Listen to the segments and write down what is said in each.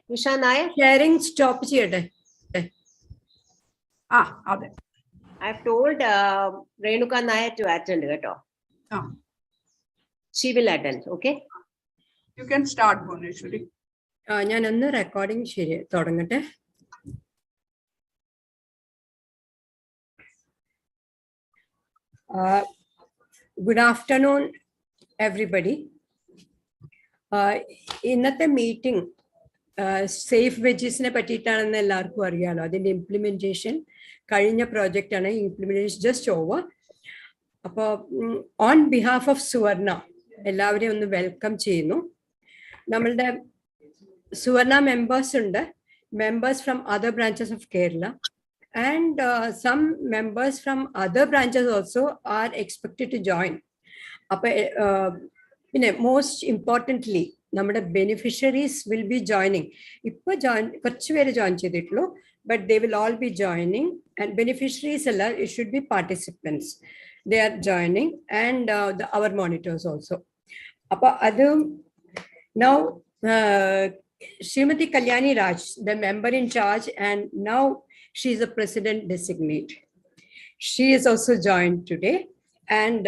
Usha Nair? Sharing stop cheyade. Ade. I've told Renuka Nair to attend. She will attend, okay? You can start, Bhuneshwari. ഞാൻ ഒന്ന് recording ശരി തുടങ്ങട്ടെ. Good afternoon, everybody. ഇന്നത്തെ meeting safe വെജീസിനെ പറ്റിയിട്ടാണെന്ന് എല്ലാവർക്കും അറിയാലോ. അതിൻ്റെ ഇംപ്ലിമെൻറ്റേഷൻ കഴിഞ്ഞ പ്രോജക്റ്റാണ്. Implementation just over. അപ്പോൾ ഓൺ ബിഹാഫ് ഓഫ് സുവർണ എല്ലാവരെയും ഒന്ന് വെൽക്കം ചെയ്യുന്നു. നമ്മളുടെ സുവർണ മെമ്പേഴ്സ് ഉണ്ട്, members from other branches of Kerala, and some members from other branches also are expected to join. Most importantly, നമ്മുടെ beneficiaries will be joining. ഇപ്പോൾ കുറച്ച് പേര് join ചെയ്തിട്ടുള്ളൂ, but they will all be joining, and beneficiaries all should be participants. They are joining, and our monitors also. അപ്പോൾ അത് now Srimati Kalyani Raj, the member in charge, and now she is a president designate. She is also joined today, and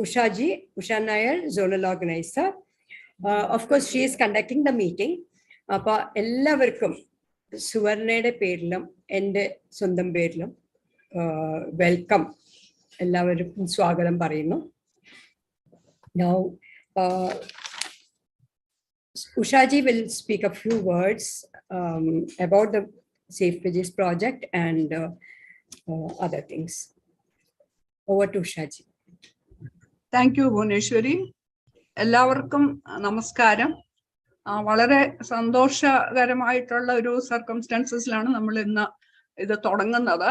Usha Nair, zonal organizer. Of course, she is conducting the meeting. Appa ellavarkum Suvarnade perilum ende sondam perilum welcome. Ellavarkum swagatham parayunnu. Now Ushaji will speak a few words about the Safe Veggies project and other things. Over to Ushaji. Thank you, Bhuneshwari. എല്ലാവർക്കും നമസ്കാരം. വളരെ സന്തോഷകരമായിട്ടുള്ള ഒരു സർക്കംസ്റ്റൻസസിലാണ് നമ്മൾ ഇന്ന് ഇത് തുടങ്ങുന്നത്.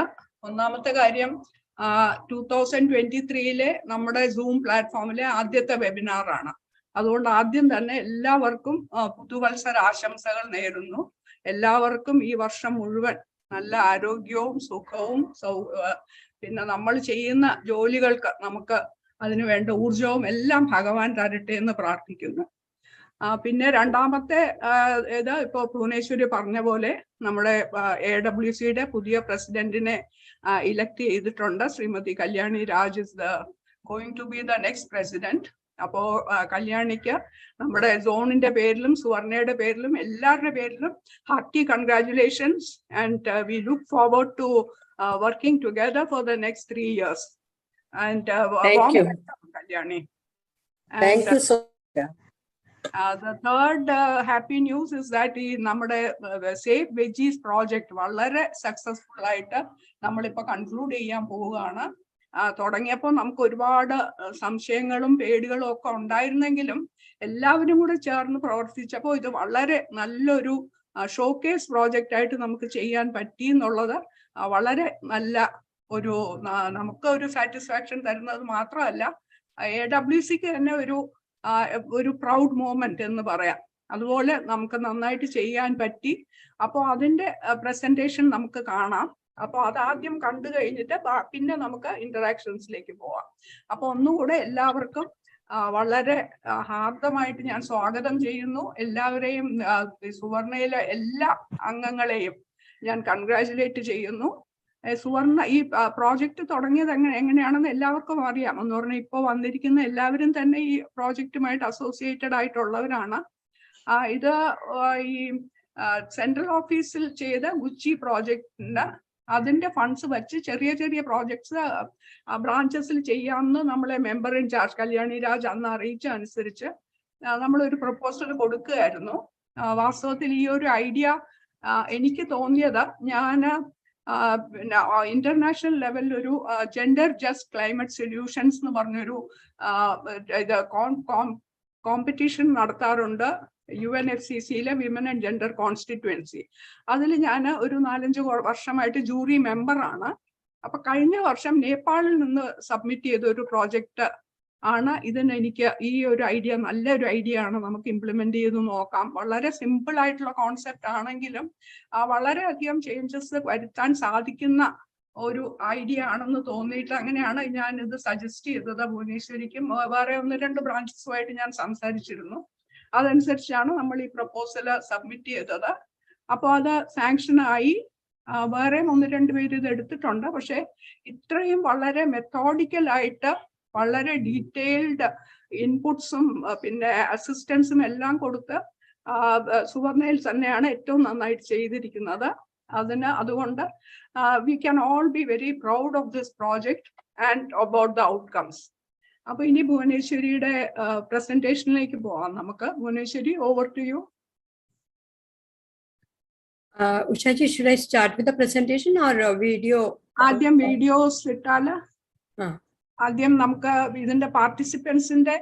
ഒന്നാമത്തെ കാര്യം 2023 നമ്മുടെ സൂം പ്ലാറ്റ്ഫോമിലെ ആദ്യത്തെ വെബിനാറാണ്. അതുകൊണ്ട് ആദ്യം തന്നെ എല്ലാവർക്കും പുതുവത്സര ആശംസകൾ നേരുന്നു. എല്ലാവർക്കും ഈ വർഷം മുഴുവൻ നല്ല ആരോഗ്യവും സുഖവും പിന്നെ നമ്മൾ ചെയ്യുന്ന ജോലികൾക്ക് നമുക്ക് അതിനു വേണ്ട ഊർജവും എല്ലാം ഭഗവാൻ തരട്ടെ എന്ന് പ്രാർത്ഥിക്കുന്നു. പിന്നെ രണ്ടാമത്തെ ഇത് ഇപ്പോൾ ഭുവനേശ്വരി പറഞ്ഞ പോലെ നമ്മുടെ AIWCയുടെ പുതിയ പ്രസിഡന്റിനെ ഇലക്ട് ചെയ്തിട്ടുണ്ട്. Shrimati Kalyani Raj is going to be the next president. അപ്പോ കല്യാണിക്ക് നമ്മുടെ സോണിന്റെ പേരിലും സുവർണയുടെ പേരിലും എല്ലാവരുടെ പേരിലും hearty congratulations, and we look forward to working together for the next 3 years. And thank you, Kalyani. Thank you so much. The third happy news is that നമ്മുടെ സേഫ് വെജീസ് പ്രോജക്റ്റ് വളരെ സക്സസ്ഫുൾ ആയിട്ട് നമ്മളിപ്പോൾ conclude ചെയ്യാൻ പോവുകയാണ്. തുടങ്ങിയപ്പോൾ നമുക്ക് ഒരുപാട് സംശയങ്ങളും പേടികളും ഒക്കെ ഉണ്ടായിരുന്നെങ്കിലും എല്ലാവരും കൂടെ ചേർന്ന് പ്രവർത്തിച്ചപ്പോൾ ഇത് വളരെ നല്ലൊരു ഷോക്കേസ് പ്രോജക്റ്റ് ആയിട്ട് നമുക്ക് ചെയ്യാൻ പറ്റി എന്നുള്ളത് വളരെ നല്ല ഒരു നമുക്ക് ഒരു സാറ്റിസ്ഫാക്ഷൻ തരുന്നത് മാത്രമല്ല, AIWCക്ക് തന്നെ ഒരു പ്രൗഡ് മൂമെന്റ് എന്ന് പറയാം. അതുപോലെ നമുക്ക് നന്നായിട്ട് ചെയ്യാൻ പറ്റി. അപ്പോൾ അതിന്റെ പ്രസന്റേഷൻ നമുക്ക് കാണാം. അപ്പോൾ അതാദ്യം കണ്ടു കഴിഞ്ഞിട്ട് പിന്നെ നമുക്ക് ഇന്ററാക്ഷൻസിലേക്ക് പോവാം. അപ്പോൾ ഒന്നുകൂടെ എല്ലാവർക്കും വളരെ ഹാർദമായിട്ട് ഞാൻ സ്വാഗതം ചെയ്യുന്നു. എല്ലാവരെയും സുവർണയിലെ എല്ലാ അംഗങ്ങളെയും ഞാൻ കൺഗ്രാജുലേറ്റ് ചെയ്യുന്നു. സുവർണ ഈ പ്രോജക്റ്റ് തുടങ്ങിയത് എങ്ങനെയാണെന്ന് എല്ലാവർക്കും അറിയാം. എന്ന് പറഞ്ഞാൽ ഇപ്പോൾ വന്നിരിക്കുന്ന എല്ലാവരും തന്നെ ഈ പ്രോജക്റ്റുമായിട്ട് അസോസിയേറ്റഡ് ആയിട്ടുള്ളവരാണ്. ഇത് ഈ സെൻട്രൽ ഓഫീസിൽ ചെയ്ത ഗുച്ചി പ്രോജക്റ്റിന്റെ അതിന്റെ ഫണ്ട്സ് വെച്ച് ചെറിയ ചെറിയ പ്രോജക്ട്സ് ബ്രാഞ്ചസിൽ ചെയ്യാമെന്ന് നമ്മളെ member in charge Kalyani Raj അന്ന് അറിയിച്ച അനുസരിച്ച് നമ്മളൊരു പ്രപ്പോസൽ കൊടുക്കുകയായിരുന്നു. വാസ്തവത്തിൽ ഈ ഒരു ഐഡിയ എനിക്ക് തോന്നിയത് ഞാൻ പിന്നെ ഇന്റർനാഷണൽ ലെവലിൽ ഒരു ജെൻഡർ ജസ്റ്റ് ക്ലൈമറ്റ് സൊല്യൂഷൻസ് എന്ന് പറഞ്ഞൊരു ഇത് കോമ്പറ്റീഷൻ നടത്താറുണ്ട് UNFCCയിലെ വിമൻ ആൻഡ് ജെൻഡർ കോൺസ്റ്റിറ്റ്യുവൻസി. അതിൽ ഞാൻ ഒരു 4-5 വർഷമായിട്ട് ജൂറി മെമ്പറാണ്. അപ്പൊ കഴിഞ്ഞ വർഷം നേപ്പാളിൽ നിന്ന് സബ്മിറ്റ് ചെയ്ത ഒരു പ്രോജക്റ്റ് ആണ്. ഇതിന് എനിക്ക് ഈ ഒരു ഐഡിയ നല്ലൊരു ഐഡിയ ആണ്, നമുക്ക് ഇംപ്ലിമെന്റ് ചെയ്ത് നോക്കാം. വളരെ സിമ്പിൾ ആയിട്ടുള്ള കോൺസെപ്റ്റ് ആണെങ്കിലും വളരെയധികം ചേഞ്ചസ് വരുത്താൻ സാധിക്കുന്ന ഒരു ഐഡിയ ആണെന്ന് തോന്നിയിട്ട് അങ്ങനെയാണ് ഞാൻ ഇത് സജസ്റ്റ് ചെയ്തത്. ഭുവനേശ്വരിക്കും വേറെ 1-2 ബ്രാഞ്ചസുമായിട്ട് ഞാൻ സംസാരിച്ചിരുന്നു. അതനുസരിച്ചാണ് നമ്മൾ ഈ പ്രപ്പോസൽ സബ്മിറ്റ് ചെയ്തത്. അപ്പോൾ അത് സാങ്ഷനായി. വേറെ 1-2 പേര് ഇത് എടുത്തിട്ടുണ്ട്. പക്ഷെ ഇത്രയും വളരെ മെത്തോഡിക്കലായിട്ട് വളരെ ഡീറ്റെയിൽഡ് ഇൻപുട്സും പിന്നെ അസിസ്റ്റൻസും എല്ലാം കൊടുത്ത് സുവർണയിൽ തന്നെയാണ് ഏറ്റവും നന്നായിട്ട് ചെയ്തിരിക്കുന്നത്. അതുകൊണ്ട് we can all be very proud of this project and about the outcomes. അപ്പൊ ഇനി ഭുവനേശ്വരിയുടെ പ്രസന്റേഷനിലേക്ക് പോവാം നമുക്ക്. Bhuvaneshwari, over to you. Ushaji, should I start with the presentation or video? ആദ്യം വീഡിയോസ് ഇട്ടാല് ആദ്യം നമുക്ക് ഇതിന്റെ പാർട്ടിസിപ്പൻസിന്റെ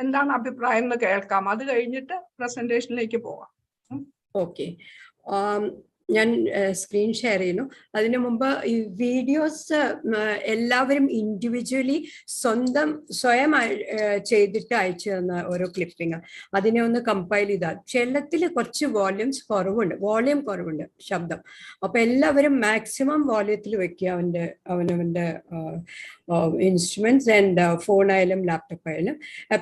എന്താണ് അഭിപ്രായം എന്ന് കേൾക്കാം. അത് കഴിഞ്ഞിട്ട് പ്രസന്റേഷനിലേക്ക് പോവാം. ഓക്കെ, ഞാൻ സ്ക്രീൻ ഷെയർ ചെയ്യുന്നു. അതിനു മുമ്പ് ഈ വീഡിയോസ് എല്ലാവരും ഇൻഡിവിജ്വലി സ്വയം ചെയ്തിട്ട് അയച്ചു തന്ന ഓരോ ക്ലിപ്പിങ് അതിനെ ഒന്ന് കമ്പൈൽ ചെയ്താൽ ചെല്ലത്തിൽ കുറച്ച് വോളിയം കുറവുണ്ട് ശബ്ദം. അപ്പൊ എല്ലാവരും മാക്സിമം വോളിയത്തിൽ വെക്കുക അവനവന്റെ ഇൻസ്ട്രുമെന്റ്സ് ആൻഡ് ഫോണായാലും ലാപ്ടോപ്പ് ആയാലും.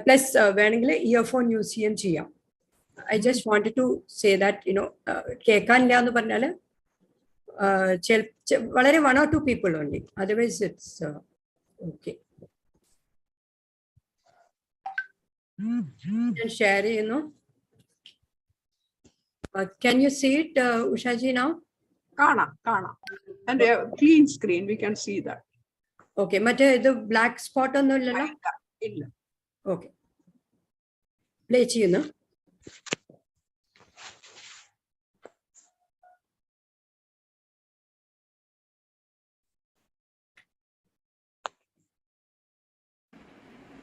പ്ലസ് വേണമെങ്കിൽ ഇയർഫോൺ യൂസ് ചെയ്യാം. I just wanted to say that, കേൾക്കാനില്ല എന്ന് പറഞ്ഞാൽ വളരെ 1 or 2 people only. Otherwise, it's okay. ഞാൻ ഷെയർ ചെയ്യുന്നു. Can you see it, Ushaji, now? കാണാം. And clean screen, we can see that. Okay, മറ്റേ ഇത് ബ്ലാക്ക് സ്പോട്ട് ഒന്നും ഇല്ലല്ലോ? ഇല്ല. Okay, പ്ലേ ചെയ്യുന്നു.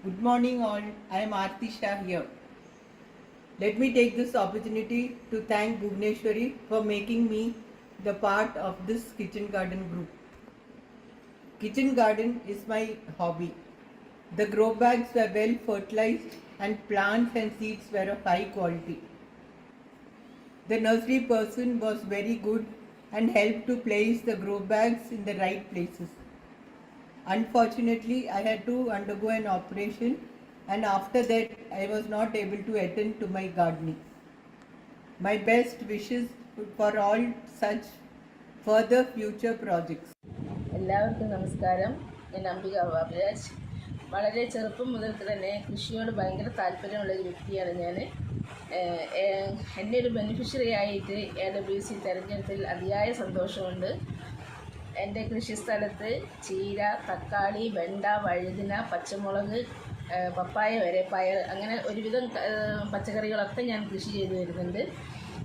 Good morning all, I am Aarti Shah here. Let me take this opportunity to thank Bhuvaneshwari for making me the part of this kitchen garden group. Kitchen garden is my hobby. The grow bags were well fertilized and plants and seeds were of high quality. The nursery person was very good and helped to place the grow bags in the right places. Unfortunately, I had to undergo an operation, and after that I was not able to attend to my gardening. My best wishes for all such further future projects. എല്ലാവർക്കും നമസ്കാരം. ഞാൻ അംബിക ബാബുരാജ്. വളരെ ചെറുപ്പം മുതൽക്ക് തന്നെ കൃഷിയോട് ഭയങ്കര താല്പര്യമുള്ളൊരു വ്യക്തിയാണ് ഞാൻ. എന്നെ ഒരു ബെനിഫിഷ്യറി ആയിട്ട് AIWC തിരഞ്ഞെടുത്തതിൽ അതിയായ സന്തോഷമുണ്ട്. എൻ്റെ കൃഷിസ്ഥലത്ത് ചീര, തക്കാളി, വെണ്ട, വഴുതിന, പച്ചമുളക്, പപ്പായ വരെ, പയർ, അങ്ങനെ ഒരുവിധം പച്ചക്കറികളൊക്കെ ഞാൻ കൃഷി ചെയ്തു വരുന്നുണ്ട്.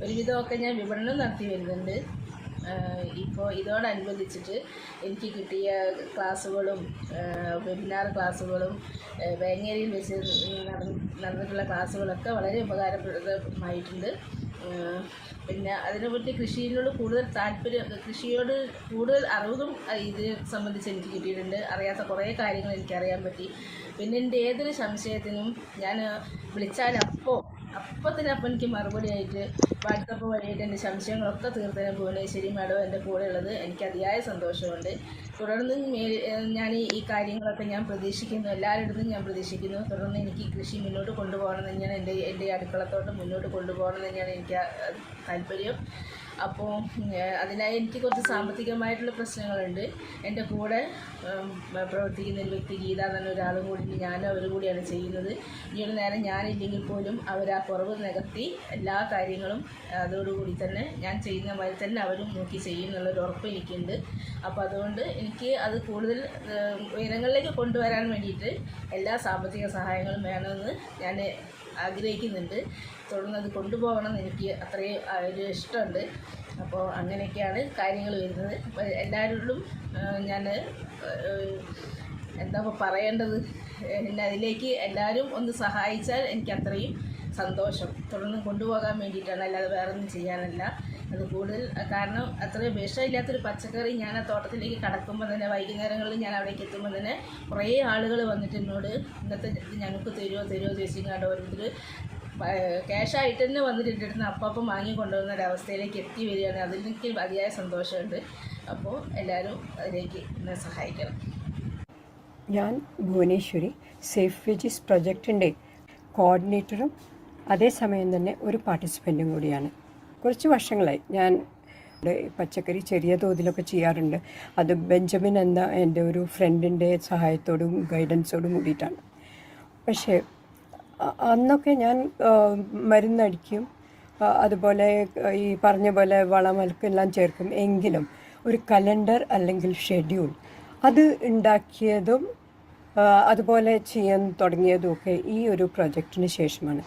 ഒരുവിധമൊക്കെ ഞാൻ വിപണനം നടത്തി വരുന്നുണ്ട്. ഇപ്പോൾ ഇതോടനുബന്ധിച്ചിട്ട് എനിക്ക് കിട്ടിയ ക്ലാസ്സുകളും വെബിനാർ ക്ലാസ്സുകളും വേങ്ങേരിയിൽ വെച്ച് നടന്നിട്ടുള്ള ക്ലാസ്സുകളൊക്കെ വളരെ ഉപകാരപ്രദമായിട്ടുണ്ട്. പിന്നെ അതിനെപ്പറ്റി കൃഷിയോട് കൂടുതൽ താല്പര്യം, കൃഷിയോട് കൂടുതൽ അറിവും ഇതിനെ സംബന്ധിച്ച് എനിക്ക് കിട്ടിയിട്ടുണ്ട്. അറിയാത്ത കുറേ കാര്യങ്ങൾ എനിക്കറിയാൻ പറ്റി. പിന്നെ എൻ്റെ ഏതൊരു സംശയത്തിനും ഞാൻ വിളിച്ചാൽ അപ്പത്തിനപ്പം എനിക്ക് മറുപടി ആയിട്ട് വാട്സപ്പ് വഴിയായിട്ട് എൻ്റെ സംശയങ്ങളൊക്കെ തീർത്തതിന് ഭുവനേശ്വരി മാഡം എൻ്റെ കൂടെ ഉള്ളത് എനിക്ക് അതിയായ സന്തോഷമുണ്ട്. തുടർന്ന് ഞാൻ ഈ കാര്യങ്ങളൊക്കെ ഞാൻ പ്രതീക്ഷിക്കുന്നു, എല്ലാവരുടെയും ഞാൻ പ്രതീക്ഷിക്കുന്നു. തുടർന്ന് എനിക്ക് കൃഷി മുന്നോട്ട് കൊണ്ടുപോകണം തന്നെയാണ് എൻ്റെ അടുക്കളത്തോട്ടം മുന്നോട്ട് കൊണ്ടുപോകണം തന്നെയാണ് എനിക്ക് താല്പര്യം. അപ്പോൾ അതിനായി എനിക്ക് കുറച്ച് സാമ്പത്തികമായിട്ടുള്ള പ്രശ്നങ്ങളുണ്ട്. എൻ്റെ കൂടെ പ്രവർത്തിക്കുന്ന ഒരു വ്യക്തി ഗീത എന്ന ഒരാളും കൂടി ഞാനും അവരും കൂടിയാണ് ചെയ്യുന്നത്. ഇനിയൊരു നേരം ഞാനില്ലെങ്കിൽ പോലും അവർ ആ കുറവ് നികത്തി എല്ലാ കാര്യങ്ങളും അതോടുകൂടി തന്നെ ഞാൻ ചെയ്യുന്ന മാതിരി തന്നെ അവരും നോക്കി ചെയ്യുന്നുള്ളൊരു ഉറപ്പ് എനിക്കുണ്ട്. അപ്പോൾ അതുകൊണ്ട് എനിക്ക് അത് കൂടുതൽ ഉയരങ്ങളിലേക്ക് കൊണ്ടുവരാൻ വേണ്ടിയിട്ട് എല്ലാ സാമ്പത്തിക സഹായങ്ങളും വേണമെന്ന് ഞാൻ ആഗ്രഹിക്കുന്നുണ്ട്. തുടർന്ന് അത് കൊണ്ടുപോകണമെന്ന് എനിക്ക് അത്രയും ഒരു ഇഷ്ടമുണ്ട്. അപ്പോൾ അങ്ങനെയൊക്കെയാണ് കാര്യങ്ങൾ വരുന്നത്. അപ്പോൾ എല്ലാവരോടും ഞാൻ എന്താ പറയേണ്ടത്, എന്നെ അതിലേക്ക് എല്ലാവരും ഒന്ന് സഹായിച്ചാൽ എനിക്ക് അത്രയും സന്തോഷം. തുടർന്ന് കൊണ്ടുപോകാൻ വേണ്ടിയിട്ടാണ്, അല്ലാതെ വേറെ ഒന്നും ചെയ്യാനല്ല. അത് കൂടുതൽ കാരണം അത്രയും വിഷമില്ലാത്തൊരു പച്ചക്കറി ഞാൻ ആ തോട്ടത്തിലേക്ക് കടക്കുമ്പോൾ തന്നെ വൈകുന്നേരങ്ങളിൽ ഞാൻ അവിടേക്ക് എത്തുമ്പോൾ തന്നെ കുറേ ആളുകൾ വന്നിട്ട് എന്നോട് ഇന്നത്തെ ഞങ്ങൾക്ക് തരുമോ ചോദിച്ചിങ്ങാണ്ട് ഓരോരുത്തർ ക്യാഷായിട്ട് തന്നെ വന്നിട്ട് എൻ്റെ അടുത്ത് അപ്പം വാങ്ങിക്കൊണ്ടുവന്ന ഒരവസ്ഥയിലേക്ക് എത്തി വരികയാണ്. അതിലെനിക്ക് അതിയായ സന്തോഷമുണ്ട്. അപ്പോൾ എല്ലാവരും അതിലേക്ക് എന്നെ സഹായിക്കണം. ഞാൻ ഭുവനേശ്വരി, സേഫ് വെജീസ് പ്രൊജക്റ്റിൻ്റെ കോർഡിനേറ്ററും അതേസമയം തന്നെ ഒരു പാർട്ടിസിപ്പൻറ്റും കൂടിയാണ്. കുറച്ച് വർഷങ്ങളായി ഞാൻ പച്ചക്കറി ചെറിയ തോതിലൊക്കെ ചെയ്യാറുണ്ട്. അത് ബെഞ്ചമിൻ എന്ന എൻ്റെ ഒരു ഫ്രണ്ടിൻ്റെ സഹായത്തോടും ഗൈഡൻസോടും കൂടിയിട്ടാണ്. പക്ഷേ അന്നൊക്കെ ഞാൻ മരുന്നടിക്കും, അതുപോലെ ഈ പറഞ്ഞ പോലെ വളമൽക്കെല്ലാം ചേർക്കും. എങ്കിലും ഒരു കലണ്ടർ അല്ലെങ്കിൽ ഷെഡ്യൂൾ അത് ഉണ്ടാക്കിയതും അതുപോലെ ചെയ്യാൻ തുടങ്ങിയതുമൊക്കെ ഈ ഒരു പ്രൊജക്റ്റിന് ശേഷമാണ്.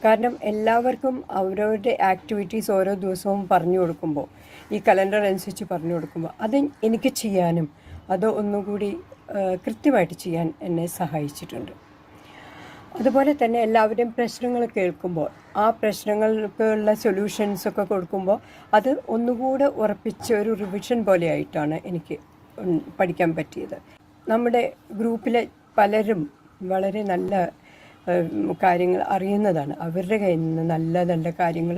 കാരണം എല്ലാവർക്കും അവരവരുടെ ആക്ടിവിറ്റീസ് ഓരോ ദിവസവും പറഞ്ഞു കൊടുക്കുമ്പോൾ, ഈ കലണ്ടർ അനുസരിച്ച് പറഞ്ഞു കൊടുക്കുമ്പോൾ അത് എനിക്ക് ചെയ്യാനും അത് ഒന്നുകൂടി കൃത്യമായിട്ട് ചെയ്യാൻ എന്നെ സഹായിച്ചിട്ടുണ്ട്. അതുപോലെ തന്നെ എല്ലാവരുടെയും പ്രശ്നങ്ങൾ കേൾക്കുമ്പോൾ ആ പ്രശ്നങ്ങൾക്കുള്ള സൊല്യൂഷൻസൊക്കെ കൊടുക്കുമ്പോൾ അത് ഒന്നുകൂടെ ഉറപ്പിച്ച ഒരു റിവിഷൻ പോലെയായിട്ടാണ് എനിക്ക് പഠിക്കാൻ പറ്റിയത്. നമ്മുടെ ഗ്രൂപ്പിലെ പലരും വളരെ നല്ല കാര്യങ്ങൾ അറിയുന്നതാണ്. അവരുടെ കയ്യിൽ നിന്ന് നല്ല നല്ല കാര്യങ്ങൾ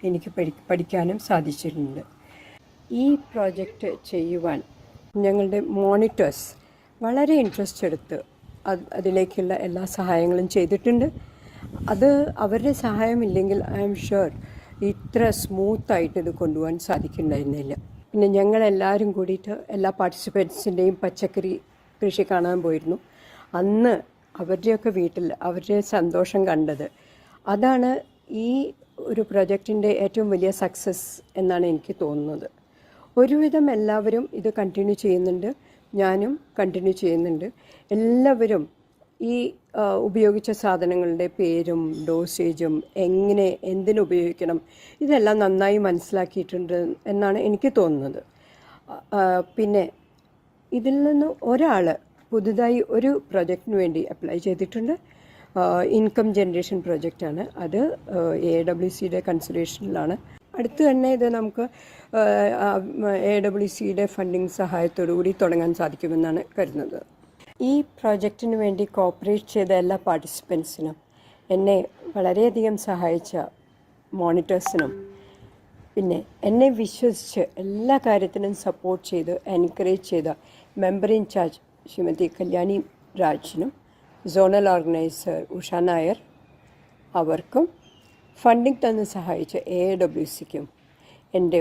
എനിക്ക് പഠിക്കാനും സാധിച്ചിട്ടുണ്ട്. ഈ പ്രോജക്റ്റ് ചെയ്യുവാൻ ഞങ്ങളുടെ മോണിറ്റേഴ്സ് വളരെ ഇൻട്രസ്റ്റ് എടുത്ത് അതിലേക്കുള്ള എല്ലാ സഹായങ്ങളും ചെയ്തിട്ടുണ്ട്. അത് അവരുടെ സഹായമില്ലെങ്കിൽ ഐ എം ഷുവർ ഇത്ര സ്മൂത്തായിട്ട് ഇത് കൊണ്ടുപോകാൻ സാധിക്കുന്നുണ്ടായിരുന്നില്ല. പിന്നെ ഞങ്ങളെല്ലാവരും കൂടിയിട്ട് എല്ലാ പാർട്ടിസിപ്പൻസിൻ്റെയും പച്ചക്കറി കൃഷി കാണാൻ പോയിരുന്നു. അന്ന് അവരുടെയൊക്കെ വീട്ടിൽ അവരുടെ സന്തോഷം കണ്ടത്, അതാണ് ഈ ഒരു പ്രൊജക്റ്റിൻ്റെ ഏറ്റവും വലിയ സക്സസ് എന്നാണ് എനിക്ക് തോന്നുന്നത്. ഒരുവിധം എല്ലാവരും ഇത് കണ്ടിന്യൂ ചെയ്യുന്നുണ്ട്, ഞാനും കണ്ടിന്യൂ ചെയ്യുന്നുണ്ട്. എല്ലാവരും ഈ ഉപയോഗിച്ച സാധനങ്ങളുടെ പേരും ഡോസേജും എങ്ങനെ എന്തിനുപയോഗിക്കണം ഇതെല്ലാം നന്നായി മനസ്സിലാക്കിയിട്ടുണ്ട് എന്നാണ് എനിക്ക് തോന്നുന്നത്. പിന്നെ ഇതിൽ നിന്ന് ഒരാൾ പുതുതായി ഒരു പ്രൊജക്റ്റിന് വേണ്ടി അപ്ലൈ ചെയ്തിട്ടുണ്ട്. ഇൻകം ജനറേഷൻ പ്രൊജക്റ്റാണ്. അത് AIWCയുടെ കൺസിഡറേഷനിലാണ്. അടുത്ത് തന്നെ ഇത് നമുക്ക് AIWCയുടെ ഫണ്ടിങ് സഹായത്തോടു കൂടി തുടങ്ങാൻ സാധിക്കുമെന്നാണ് കരുതുന്നത്. ഈ പ്രോജക്റ്റിന് വേണ്ടി കോപ്പറേറ്റ് ചെയ്ത എല്ലാ പാർട്ടിസിപ്പൻസിനും, എന്നെ വളരെയധികം സഹായിച്ച മോണിറ്റേഴ്സിനും, പിന്നെ എന്നെ വിശ്വസിച്ച് എല്ലാ കാര്യത്തിനും സപ്പോർട്ട് ചെയ്ത് എൻകറേജ് ചെയ്ത മെമ്പർ ഇൻചാർജ് ശ്രീമതി കല്യാണി രാജിനും സോണൽ ഓർഗനൈസർ ഉഷ നായർ അവർക്കും ഫണ്ടിങ് തന്ന് സഹായിച്ച AIWCക്കും എൻ്റെ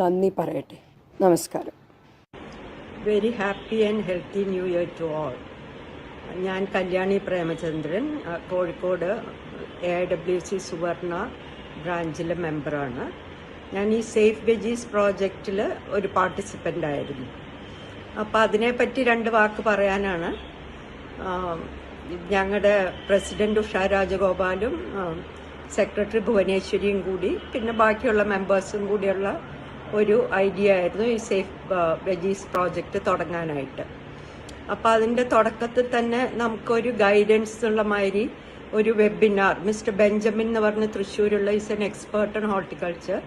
നന്ദി പറയട്ടെ. നമസ്കാരം. Very happy and healthy new year to all. ഞാൻ കല്യാണി പ്രേമചന്ദ്രൻ, കോഴിക്കോട് AIWC സുവർണ ബ്രാഞ്ചിലെ മെമ്പറാണ്. ഞാൻ ഈ സേഫ് വെജീസ് പ്രോജക്റ്റിൽ ഒരു പാർട്ടിസിപ്പൻ്റ് ആയിരുന്നു. അപ്പോൾ അതിനെപ്പറ്റി 2 വാക്ക് പറയാനാണ്. ഞങ്ങളുടെ പ്രസിഡന്റ് ഉഷ രാജഗോപാലും സെക്രട്ടറി ഭുവനേശ്വരിയും കൂടി പിന്നെ ബാക്കിയുള്ള മെമ്പേഴ്സും കൂടിയുള്ള ഒരു ഐഡിയ ആയിരുന്നു ഈ സേഫ് വെജീസ് പ്രോജക്റ്റ് തുടങ്ങാനായിട്ട്. അപ്പോൾ അതിൻ്റെ തുടക്കത്തിൽ തന്നെ നമുക്കൊരു ഗൈഡൻസ് ഉള്ള മാതിരി ഒരു വെബിനാർ മിസ്റ്റർ ബെഞ്ചമിൻ എന്ന് പറഞ്ഞ് തൃശ്ശൂരുള്ള is an expert in horticulture,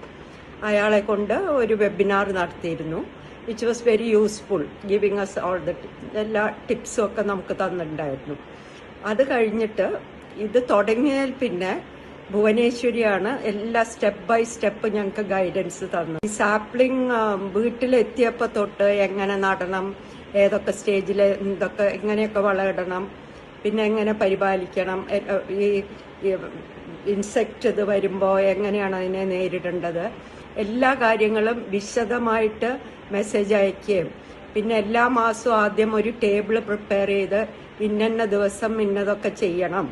അയാളെ കൊണ്ട് ഒരു വെബിനാർ നടത്തിയിരുന്നു. Which was very useful, giving us all the എല്ലാ ടിപ്സും ഒക്കെ നമുക്ക് തന്നിട്ടുണ്ടായിരുന്നു. അത് കഴിഞ്ഞിട്ട് ഇത് തുടങ്ങിയതിൽ പിന്നെ ഭുവനേശ്വരിയാണ് എല്ലാ സ്റ്റെപ്പ് ബൈ സ്റ്റെപ്പ് ഞങ്ങൾക്ക് ഗൈഡൻസ് തന്നു. ഈ സാപ്ലിംഗ് വീട്ടിലെത്തിയപ്പോൾ തൊട്ട് എങ്ങനെ നടണം, ഏതൊക്കെ സ്റ്റേജിൽ എന്തൊക്കെ എങ്ങനെയൊക്കെ വളമിടണം, പിന്നെ എങ്ങനെ പരിപാലിക്കണം, ഈ ഇൻസെക്റ്റ് ഇത് വരുമ്പോൾ എങ്ങനെയാണ് അതിനെ നേരിടേണ്ടത്, എല്ലാ കാര്യങ്ങളും വിശദമായിട്ട് മെസ്സേജ് അയക്കുകയും പിന്നെ എല്ലാ മാസവും ആദ്യം ഒരു ടേബിൾ പ്രിപ്പയർ ചെയ്ത് ഇന്ന ദിവസം ഇന്നതൊക്കെ ചെയ്യണം,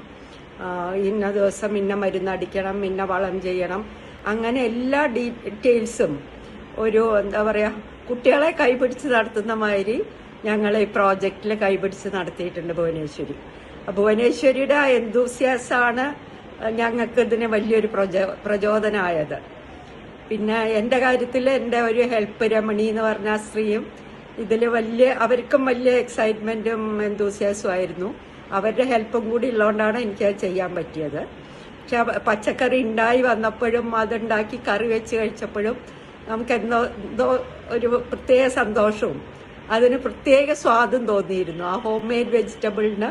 ഇന്ന ദിവസം ഇന്ന മരുന്നടിക്കണം, ഇന്ന വളം ചെയ്യണം, അങ്ങനെ എല്ലാ ഡീറ്റെയിൽസും ഒരു എന്താ പറയുക കുട്ടികളെ കൈപിടിച്ച് നടത്തുന്ന മാതിരി ഞങ്ങൾ ഈ പ്രോജക്റ്റിൽ കൈപിടിച്ച് നടത്തിയിട്ടുണ്ട് ഭുവനേശ്വരി. ഭുവനേശ്വരിയുടെ ആ എന്തൂസിയാസാണ് ഞങ്ങൾക്ക് ഇതിന് വലിയൊരു പ്രചോദനമായത്. പിന്നെ എൻ്റെ കാര്യത്തിൽ എൻ്റെ ഒരു ഹെൽപ്പ് രമണി എന്ന് പറഞ്ഞ സ്ത്രീയും ഇതിൽ അവർക്കും വലിയ എക്സൈറ്റ്മെൻറ്റും എന്തൂസിയാസും ആയിരുന്നു. അവരുടെ ഹെൽപ്പും കൂടി ഉള്ളതുകൊണ്ടാണ് എനിക്കത് ചെയ്യാൻ പറ്റിയത്. പക്ഷെ പച്ചക്കറി ഉണ്ടായി വന്നപ്പോഴും അതുണ്ടാക്കി കറി വെച്ച് കഴിച്ചപ്പോഴും നമുക്ക് എന്തോ ഒരു പ്രത്യേക സന്തോഷവും അതിന് പ്രത്യേക സ്വാദും തോന്നിയിരുന്നു. ആ ഹോം മെയ്ഡ് വെജിറ്റബിളിന്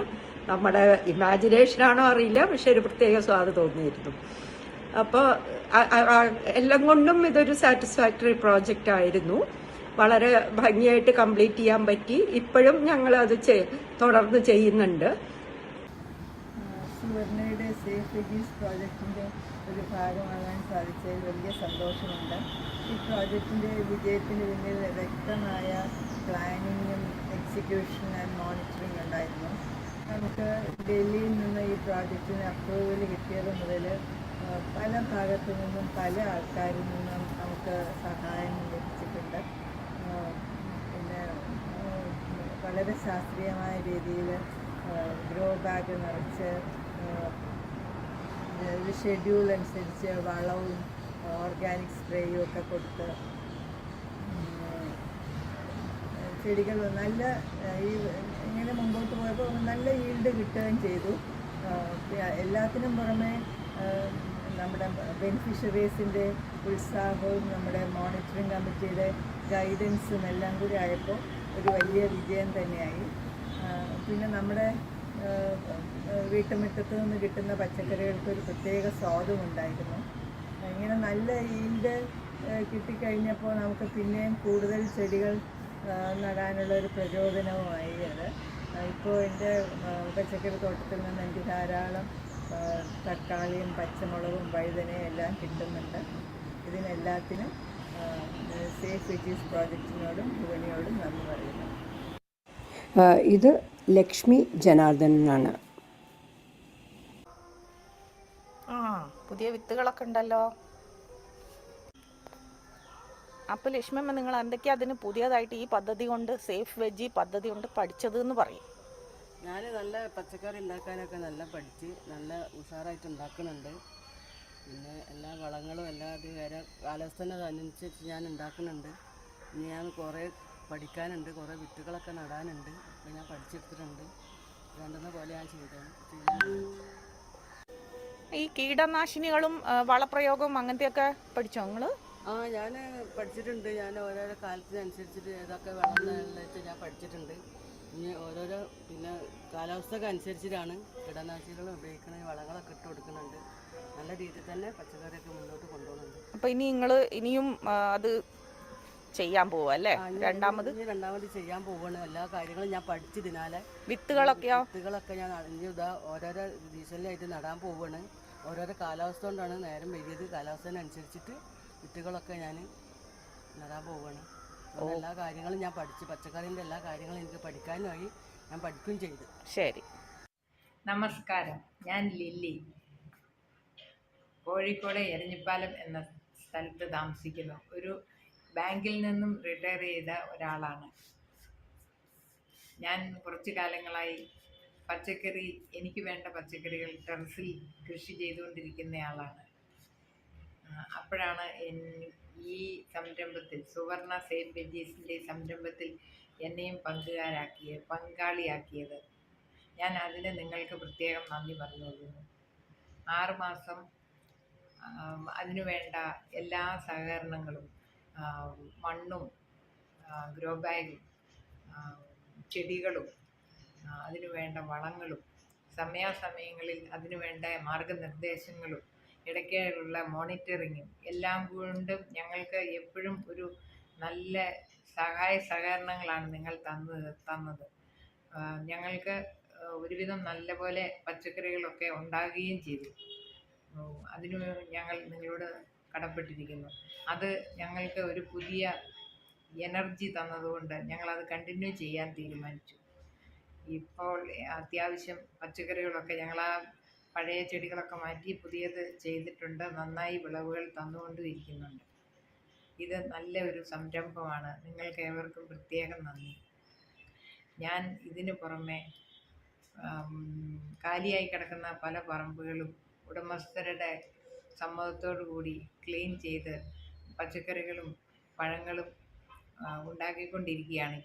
നമ്മുടെ ഇമാജിനേഷനാണോ അറിയില്ല, പക്ഷെ ഒരു പ്രത്യേക സ്വാദ് തോന്നിയിരുന്നു. അപ്പോൾ എല്ലാം കൊണ്ടും ഇതൊരു സാറ്റിസ്ഫാക്ടറി പ്രോജക്റ്റ് ആയിരുന്നു. വളരെ ഭംഗിയായിട്ട് കംപ്ലീറ്റ് ചെയ്യാൻ പറ്റി. ഇപ്പോഴും ഞങ്ങൾ അത് തുടർന്ന് ചെയ്യുന്നുണ്ട്. സുവർണയുടെ സേഫ് വെജീസ് പ്രോജക്റ്റിൻ്റെ ഒരു ഭാഗമാകാൻ സാധിച്ചതിൽ വലിയ സന്തോഷമുണ്ട്. ഈ പ്രോജക്റ്റിൻ്റെ വിജയത്തിന് പിന്നിൽ വ്യക്തമായ പ്ലാനിങ്ങും എക്സിക്യൂഷൻ ആൻഡ് മോണിറ്ററിങ് ഉണ്ടായിരുന്നു. നമുക്ക് ഡൽഹിയിൽ നിന്ന് ഈ പ്രോജക്റ്റിന് അപ്രൂവൽ കിട്ടിയത് മുതൽ പല ഭാഗത്തു നിന്നും പല ആൾക്കാരിൽ നിന്നും നമുക്ക് സഹായം ലഭിച്ചിട്ടുണ്ട്. പിന്നെ വളരെ ശാസ്ത്രീയമായ രീതിയിൽ ഗ്രോ ബാഗ് നിറച്ച് ഒരു ഷെഡ്യൂൾ അനുസരിച്ച് വളവും ഓർഗാനിക് സ്പ്രേയും ഒക്കെ കൊടുത്ത് ചെടികൾ നല്ല ഈ ഇങ്ങനെ മുമ്പോട്ട് പോയപ്പോൾ നല്ല ഈൽഡ് കിട്ടുകയും ചെയ്തു. എല്ലാത്തിനും പുറമെ നമ്മുടെ ബെനിഫിഷ്യറീസിൻ്റെ ഉത്സാഹവും നമ്മുടെ മോണിറ്ററിങ് കമ്മിറ്റിയുടെ ഗൈഡൻസും എല്ലാം കൂടി ആയപ്പോൾ ഒരു വലിയ വിജയം തന്നെയായി. പിന്നെ നമ്മുടെ വീട്ടുമുറ്റത്ത് നിന്ന് കിട്ടുന്ന പച്ചക്കറികൾക്ക് ഒരു പ്രത്യേക സ്വാദും ഉണ്ടായിരുന്നു. ഇങ്ങനെ നല്ല ഈൽഡ് കിട്ടിക്കഴിഞ്ഞപ്പോൾ നമുക്ക് പിന്നെയും കൂടുതൽ ചെടികൾ നടാനുള്ള ഒരു പ്രചോദനവുമായി അത്. ഇപ്പോൾ എൻ്റെ പച്ചക്കറി തോട്ടത്തിൽ നിന്ന് എനിക്ക് ധാരാളം തക്കാളിയും പച്ചമുളകും വഴുതനയും എല്ലാം കിട്ടുന്നുണ്ട്. ഇതിനെല്ലാത്തിനും സേഫ് വെജീസ് പ്രോജക്റ്റിനോടും ഭുവനിയോടും നന്ദി പറയുന്നു. ഇത് ലക്ഷ്മി ജനാർദ്ദനാണ്. പുതിയ വിത്തുകളൊക്കെ ഉണ്ടല്ലോ. അപ്പോൾ ലക്ഷ്മമ്മ, നിങ്ങൾ എന്തൊക്കെയാണ് അതിന് പുതിയതായിട്ട് ഈ പദ്ധതി കൊണ്ട്, സേഫ് വെജി പദ്ധതി കൊണ്ട് പഠിച്ചത് എന്ന് പറയും? ഞാൻ നല്ല പച്ചക്കറി ഉണ്ടാക്കാനൊക്കെ നല്ല പഠിച്ച് നല്ല ഉഷാറായിട്ട് ഉണ്ടാക്കുന്നുണ്ട്. പിന്നെ എല്ലാ വളങ്ങളും എല്ലാ ഇത് വരെ കാലാവസ്ഥനനുസരിച്ച് ഞാൻ ഉണ്ടാക്കുന്നുണ്ട്. ഇനി ഞാൻ കുറേ പഠിക്കാനുണ്ട്, കുറേ വിത്തുകളൊക്കെ നടാനുണ്ട്. അപ്പോൾ ഞാൻ പഠിച്ചെടുത്തിട്ടുണ്ട്. വേണ്ടുന്ന പോലെ ഞാൻ ചെയ്യാനുണ്ട്. ഈ കീടനാശിനികളും വളപ്രയോഗവും അങ്ങനത്തെയൊക്കെ പഠിച്ചോ നിങ്ങൾ? ഞാൻ പഠിച്ചിട്ടുണ്ട്. ഞാൻ ഓരോരോ കാലത്തിനനുസരിച്ചിട്ട് ഏതൊക്കെ വേണമെന്നുള്ളത് ഞാൻ പഠിച്ചിട്ടുണ്ട്. ഇനി ഓരോരോ പിന്നെ കാലാവസ്ഥക്ക് അനുസരിച്ചിട്ടാണ് കീടനാശിനികൾ ഉപയോഗിക്കുന്നത്, വളങ്ങളൊക്കെ ഇട്ട് കൊടുക്കുന്നുണ്ട്. നല്ല രീതിയിൽ തന്നെ പച്ചക്കറിയൊക്കെ മുന്നോട്ട് കൊണ്ടുപോകുന്നുണ്ട്. അപ്പോൾ ഇനി നിങ്ങൾ ഇനിയും അത് ചെയ്യാൻ പോവുക അല്ലേ? രണ്ടാമത് ചെയ്യാൻ പോവുകയാണ്. എല്ലാ കാര്യങ്ങളും ഞാൻ പഠിച്ചതിനാലെ വിത്തുകളൊക്കെ ഞാൻ ഇനി ഓരോരോ ഡീസലായിട്ട് നടാൻ പോവുകയാണ്. ഓരോരോ കാലാവസ്ഥ കൊണ്ടാണ് നേരം വൈകിയത്. കാലാവസ്ഥനനുസരിച്ചിട്ട് വിത്തുകളൊക്കെ ഞാൻ നടാൻ പോവുകയാണ്. എല്ലാ കാര്യങ്ങളും ഞാൻ പഠിച്ച്, പച്ചക്കറിൻ്റെ എല്ലാ കാര്യങ്ങളും എനിക്ക് പഠിക്കാനുമായി, ഞാൻ പഠിക്കുകയും ചെയ്തു. ശരി, നമസ്കാരം. ഞാൻ ലില്ലി, കോഴിക്കോട് എരഞ്ഞിപ്പാലം എന്ന സ്ഥലത്ത് താമസിക്കുന്നു. ഒരു ബാങ്കിൽ നിന്നും റിട്ടയർ ചെയ്ത ഒരാളാണ് ഞാൻ. കുറച്ചു കാലങ്ങളായി പച്ചക്കറി, എനിക്ക് വേണ്ട പച്ചക്കറികൾ ടെറസിൽ കൃഷി ചെയ്തുകൊണ്ടിരിക്കുന്നയാളാണ്. അപ്പോഴാണ് ഈ സംരംഭത്തിൽ, സുവർണ സേഫ് വെജീസിൻ്റെ സംരംഭത്തിൽ എന്നെയും പങ്കാളിയാക്കിയത്. ഞാൻ അതിന് നിങ്ങൾക്ക് പ്രത്യേകം നന്ദി പറഞ്ഞുകൊള്ളുന്നു. 6 മാസം അതിനു വേണ്ട എല്ലാ സഹകരണങ്ങളും, മണ്ണും ഗ്രോ ബാഗും ചെടികളും അതിനു വേണ്ട വളങ്ങളും സമയാസമയങ്ങളിൽ അതിനു വേണ്ട മാർഗനിർദ്ദേശങ്ങളും ഇടയ്ക്കുള്ള മോണിറ്ററിങ്ങും എല്ലാം കൊണ്ടും ഞങ്ങൾക്ക് എപ്പോഴും ഒരു നല്ല സഹകരണങ്ങളാണ് നിങ്ങൾ തന്നത്. ഞങ്ങൾക്ക് ഒരുവിധം നല്ലപോലെ പച്ചക്കറികളൊക്കെ ഉണ്ടാകുകയും ചെയ്തു. അതിന് ഞങ്ങൾ നിങ്ങളോട് കടപ്പെട്ടിരിക്കുന്നു. അത് ഞങ്ങൾക്ക് ഒരു പുതിയ എനർജി തന്നതുകൊണ്ട് ഞങ്ങളത് കണ്ടിന്യൂ ചെയ്യാൻ തീരുമാനിച്ചു. ഇപ്പോൾ അത്യാവശ്യം പച്ചക്കറികളൊക്കെ ഞങ്ങൾ ആ പഴയ ചെടികളൊക്കെ മാറ്റി പുതിയത് ചെയ്തിട്ടുണ്ട്. നന്നായി വിളവുകൾ തന്നുകൊണ്ടും ഇരിക്കുന്നുണ്ട്. ഇത് നല്ല ഒരു സംരംഭമാണ്. നിങ്ങൾക്ക് ഏവർക്കും പ്രത്യേകം നന്ദി. ഞാൻ ഇതിന് പുറമെ കാലിയായി കിടക്കുന്ന പല പറമ്പുകളും ഉടമസ്ഥരുടെ സമ്മതത്തോടു കൂടി ക്ലീൻ ചെയ്ത് പച്ചക്കറികളും പഴങ്ങളും ഉണ്ടാക്കിക്കൊണ്ടിരിക്കുകയാണ്.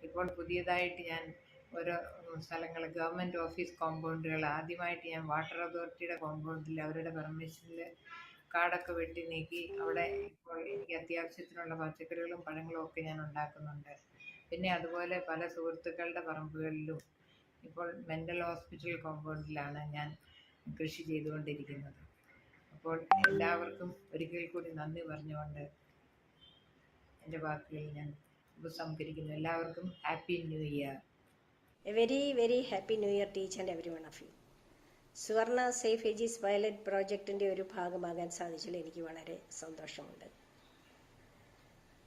ഇപ്പോൾ പുതിയതായിട്ട് ഞാൻ ഓരോ സ്ഥലങ്ങൾ, ഗവൺമെൻറ് ഓഫീസ് കോമ്പൗണ്ടുകൾ, ആദ്യമായിട്ട് ഞാൻ വാട്ടർ അതോറിറ്റിയുടെ കോമ്പൗണ്ടിൽ അവരുടെ പെർമിഷനിൽ കാടൊക്കെ വെട്ടി നീക്കി അവിടെ ഇപ്പോൾ എനിക്ക് അത്യാവശ്യത്തിനുള്ള പച്ചക്കറികളും പഴങ്ങളും ഒക്കെ ഞാൻ ഉണ്ടാക്കുന്നുണ്ട്. പിന്നെ അതുപോലെ പല സുഹൃത്തുക്കളുടെ പറമ്പുകളിലും ഇപ്പോൾ മെൻ്റൽ ഹോസ്പിറ്റൽ കോമ്പൗണ്ടിലാണ് ഞാൻ കൃഷി ചെയ്തുകൊണ്ടിരിക്കുന്നത്. അപ്പോൾ എല്ലാവർക്കും ഒരിക്കൽ കൂടി നന്ദി പറഞ്ഞുകൊണ്ട് എൻ്റെ വാക്കുകൾ ഞാൻ ഉപസംഹരിക്കുന്നു. എല്ലാവർക്കും happy new year. A very, very happy new year to each and every one of you. സുവർണ സേഫ് വെജീസ് പൈലറ്റ് പ്രോജക്റ്റിൻ്റെ ഒരു ഭാഗമാകാൻ സാധിച്ചതിൽ എനിക്ക് വളരെ സന്തോഷമുണ്ട്.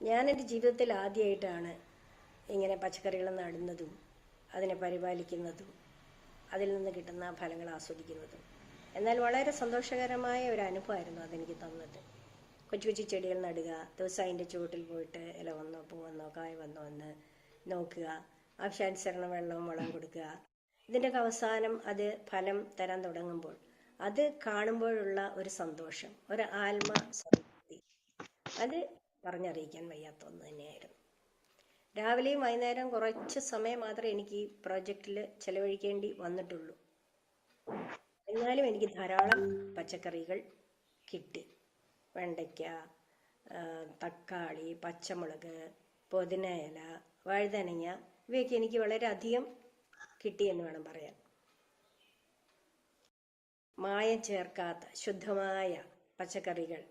ഞാനെൻ്റെ ജീവിതത്തിൽ ആദ്യമായിട്ടാണ് ഇങ്ങനെ പച്ചക്കറികൾ നടുന്നതും അതിനെ പരിപാലിക്കുന്നതും അതിൽ നിന്ന് കിട്ടുന്ന ഫലങ്ങൾ ആസ്വദിക്കുന്നതും. എന്നാൽ വളരെ സന്തോഷകരമായ ഒരു അനുഭവമായിരുന്നു അതെനിക്ക് തന്നത്. കൊച്ചു കൊച്ചു ചെടികൾ നടുക, ദിവസം അതിൻ്റെ ചുവട്ടിൽ പോയിട്ട് ഇല വന്നോ പൂ വന്നോ കായ വന്നോ എന്ന് നോക്കുക, ആവശ്യാനുസരണം വെള്ളവും വളം കൊടുക്കുക. ഇതിൻ്റെയൊക്കെ അവസാനം അത് ഫലം തരാൻ തുടങ്ങുമ്പോൾ അത് കാണുമ്പോഴുള്ള ഒരു സന്തോഷം, ഒരു ആത്മസംതൃപ്തി, അത് പറഞ്ഞറിയിക്കാൻ വയ്യാത്ത ഒന്ന് തന്നെയായിരുന്നു. രാവിലെയും വൈകുന്നേരം കുറച്ച് സമയം മാത്രമേ എനിക്ക് ഈ പ്രോജക്റ്റിൽ ചെലവഴിക്കേണ്ടി വന്നിട്ടുള്ളൂ. എന്നാലും എനിക്ക് ധാരാളം പച്ചക്കറികൾ കിട്ടി. വെണ്ടയ്ക്ക, തക്കാളി, പച്ചമുളക്, പുതിന ഇല, വഴുതനങ്ങ, ഇവയൊക്കെ എനിക്ക് വളരെയധികം കിട്ടിയെന്ന് വേണം പറയാൻ. മായം ചേർക്കാത്ത ശുദ്ധമായ പച്ചക്കറികൾ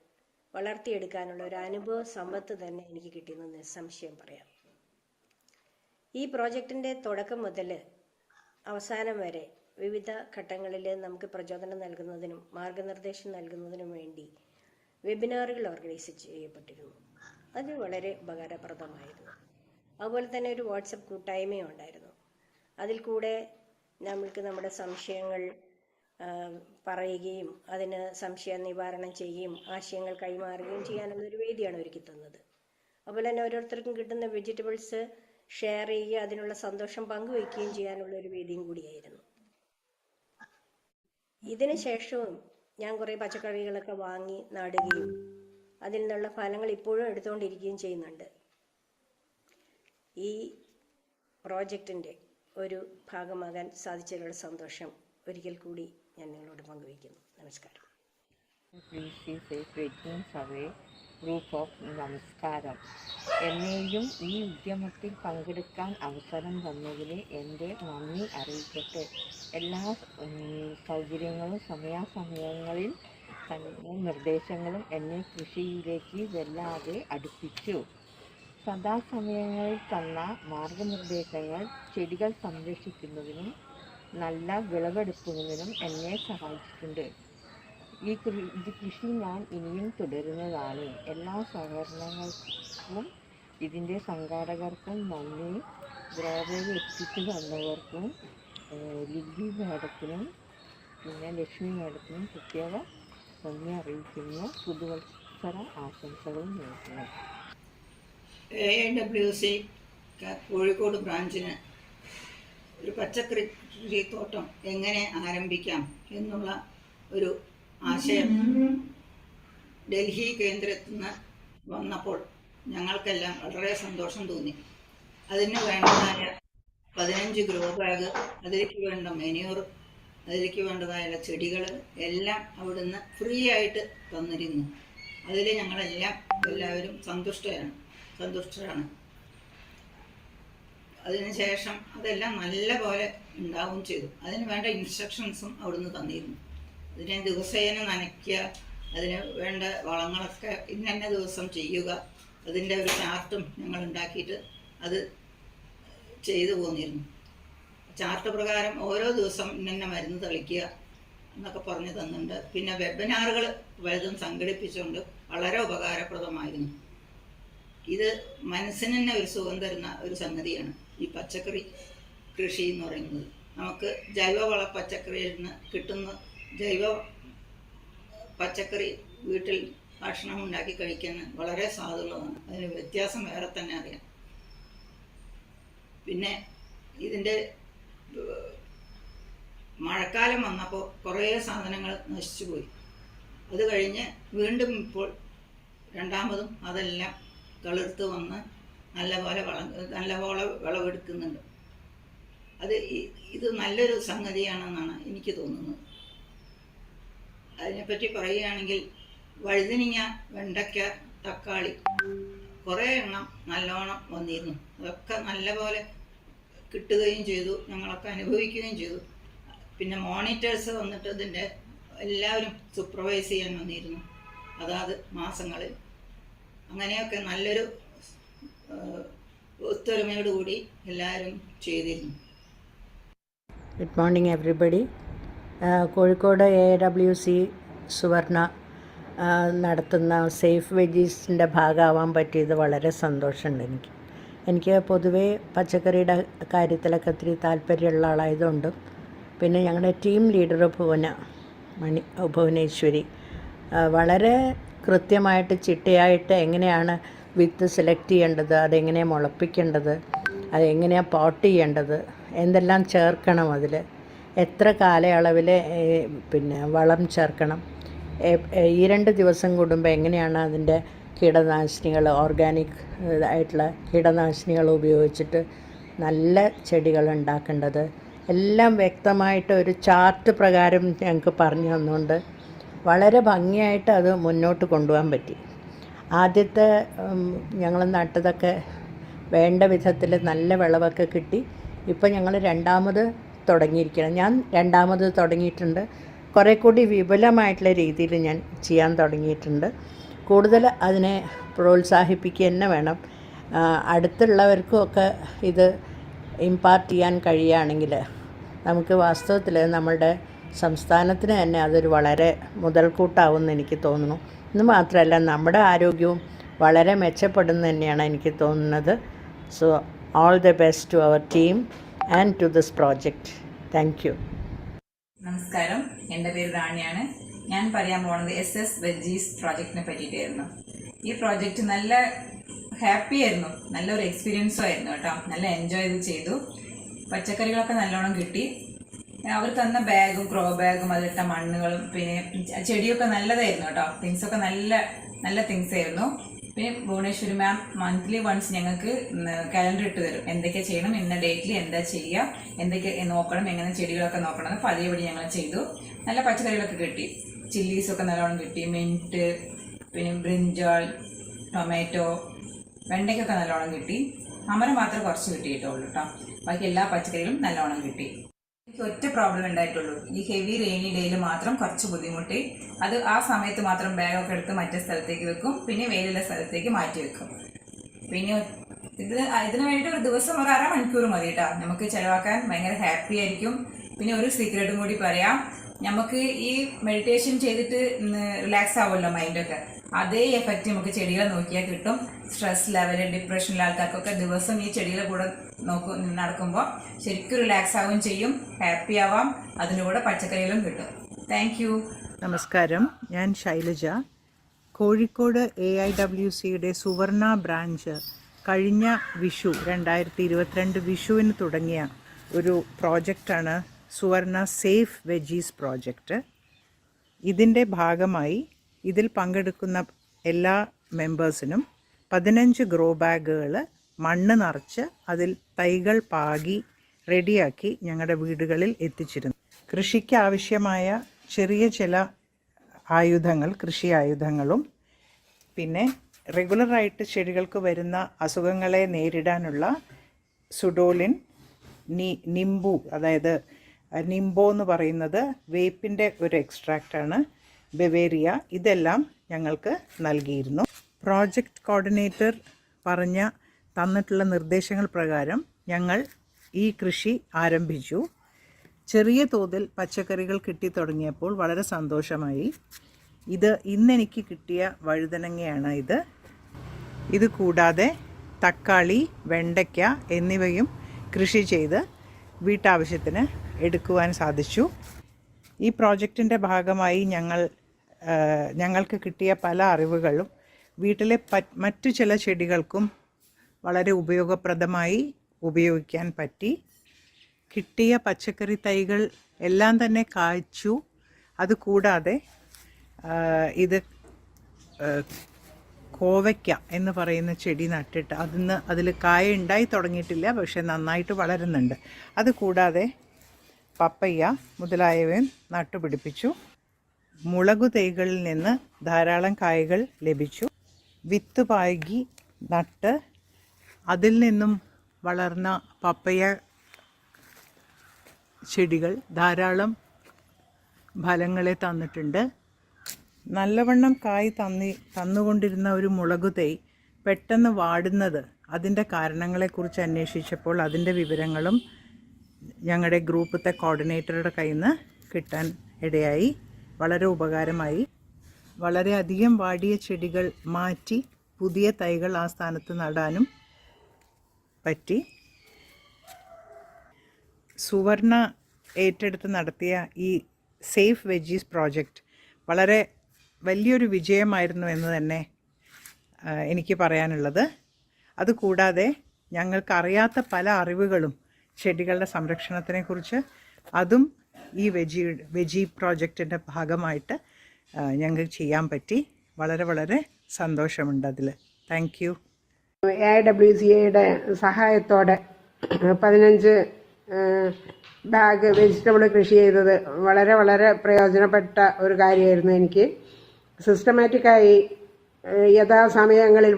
വളർത്തിയെടുക്കാനുള്ള ഒരു അനുഭവ സമ്പത്ത് തന്നെ എനിക്ക് കിട്ടിയെന്ന് നിസ്സംശയം പറയാം. ഈ പ്രോജക്റ്റിൻ്റെ തുടക്കം മുതൽ അവസാനം വരെ വിവിധ ഘട്ടങ്ങളിൽ നമുക്ക് പ്രചോദനം നൽകുന്നതിനും മാർഗനിർദ്ദേശം നൽകുന്നതിനും വേണ്ടി വെബിനാറുകൾ ഓർഗനൈസ് ചെയ്യപ്പെട്ടിരുന്നു. അത് വളരെ ഉപകാരപ്രദമായിരുന്നു. അതുപോലെ തന്നെ ഒരു വാട്സപ്പ് കൂട്ടായ്മയും ഉണ്ടായിരുന്നു. അതിൽ കൂടെ നമ്മൾക്ക് നമ്മുടെ സംശയങ്ങൾ പറയുകയും അതിന് സംശയ നിവാരണം ചെയ്യുകയും ആശയങ്ങൾ കൈമാറുകയും ചെയ്യാനുള്ളൊരു വേദിയാണ് ഒരുക്കി തന്നത്. അതുപോലെ തന്നെ ഓരോരുത്തർക്കും കിട്ടുന്ന വെജിറ്റബിൾസ് ഷെയർ ചെയ്യുക, അതിനുള്ള സന്തോഷം പങ്കുവയ്ക്കുകയും ചെയ്യാനുള്ള ഒരു വേദിയും കൂടിയായിരുന്നു. ഇതിന് ശേഷവും ഞാൻ കുറേ പച്ചക്കറികളൊക്കെ വാങ്ങി നടുകയും അതിൽ നിന്നുള്ള ഫലങ്ങൾ ഇപ്പോഴും എടുത്തുകൊണ്ടിരിക്കുകയും ചെയ്യുന്നുണ്ട്. ഈ പ്രോജക്റ്റിൻ്റെ ഒരു ഭാഗമാകാൻ സാധിച്ചതിലുള്ള സന്തോഷം ഒരിക്കൽ കൂടി ഞാൻ നിങ്ങളോട് പങ്കുവയ്ക്കുന്നു. നമസ്കാരം. ഗ്രൂപ്പ് ഓഫ് നമസ്കാരം. എന്നെയും ഈ ഉദ്യമത്തിൽ പങ്കെടുക്കാൻ അവസരം തന്നതിന് എൻ്റെ നന്ദി അറിയിക്കട്ടെ. എല്ലാ സൗകര്യങ്ങളും സമയാസമയങ്ങളിൽ നിർദ്ദേശങ്ങളും എന്നെ കൃഷിയിലേക്ക് വല്ലാതെ അടുപ്പിച്ചു. സദാസമയങ്ങളിൽ തന്ന മാർഗനിർദ്ദേശങ്ങൾ ചെടികൾ സംരക്ഷിക്കുന്നതിനും നല്ല വിളവെടുക്കുന്നതിനും എന്നെ സഹായിച്ചിട്ടുണ്ട്. ഈ കൃഷി ഞാൻ ഇനിയും തുടരുന്നതാണ്. എല്ലാ സഹകരണങ്ങൾക്കും ഇതിൻ്റെ സംഘാടകർക്കും നന്ദി. ഗ്രോബയിൽ എത്തിച്ചു തന്നവർക്കും ലില്ലി മാഡത്തിനും പിന്നെ ലക്ഷ്മി മാഡത്തിനും പ്രത്യേക നന്ദി അറിയിക്കുന്നു. പുതുവത്സര ആശംസകളും നേരുന്നു. AIWC കോഴിക്കോട് ബ്രാഞ്ചിന് ഒരു പച്ചക്കറി തോട്ടം എങ്ങനെ ആരംഭിക്കാം എന്നുള്ള ഒരു ആശയം ഡൽഹി കേന്ദ്രത്തിൽ നിന്ന് വന്നപ്പോൾ ഞങ്ങൾക്കെല്ലാം വളരെ സന്തോഷം തോന്നി. അതിന് വേണ്ടതായ 15 ഗ്രോ ബാഗ്, അതിലേക്ക് വേണ്ട മെന്യൂർ, അതിലേക്ക് വേണ്ടതായ ചെടികൾ എല്ലാം അവിടുന്ന് ഫ്രീ ആയിട്ട് തന്നിരുന്നു. അതിൽ എല്ലാവരും സന്തുഷ്ടരാണ്. അതിനുശേഷം അതെല്ലാം നല്ല പോലെ ഉണ്ടാവുകയും ചെയ്തു. അതിന് വേണ്ട ഇൻസ്ട്രക്ഷൻസും അവിടുന്ന് തന്നിരുന്നു. അതിനെ ദിവസേന നനയ്ക്കുക, അതിന് വേണ്ട വളങ്ങളൊക്കെ ഇന്ന ദിവസം ചെയ്യുക, അതിൻ്റെ ഒരു ചാർട്ടും ഞങ്ങൾ ഉണ്ടാക്കിയിട്ട് അത് ചെയ്തു പോന്നിരുന്നു. ചാർട്ട് പ്രകാരം ഓരോ ദിവസം ഇന്ന മരുന്ന് തളിക്കുക എന്നൊക്കെ പറഞ്ഞു തന്നിട്ടുണ്ട്. പിന്നെ വെബിനാറുകൾ പലതും സംഘടിപ്പിച്ചുകൊണ്ട് വളരെ ഉപകാരപ്രദമായിരുന്നു. ഇത് മനസ്സിന് തന്നെ ഒരു സുഖം തരുന്ന ഒരു സംഗതിയാണ് ഈ പച്ചക്കറി കൃഷി എന്ന് പറയുന്നത്. നമുക്ക് ജൈവവള പച്ചക്കറിയിൽ നിന്ന് കിട്ടുന്ന ജൈവ പച്ചക്കറി വീട്ടിൽ ഭക്ഷണം ഉണ്ടാക്കി കഴിക്കാൻ വളരെ സ്വാദുള്ളതാണ്. അതിന് വ്യത്യാസം വേറെ തന്നെ അറിയാം. പിന്നെ ഇതിൻ്റെ മഴക്കാലം വന്നപ്പോൾ കുറേ സാധനങ്ങൾ നശിച്ചുപോയി. അത് കഴിഞ്ഞ് വീണ്ടും ഇപ്പോൾ രണ്ടാമതും അതെല്ലാം തളിർത്ത് വന്ന് നല്ലപോലെ വിളവെടുക്കുന്നുണ്ട്. ഇത് നല്ലൊരു സംഗതിയാണെന്നാണ് എനിക്ക് തോന്നുന്നത്. അതിനെപ്പറ്റി പറയുകയാണെങ്കിൽ വഴുതനങ്ങ, വെണ്ടയ്ക്ക, തക്കാളി കുറേ എണ്ണം നല്ലോണം വന്നിരുന്നു. അതൊക്കെ നല്ലപോലെ കിട്ടുകയും ചെയ്തു, ഞങ്ങളൊക്കെ അനുഭവിക്കുകയും ചെയ്തു. പിന്നെ മോണിറ്റേഴ്സ് വന്നിട്ട് ഇതിൻ്റെ എല്ലാവരും സൂപ്പർവൈസ് ചെയ്യാൻ വന്നിരുന്നു അതാത് മാസങ്ങളിൽ. അങ്ങനെയൊക്കെ നല്ലൊരു ഒത്തൊരുമയോടുകൂടി എല്ലാവരും ചെയ്തിരുന്നു. Good morning everybody. Kozhikode AIWC സുവർണ നടത്തുന്ന സേഫ് വെജീസിൻ്റെ ഭാഗമാവാൻ പറ്റിയത് വളരെ സന്തോഷമുണ്ട് എനിക്ക് പൊതുവേ പച്ചക്കറിയുടെ കാര്യത്തിലൊക്കെ ഒത്തിരി താല്പര്യമുള്ള ആളായതുകൊണ്ടും പിന്നെ ഞങ്ങളുടെ ടീം ലീഡർ ഭുവനേശ്വരി വളരെ കൃത്യമായിട്ട് ചിട്ടയായിട്ട് എങ്ങനെയാണ് വിത്ത് സെലക്ട് ചെയ്യേണ്ടത്, അതെങ്ങനെയാണ് മുളപ്പിക്കേണ്ടത്, അതെങ്ങനെയാണ് പോട്ട് ചെയ്യേണ്ടത്, എന്തെല്ലാം ചേർക്കണം, അതിൽ എത്ര കാലയളവിൽ പിന്നെ വളം ചേർക്കണം, ഈ 2 ദിവസം കൂടുമ്പോൾ എങ്ങനെയാണ് അതിൻ്റെ കീടനാശിനികൾ ഓർഗാനിക് ആയിട്ടുള്ള കീടനാശിനികൾ ഉപയോഗിച്ചിട്ട് നല്ല ചെടികൾ ഉണ്ടാക്കേണ്ടത് എല്ലാം വ്യക്തമായിട്ട് ഒരു ചാർട്ട് പ്രകാരം ഞങ്ങൾക്ക് പറഞ്ഞു തന്നുകൊണ്ട് വളരെ ഭംഗിയായിട്ട് അത് മുന്നോട്ട് കൊണ്ടുപോകാൻ പറ്റി. ആദ്യത്തെ ഞങ്ങൾ നട്ടതൊക്കെ വേണ്ട വിധത്തിൽ നല്ല വിളവൊക്കെ കിട്ടി. ഇപ്പം ഞങ്ങൾ രണ്ടാമത് തുടങ്ങിയിരിക്കണം. ഞാൻ രണ്ടാമത് തുടങ്ങിയിട്ടുണ്ട്. കുറേ കൂടി വിപുലമായിട്ടുള്ള രീതിയിൽ ഞാൻ ചെയ്യാൻ തുടങ്ങിയിട്ടുണ്ട്. കൂടുതൽ അതിനെ പ്രോത്സാഹിപ്പിക്കുക തന്നെ വേണം. അടുത്തുള്ളവർക്കുമൊക്കെ ഇത് ഇമ്പാർട്ട് ചെയ്യാൻ കഴിയുകയാണെങ്കിൽ നമുക്ക് വാസ്തവത്തിൽ നമ്മളുടെ സംസ്ഥാനത്തിന് തന്നെ അതൊരു വളരെ മുതൽക്കൂട്ടാവുമെന്ന് എനിക്ക് തോന്നുന്നു. എന്ന് മാത്രമല്ല നമ്മുടെ ആരോഗ്യവും വളരെ മെച്ചപ്പെടുന്നു തന്നെയാണ് എനിക്ക് തോന്നുന്നത്. So all the best to our team and to this project. Thank you. നമസ്കാരം, എൻ്റെ പേര് റാണിയാണ്. ഞാൻ പറയാൻ പോകുന്നത് വെജീസ് പ്രോജക്റ്റിനെ പറ്റിയിട്ടായിരുന്നു. ഈ പ്രോജക്റ്റ് നല്ല ഹാപ്പി ആയിരുന്നു, നല്ലൊരു എക്സ്പീരിയൻസും ആയിരുന്നു കേട്ടോ. നല്ല എൻജോയ് ചെയ്തു. പച്ചക്കറികളൊക്കെ നല്ലോണം കിട്ടി. അവർ തന്ന ബാഗും ഗ്രോ ബാഗും അതിലിട്ട മണ്ണുകളും പിന്നെ ചെടിയൊക്കെ നല്ലതായിരുന്നു കേട്ടോ. തിങ്സൊക്കെ നല്ല നല്ല തിങ്സ് ആയിരുന്നു. പിന്നെ ഭുവനേശ്വരി മാം മന്ത്ലി വൺസ് ഞങ്ങൾക്ക് കലണ്ടർ ഇട്ട് തരും, എന്തൊക്കെ ചെയ്യണം, ഇന്ന ഡേറ്റിൽ എന്താ ചെയ്യുക, എന്തൊക്കെ നോക്കണം, എങ്ങനെ ചെടികളൊക്കെ നോക്കണം. അപ്പോൾ അതേപടി ഞങ്ങൾ ചെയ്തു. നല്ല പച്ചക്കറികളൊക്കെ കിട്ടി. ചില്ലീസൊക്കെ നല്ലോണം കിട്ടി. മിൻറ്റ്, പിന്നെ ബ്രിഞ്ചാൾ, ടൊമാറ്റോ, വെണ്ടയ്ക്കൊക്കെ നല്ലോണം കിട്ടി. അമര മാത്രമേ കുറച്ച് കിട്ടിയിട്ടുള്ളൂ കേട്ടോ. ബാക്കി എല്ലാ പച്ചക്കറികളും നല്ലോണം കിട്ടി. എനിക്ക് ഒറ്റ പ്രോബ്ലം ഉണ്ടായിട്ടുള്ളൂ. ഈ ഹെവി റെയിനി ഡേയിൽ മാത്രം കുറച്ച് ബുദ്ധിമുട്ടി. അത് ആ സമയത്ത് മാത്രം ബാഗൊക്കെ എടുത്ത് മറ്റേ സ്ഥലത്തേക്ക് വെക്കും, പിന്നെ വെയിലുള്ള സ്ഥലത്തേക്ക് മാറ്റി വെക്കും. പിന്നെ ഇതിന് വേണ്ടിയിട്ട് ഒരു ദിവസം ഒരു അരമണിക്കൂർ മതി കേട്ടോ നമുക്ക് ചിലവാക്കാൻ. ഭയങ്കര ഹാപ്പി ആയിരിക്കും. പിന്നെ ഒരു സീക്രട്ടും കൂടി പറയാം. നമുക്ക് ഈ മെഡിറ്റേഷൻ ചെയ്തിട്ട് റിലാക്സ് ആവുമല്ലോ മൈൻഡൊക്കെ, അതേ എഫക്റ്റ് നമുക്ക് ചെടികളെ നോക്കിയാൽ കിട്ടും. സ്ട്രെസ് ലെവല്, ഡിപ്രഷനിലെ ആൾക്കാർക്കൊക്കെ ദിവസം ഈ ചെടികളെ കൂടെ നടക്കുമ്പോൾ ശരിക്കും റിലാക്സ് ആവുകയും ചെയ്യും, ഹാപ്പി ആവാം. അതിൻ്റെ കൂടെ പച്ചക്കറികളും കിട്ടും. Thank you. നമസ്കാരം, ഞാൻ ശൈലജ. കോഴിക്കോട് AIWCയുടെ സുവർണ ബ്രാഞ്ച് കഴിഞ്ഞ വിഷു 2022 വിഷുവിന് തുടങ്ങിയ ഒരു പ്രോജക്റ്റാണ് സുവർണ സേഫ് വെജീസ് പ്രോജക്റ്റ്. ഇതിൻ്റെ ഭാഗമായി ഇതിൽ പങ്കെടുക്കുന്ന എല്ലാ മെമ്പേഴ്സിനും 15 ഗ്രോ ബാഗുകൾ മണ്ണ് നിറച്ച് അതിൽ തൈകൾ പാകി റെഡിയാക്കി ഞങ്ങളുടെ വീടുകളിൽ എത്തിച്ചിരുന്നു. കൃഷിക്ക് ആവശ്യമായ ചെറിയ ചില ആയുധങ്ങൾ, കൃഷി ആയുധങ്ങളും പിന്നെ റെഗുലറായിട്ട് ചെടികൾക്ക് വരുന്ന അസുഖങ്ങളെ നേരിടാനുള്ള സുഡോലിൻ, നിംബു, അതായത് നിംബോ എന്ന് പറയുന്നത് വേപ്പിൻ്റെ ഒരു എക്സ്ട്രാക്റ്റാണ്, ബവേരിയ, ഇതെല്ലാം ഞങ്ങൾക്ക് നൽകിയിരുന്നു. പ്രോജക്റ്റ് കോർഡിനേറ്റർ തന്നിട്ടുള്ള നിർദ്ദേശങ്ങൾ പ്രകാരം ഞങ്ങൾ ഈ കൃഷി ആരംഭിച്ചു. ചെറിയ തോതിൽ പച്ചക്കറികൾ കിട്ടിത്തുടങ്ങിയപ്പോൾ വളരെ സന്തോഷമായി. ഇന്നെനിക്ക് കിട്ടിയ വഴുതനങ്ങയാണ് ഇത് കൂടാതെ തക്കാളി, വെണ്ടയ്ക്ക എന്നിവയും കൃഷി ചെയ്ത് വീട്ടാവശ്യത്തിന് എടുക്കുവാൻ സാധിച്ചു. ഈ പ്രോജക്റ്റിൻ്റെ ഭാഗമായി ഞങ്ങൾക്ക് കിട്ടിയ പല അറിവുകളും വീട്ടിലെ മറ്റു ചില ചെടികൾക്കും വളരെ ഉപയോഗപ്രദമായി ഉപയോഗിക്കാൻ പറ്റി. കിട്ടിയ പച്ചക്കറി തൈകൾ എല്ലാം തന്നെ കായ്ച്ചു. അതുകൂടാതെ കോവയ്ക്ക എന്ന് പറയുന്ന ചെടി നട്ടിട്ട് അതിൽ കായ ഉണ്ടായി തുടങ്ങിയിട്ടില്ല, പക്ഷെ നന്നായിട്ട് വളരുന്നുണ്ട്. അതുകൂടാതെ പപ്പയ്യ മുതലായവയും നട്ടുപിടിപ്പിച്ചു. മുളകു തൈകളിൽ നിന്ന് ധാരാളം കായകൾ ലഭിച്ചു. വിത്ത് പാകി നട്ട് അതിൽ നിന്നും വളർന്ന പപ്പയ്യ ചെടികൾ ധാരാളം ഫലങ്ങളെ തന്നിട്ടുണ്ട്. നല്ലവണ്ണം കായ് തന്നുകൊണ്ടിരുന്ന ഒരു മുളകു തൈ പെട്ടെന്ന് വാടുന്നത്, അതിൻ്റെ കാരണങ്ങളെക്കുറിച്ച് അന്വേഷിച്ചപ്പോൾ അതിൻ്റെ വിവരങ്ങളും ഞങ്ങളുടെ ഗ്രൂപ്പിലത്തെ കോർഡിനേറ്ററുടെ കയ്യിൽ നിന്ന് കിട്ടാൻ ഇടയായി. വളരെ ഉപകാരമായി. വളരെയധികം വാടിയ ചെടികൾ മാറ്റി പുതിയ തൈകൾ ആ സ്ഥാനത്ത് നടാനും പറ്റി. സുവർണ ഏറ്റെടുത്ത് നടത്തിയ ഈ സേഫ് വെജീസ് പ്രോജക്റ്റ് വളരെ വലിയൊരു വിജയമായിരുന്നു എന്ന് തന്നെ എനിക്ക് പറയാനുള്ളത്. അതുകൂടാതെ ഞങ്ങൾക്കറിയാത്ത പല അറിവുകളും ചെടികളുടെ സംരക്ഷണത്തിനെക്കുറിച്ച് അതും ഈ വെജി പ്രോജക്റ്റിൻ്റെ ഭാഗമായിട്ട് ഞങ്ങൾക്ക് ചെയ്യാൻ പറ്റി. വളരെ വളരെ സന്തോഷമുണ്ട് അതിൽ. Thank you. AIWCയുടെ സഹായത്തോടെ 15 ബാഗ് വെജിറ്റബിൾ കൃഷി ചെയ്തത് വളരെ വളരെ പ്രയോജനപ്പെട്ട ഒരു കാര്യമായിരുന്നു എനിക്ക്. സിസ്റ്റമാറ്റിക്കായി യഥാസമയങ്ങളിൽ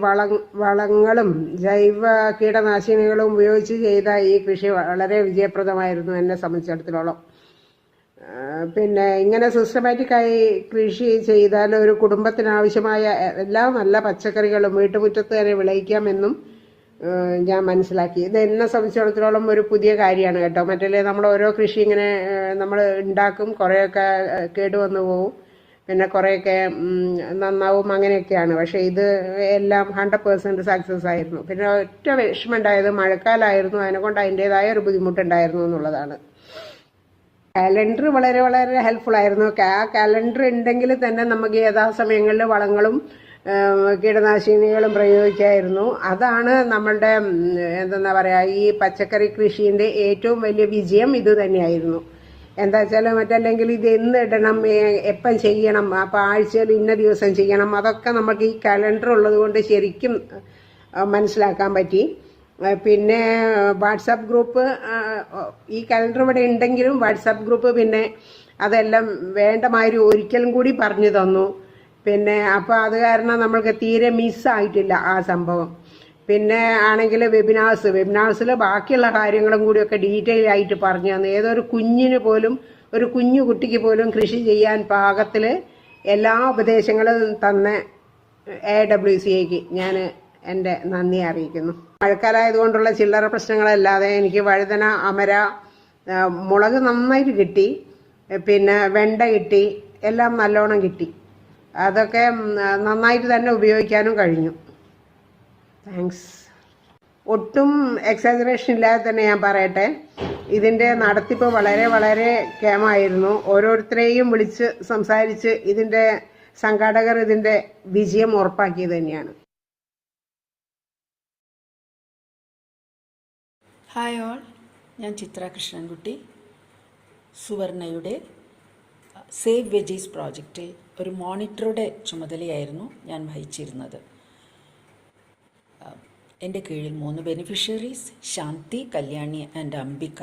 വളങ്ങളും ജൈവ കീടനാശിനികളും ഉപയോഗിച്ച് ചെയ്ത ഈ കൃഷി വളരെ വിജയപ്രദമായിരുന്നു എന്നെ സംബന്ധിച്ചിടത്തോളം. പിന്നെ ഇങ്ങനെ സിസ്റ്റമാറ്റിക്കായി കൃഷി ചെയ്താൽ ഒരു കുടുംബത്തിനാവശ്യമായ എല്ലാ നല്ല പച്ചക്കറികളും വീട്ടുമുറ്റത്ത് തന്നെ വിളയിക്കാമെന്നും ഞാൻ മനസ്സിലാക്കി. ഇത് എന്നെ സംബന്ധിച്ചിടത്തോളം ഒരു പുതിയ കാര്യമാണ് കേട്ടോ. മറ്റേ നമ്മൾ ഓരോ കൃഷി ഇങ്ങനെ നമ്മൾ ഉണ്ടാക്കും, കുറേയൊക്കെ കേടുവന്നു പോവും, പിന്നെ കുറേയൊക്കെ നന്നാവും, അങ്ങനെയൊക്കെയാണ്. പക്ഷേ ഇത് എല്ലാം 100% സക്സസ് ആയിരുന്നു. പിന്നെ ഒറ്റ വിഷമം ഉണ്ടായത് മഴക്കാലമായിരുന്നു, അതിനെക്കൊണ്ട് അതിൻ്റെതായ ഒരു ബുദ്ധിമുട്ടുണ്ടായിരുന്നു എന്നുള്ളതാണ്. കാലണ്ടർ വളരെ വളരെ ഹെൽപ്ഫുൾ ആയിരുന്നു. ആ കാലണ്ടർ ഉണ്ടെങ്കിൽ തന്നെ നമുക്ക് യഥാസമയങ്ങളിൽ വളങ്ങളും കീടനാശിനികളും പ്രയോഗിക്കായിരുന്നു. അതാണ് നമ്മളുടെ എന്താ പറയുക, ഈ പച്ചക്കറി കൃഷിൻ്റെ ഏറ്റവും വലിയ വിജയം ഇത് തന്നെയായിരുന്നു. എന്താ വെച്ചാൽ മറ്റല്ലെങ്കിൽ ഇത് എന്ന് ഇടണം, എപ്പം ചെയ്യണം, അപ്പം ആഴ്ചയിൽ ഇന്ന ദിവസം ചെയ്യണം, അതൊക്കെ നമുക്ക് ഈ കാലണ്ടർ ഉള്ളത് കൊണ്ട് ശരിക്കും മനസ്സിലാക്കാൻ പറ്റി. പിന്നെ വാട്സാപ്പ് ഗ്രൂപ്പ്, ഈ കലണ്ടർ ഇവിടെ ഉണ്ടെങ്കിലും വാട്സാപ്പ് ഗ്രൂപ്പ് പിന്നെ അതെല്ലാം വേണ്ട മാതിരി ഒരിക്കലും കൂടി പറഞ്ഞു തന്നു. പിന്നെ അപ്പോൾ അത് കാരണം നമ്മൾക്ക് തീരെ മിസ്സായിട്ടില്ല ആ സംഭവം. പിന്നെ ആണെങ്കിൽ വെബിനാഴ്സിൽ ബാക്കിയുള്ള കാര്യങ്ങളും കൂടിയൊക്കെ ഡീറ്റെയിൽ ആയിട്ട് പറഞ്ഞു തന്നു. ഏതൊരു കുഞ്ഞിന് പോലും, ഒരു കുഞ്ഞു കുട്ടിക്ക് പോലും കൃഷി ചെയ്യാൻ പാകത്തിൽ എല്ലാ ഉപദേശങ്ങളും തന്ന AIWCക്ക് ഞാൻ എൻ്റെ നന്ദി അറിയിക്കുന്നു. മഴക്കാലമായതുകൊണ്ടുള്ള ചില്ലറ പ്രശ്നങ്ങളല്ലാതെ എനിക്ക് വഴുതന, അമര, മുളക് നന്നായിട്ട് കിട്ടി, പിന്നെ വെണ്ട കിട്ടി, എല്ലാം നല്ലോണം കിട്ടി. അതൊക്കെ നന്നായിട്ട് തന്നെ ഉപയോഗിക്കാനും കഴിഞ്ഞു. താങ്ക്സ്. ഒട്ടും എക്സാജറേഷൻ ഇല്ലാതെ തന്നെ ഞാൻ പറയട്ടെ, ഇതിൻ്റെ നടത്തിപ്പ് വളരെ വളരെ കേമായിരുന്നു. ഓരോരുത്തരെയും വിളിച്ച് സംസാരിച്ച് ഇതിൻ്റെ സംഘാടകർ ഇതിൻ്റെ വിജയം ഉറപ്പാക്കിയത് തന്നെയാണ്. ഹായ് ഓൾ, ഞാൻ ചിത്ര കൃഷ്ണൻകുട്ടി. സുവർണയുടെ സേവ് വെജീസ് പ്രോജക്റ്റിൽ ഒരു മോണിറ്ററുടെ ചുമതലയായിരുന്നു ഞാൻ വഹിച്ചിരുന്നത്. എൻ്റെ കീഴിൽ 3 ബെനിഫിഷ്യറീസ്, ശാന്തി, കല്യാണി ആൻഡ് അംബിക.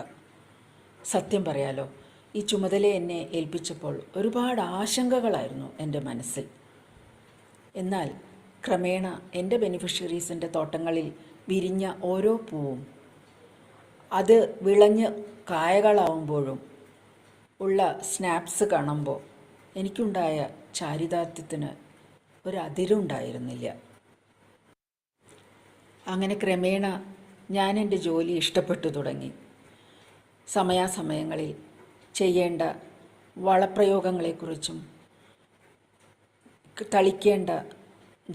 സത്യം പറയാലോ, ഈ ചുമതല എന്നെ ഏൽപ്പിച്ചപ്പോൾ ഒരുപാട് ആശങ്കകളായിരുന്നു എൻ്റെ മനസ്സിൽ. എന്നാൽ ക്രമേണ എൻ്റെ ബെനിഫിഷ്യറീസിൻ്റെ തോട്ടങ്ങളിൽ വിരിഞ്ഞ ഓരോ പൂവും അത് വിളഞ്ഞ് കായകളാവുമ്പോഴും ഉള്ള സ്നാപ്സ് കാണുമ്പോൾ എനിക്കുണ്ടായ ചാരിതാർത്ഥ്യത്തിന് ഒരതിരുണ്ടായിരുന്നില്ല. അങ്ങനെ ക്രമേണ ഞാൻ എൻ്റെ ജോലി ഇഷ്ടപ്പെട്ടു തുടങ്ങി. സമയാസമയങ്ങളിൽ ചെയ്യേണ്ട വളപ്രയോഗങ്ങളെക്കുറിച്ചും തളിക്കേണ്ട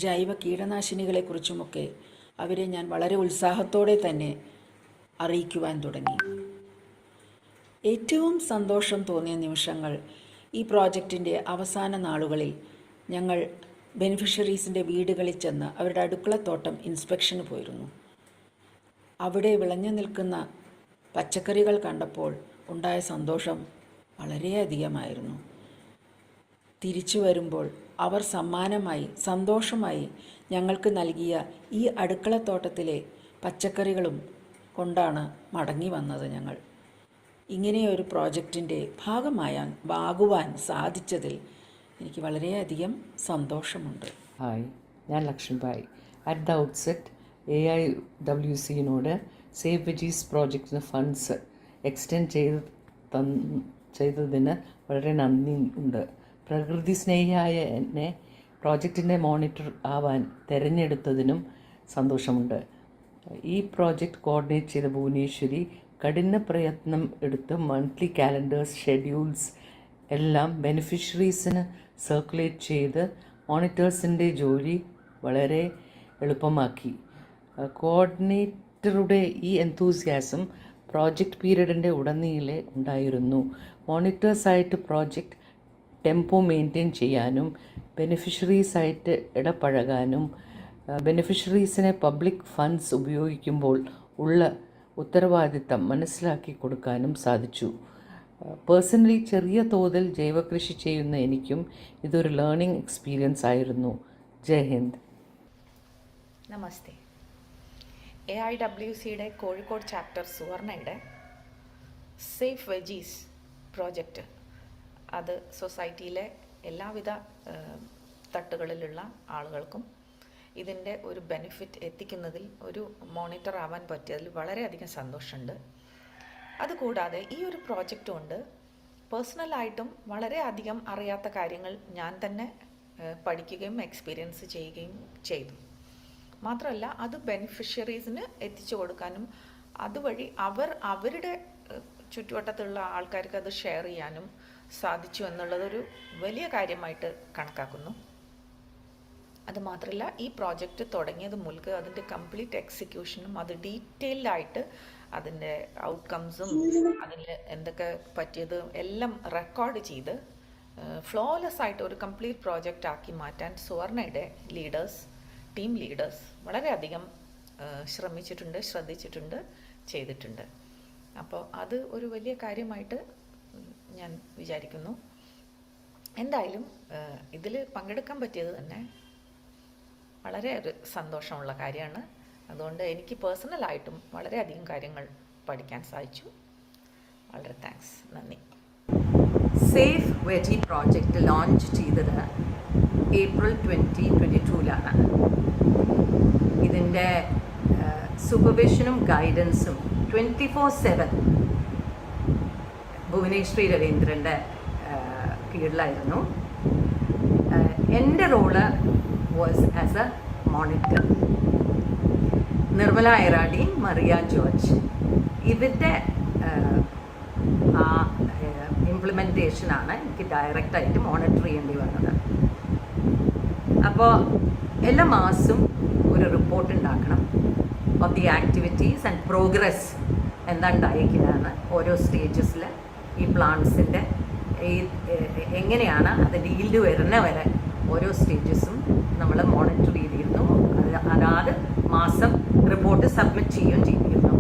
ജൈവ കീടനാശിനികളെക്കുറിച്ചുമൊക്കെ അവരെ ഞാൻ വളരെ ഉത്സാഹത്തോടെ തന്നെ അറിയിക്കുവാൻ തുടങ്ങി. ഏറ്റവും സന്തോഷം തോന്നിയ നിമിഷങ്ങൾ ഈ പ്രോജക്റ്റിൻ്റെ അവസാന നാളുകളിൽ ഞങ്ങൾ ബെനിഫിഷ്യറീസിൻ്റെ വീടുകളിൽ ചെന്ന് അവരുടെ അടുക്കളത്തോട്ടം ഇൻസ്പെക്ഷന് പോയിരുന്നു. അവിടെ വിളഞ്ഞു നിൽക്കുന്ന പച്ചക്കറികൾ കണ്ടപ്പോൾ ഉണ്ടായ സന്തോഷം വളരെയധികമായിരുന്നു. തിരിച്ചു വരുമ്പോൾ അവർ സമ്മാനമായി സന്തോഷമായി ഞങ്ങൾക്ക് നൽകിയ ഈ അടുക്കളത്തോട്ടത്തിലെ പച്ചക്കറികളും കൊണ്ടാണ് മടങ്ങി വന്നത്. ഞങ്ങൾ ഇങ്ങനെയൊരു പ്രോജക്റ്റിൻ്റെ ഭാഗമാകുവാൻ സാധിച്ചതിൽ എനിക്ക് വളരെയധികം സന്തോഷമുണ്ട്. ഹായ്, ഞാൻ ലക്ഷ്മിബായി. അറ്റ് ദ ഔട്ട്സെറ്റ് AIWCനോട് സേവ് വെജീസ് പ്രോജക്റ്റിന് ഫണ്ട്സ് എക്സ്റ്റെൻഡ് ചെയ്തതിന് വളരെ നന്ദി ഉണ്ട്. പ്രകൃതി സ്നേഹിയായ എന്നെ പ്രോജക്റ്റിൻ്റെ മോണിറ്റർ ആവാൻ തിരഞ്ഞെടുത്തതിനും സന്തോഷമുണ്ട്. ഈ പ്രോജക്റ്റ് കോർഡിനേറ്റ് ചെയ്ത ഭുവനേശ്വരി കഠിന പ്രയത്നം എടുത്ത് മന്ത്ലി കാലണ്ടേഴ്സ്, ഷെഡ്യൂൾസ് എല്ലാം ബെനിഫിഷ്യറീസിന് സർക്കുലേറ്റ് ചെയ്ത് മോണിറ്റേഴ്സിൻ്റെ ജോലി വളരെ എളുപ്പമാക്കി. കോർഡിനേറ്ററുടെ ഈ എന്തൂസിയാസം പ്രോജക്റ്റ് പീരീഡിൻ്റെ ഉടനീളെ ഉണ്ടായിരുന്നു. മോണിറ്റേഴ്സായിട്ട് പ്രോജക്റ്റ് ടെമ്പോ മെയിൻറ്റെയിൻ ചെയ്യാനും ബെനിഫിഷ്യറീസായിട്ട് ഇടപഴകാനും ബെനിഫിഷ്യറീസിനെ പബ്ലിക് ഫണ്ട്സ് ഉപയോഗിക്കുമ്പോൾ ഉള്ള ഉത്തരവാദിത്തം മനസ്സിലാക്കി കൊടുക്കാനും സാധിച്ചു. പേഴ്സണലി ചെറിയ തോതിൽ ജൈവകൃഷി ചെയ്യുന്ന എനിക്കും ഇതൊരു ലേണിംഗ് എക്സ്പീരിയൻസ് ആയിരുന്നു. ജയ് ഹിന്ദ്. നമസ്തേ. AIWCയുടെ കോഴിക്കോട് ചാപ്റ്റർ സുവർണയുടെ സേഫ് വെജീസ് പ്രോജക്റ്റ് അത് സൊസൈറ്റിയിലെ എല്ലാവിധ തട്ടുകളിലുള്ള ആളുകൾക്കും ഇതിൻ്റെ ഒരു ബെനിഫിറ്റ് എത്തിക്കുന്നതിൽ ഒരു മോണിറ്റർ ആവാൻ പറ്റിയതിൽ വളരെയധികം സന്തോഷമുണ്ട്. അതുകൂടാതെ ഈ ഒരു പ്രോജക്റ്റ് കൊണ്ട് പേഴ്സണലായിട്ടും വളരെയധികം അറിയാത്ത കാര്യങ്ങൾ ഞാൻ തന്നെ പഠിക്കുകയും എക്സ്പീരിയൻസ് ചെയ്യുകയും ചെയ്തു. മാത്രമല്ല അത് ബെനിഫിഷ്യറീസിന് എത്തിച്ചു കൊടുക്കാനും അതുവഴി അവരുടെ ചുറ്റുവട്ടത്തുള്ള ആൾക്കാർക്ക് അത് ഷെയർ ചെയ്യാനും സാധിച്ചു എന്നുള്ളതൊരു വലിയ കാര്യമായിട്ട് കണക്കാക്കുന്നു. അതുമാത്രമല്ല ഈ പ്രോജക്റ്റ് തുടങ്ങിയത് മുതൽക്ക് അതിൻ്റെ കംപ്ലീറ്റ് എക്സിക്യൂഷനും അത് ഡീറ്റെയിൽഡായിട്ട് അതിൻ്റെ ഔട്ട്കംസും അതിൽ എന്തൊക്കെ പറ്റിയത് എല്ലാം റെക്കോർഡ് ചെയ്ത് ഫ്ലോലെസ് ആയിട്ട് ഒരു കംപ്ലീറ്റ് പ്രോജക്റ്റ് ആക്കി മാറ്റാൻ സുവർണയുടെ ടീം ലീഡേഴ്സ് വളരെയധികം ശ്രദ്ധിച്ചിട്ടുണ്ട്, ചെയ്തിട്ടുണ്ട്. അപ്പോൾ അത് ഒരു വലിയ കാര്യമായിട്ട് ഞാൻ വിചാരിക്കുന്നു. എന്തായാലും ഇതിൽ പങ്കെടുക്കാൻ പറ്റിയത് തന്നെ വളരെ ഒരു സന്തോഷമുള്ള കാര്യമാണ്. അതുകൊണ്ട് എനിക്ക് പേഴ്സണലായിട്ടും വളരെയധികം കാര്യങ്ങൾ പഠിക്കാൻ സാധിച്ചു. വളരെ താങ്ക്സ്, നന്ദി. സേഫ് വെജി പ്രോജക്റ്റ് ലോഞ്ച് ചെയ്തത് ഏപ്രിൽ 2022 ഇതിൻ്റെ സൂപ്പർവിഷനും ഗൈഡൻസും 24/7 ഭുവനേശ്വരി രവീന്ദ്രൻ്റെ കീഴിലായിരുന്നു. എൻ്റെ role was as a monitor. Nirmala Airadi, Maria George ഇവരുടെ ആ ഇംപ്ലിമെൻറ്റേഷനാണ് എനിക്ക് ഡയറക്റ്റായിട്ട് മോണിറ്റർ ചെയ്യേണ്ടി വന്നത്. അപ്പോൾ എല്ലാ മാസവും ഒരു റിപ്പോർട്ട് ഉണ്ടാക്കണം of the activities and progress എന്താ ഉണ്ടായിരിക്കുന്നതെന്ന് ഓരോ സ്റ്റേജസിൽ ഈ പ്ലാന്റ്സിൻ്റെ എങ്ങനെയാണ് അതിൻ്റെ ഈൽഡ് വരുന്ന വരെ ഓരോ സ്റ്റേജസും നമ്മൾ മോണിറ്റർ ചെയ്തിരുന്നു. അതാത് മാസം റിപ്പോർട്ട് സബ്മിറ്റ് ചെയ്യുകയും ചെയ്തിരുന്നു.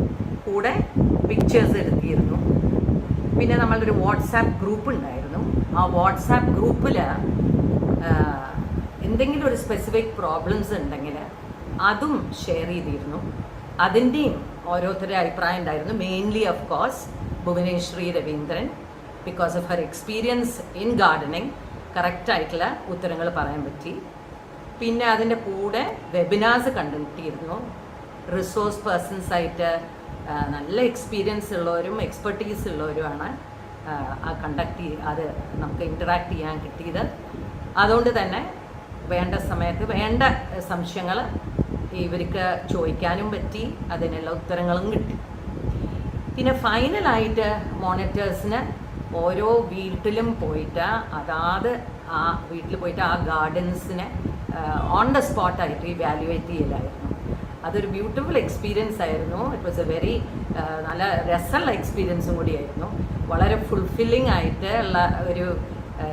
കൂടെ പിക്ചേഴ്സ് എടുത്തിരുന്നു. പിന്നെ നമ്മളൊരു വാട്സാപ്പ് ഗ്രൂപ്പ് ഉണ്ടായിരുന്നു. ആ വാട്സാപ്പ് ഗ്രൂപ്പിൽ എന്തെങ്കിലും ഒരു സ്പെസിഫിക് പ്രോബ്ലംസ് ഉണ്ടെങ്കിൽ അതും ഷെയർ ചെയ്തിരുന്നു. അതിൻ്റെയും ഓരോരുത്തരുടെ അഭിപ്രായം ഉണ്ടായിരുന്നു. Mainly of course Bhuvaneshwari Raveendran, because of her experience in gardening കറക്റ്റായിട്ടുള്ള ഉത്തരങ്ങൾ പറയാൻ പറ്റി. പിന്നെ അതിൻ്റെ കൂടെ വെബിനാർസ് കണ്ടക്ട് ചെയ്തിരുന്നു. റിസോഴ്സ് പേഴ്സൺസായിട്ട് നല്ല എക്സ്പീരിയൻസ് ഉള്ളവരും എക്സ്പെർട്ടീസ് ഉള്ളവരുമാണ് അത് നമുക്ക് ഇൻറ്ററാക്ട് ചെയ്യാൻ കിട്ടിയത്. അതുകൊണ്ട് തന്നെ വേണ്ട സമയത്ത് വേണ്ട സംശയങ്ങൾ ഇവർക്ക് ചോദിക്കാനും പറ്റി, അതിനുള്ള ഉത്തരങ്ങളും കിട്ടി. പിന്നെ ഫൈനലായിട്ട് മോണിറ്റേഴ്സിന് ഓരോ വീട്ടിലും പോയിട്ട് ആ വീട്ടിൽ പോയിട്ട് ആ ഗാർഡൻസിനെ ഓൺ ദ സ്പോട്ടായിട്ട് ഇവാലുവേറ്റ് ചെയ്യലായിരുന്നു. അതൊരു ബ്യൂട്ടിഫുൾ എക്സ്പീരിയൻസ് ആയിരുന്നു. ഇറ്റ് വാസ് എ വെരി നല്ല രസമുള്ള എക്സ്പീരിയൻസും കൂടിയായിരുന്നു. വളരെ ഫുൾഫില്ലിംഗ് ആയിട്ട് ഉള്ള ഒരു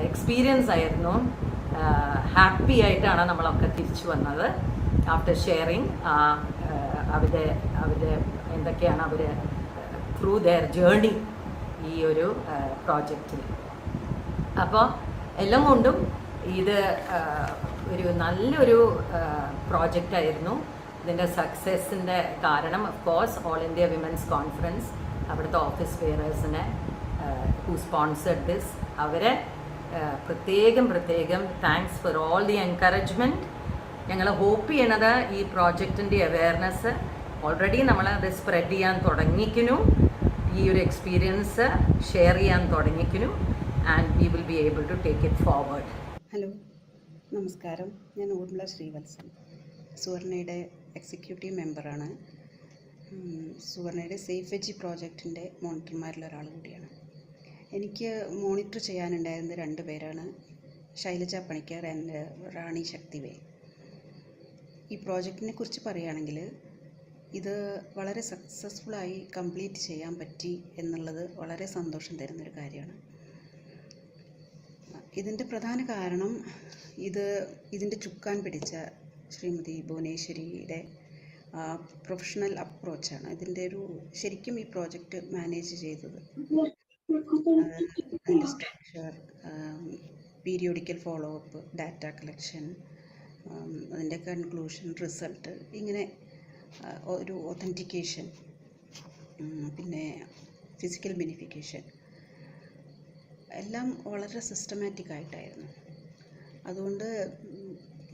എക്സ്പീരിയൻസ് ആയിരുന്നു. ഹാപ്പി ആയിട്ടാണ് നമ്മളൊക്കെ തിരിച്ചു വന്നത് ആഫ്റ്റർ ഷെയറിങ് അവരുടെ എന്തൊക്കെയാണ് അവർ ത്രൂ ദെയർ ജേർണി ഈ ഒരു പ്രോജക്റ്റിൽ. അപ്പോൾ എല്ലാം കൊണ്ടും ഇത് ഒരു നല്ലൊരു പ്രോജക്റ്റായിരുന്നു. ഇതിൻ്റെ സക്സസ്സിൻ്റെ കാരണം of course all India women's conference, അവിടുത്തെ ഓഫീസ് ബെയറേഴ്സിനെ ഹു സ്പോൺസർഡ് ദിസ്, അവരെ പ്രത്യേകം thanks for all the encouragement. ഞങ്ങൾ ഹോപ്പ് ചെയ്യണത് ഈ പ്രോജക്റ്റിൻ്റെ അവെയർനെസ് ഓൾറെഡി നമ്മളത് സ്പ്രെഡ് ചെയ്യാൻ തുടങ്ങിക്കുന്നു, ഈ ഒരു എക്സ്പീരിയൻസ് ഷെയർ ചെയ്യാൻ തുടങ്ങിക്കുന്നു, and we will be able to take it forward. Hello, നമസ്കാരം. ഞാൻ ഊർമിള ശ്രീവത്സൻ, സുവർണയുടെ എക്സിക്യൂട്ടീവ് മെമ്പറാണ്. സുവർണയുടെ സേഫ് വെജി പ്രോജക്റ്റിൻ്റെ മോണിറ്റർമാരിൽ ഒരാൾ കൂടിയാണ്. എനിക്ക് മോണിറ്റർ ചെയ്യാനുണ്ടായിരുന്നത് 2 പേരാണ്, ശൈലജ പണിക്കർ ആൻഡ് റാണി ശക്തിവേ. ഈ പ്രോജക്റ്റിനെ കുറിച്ച് പറയുകയാണെങ്കിൽ ഇത് വളരെ സക്സസ്ഫുള്ളായി കംപ്ലീറ്റ് ചെയ്യാൻ പറ്റി എന്നുള്ളത് വളരെ സന്തോഷം തരുന്നൊരു കാര്യമാണ്. ഇതിൻ്റെ പ്രധാന കാരണം ഇതിൻ്റെ ചുക്കാൻ പിടിച്ച ശ്രീമതി ഭുവനേശ്വരിയുടെ പ്രൊഫഷണൽ അപ്രോച്ചാണ്. ഇതിൻ്റെ ശരിക്കും ഈ പ്രോജക്റ്റ് മാനേജ് ചെയ്തത്. അതിൻ്റെ structure, periodical follow up, data collection, അതിൻ്റെ കൺക്ലൂഷൻ, റിസൾട്ട്, ഇങ്ങനെ ഒരു ഒതൻറ്റിക്കേഷൻ, പിന്നെ ഫിസിക്കൽ ബെനിഫിക്കേഷൻ, എല്ലാം വളരെ സിസ്റ്റമാറ്റിക് ആയിട്ടായിരുന്നു. അതുകൊണ്ട്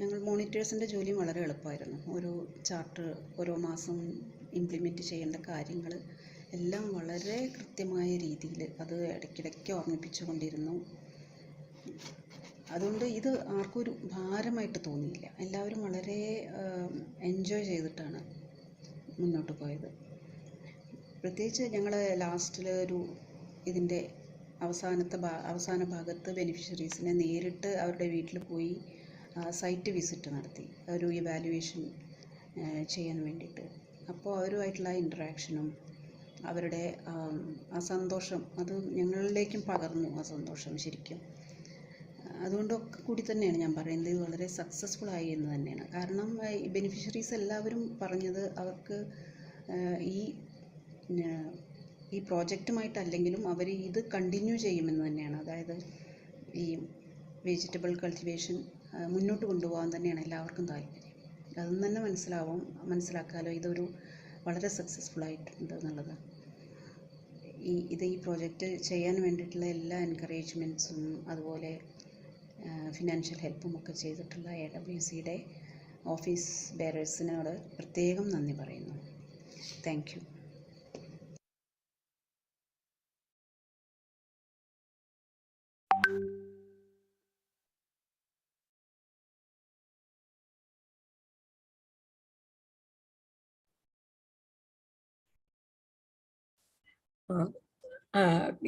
ഞങ്ങൾ മോണിറ്റേഴ്സിൻ്റെ ജോലിയും വളരെ എളുപ്പമായിരുന്നു. ഓരോ ചാർട്ട് ഓരോ മാസം ഇംപ്ലിമെൻറ്റ് ചെയ്യേണ്ട കാര്യങ്ങൾ എല്ലാം വളരെ കൃത്യമായ രീതിയിൽ അത് ഇടയ്ക്കിടയ്ക്ക് ഓർമ്മിപ്പിച്ചുകൊണ്ടിരുന്നു. അതുകൊണ്ട് ഇത് ആർക്കും ഒരു ഭാരമായിട്ട് തോന്നിയില്ല. എല്ലാവരും വളരെ എൻജോയ് ചെയ്തിട്ടാണ് മുന്നോട്ട് പോയത്. പ്രത്യേകിച്ച് ഞങ്ങൾ ലാസ്റ്റിൽ ഇതിൻ്റെ അവസാന ഭാഗത്ത് ബെനിഫിഷ്യറീസിനെ നേരിട്ട് അവരുടെ വീട്ടിൽ പോയി സൈറ്റ് വിസിറ്റ് നടത്തി, ഒരു ഇവാലുവേഷൻ ചെയ്യാൻ വേണ്ടിയിട്ട്. അപ്പോൾ അവരുമായിട്ടുള്ള ഇൻട്രാക്ഷനും അവരുടെ ആ സന്തോഷം അത് ഞങ്ങളിലേക്കും പകർന്നു. ആ സന്തോഷം ശരിക്കും അതുകൊണ്ടൊക്കെ കൂടി തന്നെയാണ് ഞാൻ പറയുന്നത് ഇത് വളരെ സക്സസ്ഫുൾ ആയി എന്ന് തന്നെയാണ്. കാരണം ഈ ബെനിഫിഷ്യറീസ് എല്ലാവരും പറഞ്ഞത് അവർക്ക് ഈ പ്രോജക്റ്റുമായിട്ടല്ലെങ്കിലും അവർ ഇത് കണ്ടിന്യൂ ചെയ്യുമെന്ന് തന്നെയാണ്. അതായത് ഈ വെജിറ്റബിൾ കൾട്ടിവേഷൻ മുന്നോട്ട് കൊണ്ടുപോകാൻ തന്നെയാണ് എല്ലാവർക്കും താല്പര്യം. അതൊന്നും തന്നെ മനസ്സിലാക്കാമല്ലോ ഇതൊരു വളരെ സക്സസ്ഫുൾ ആയിട്ടുണ്ട് എന്നുള്ളത്. ഈ പ്രോജക്റ്റ് ചെയ്യാൻ വേണ്ടിയിട്ടുള്ള എല്ലാ എൻകറേജ്മെൻറ്റ്സും അതുപോലെ ഫിനാൻഷ്യൽ ഹെൽപ്പും ഒക്കെ ചെയ്തിട്ടുള്ള AIWCയുടെ ഓഫീസ് ബെയറേഴ്സിനോട് പ്രത്യേകം നന്ദി പറയുന്നു. Thank you.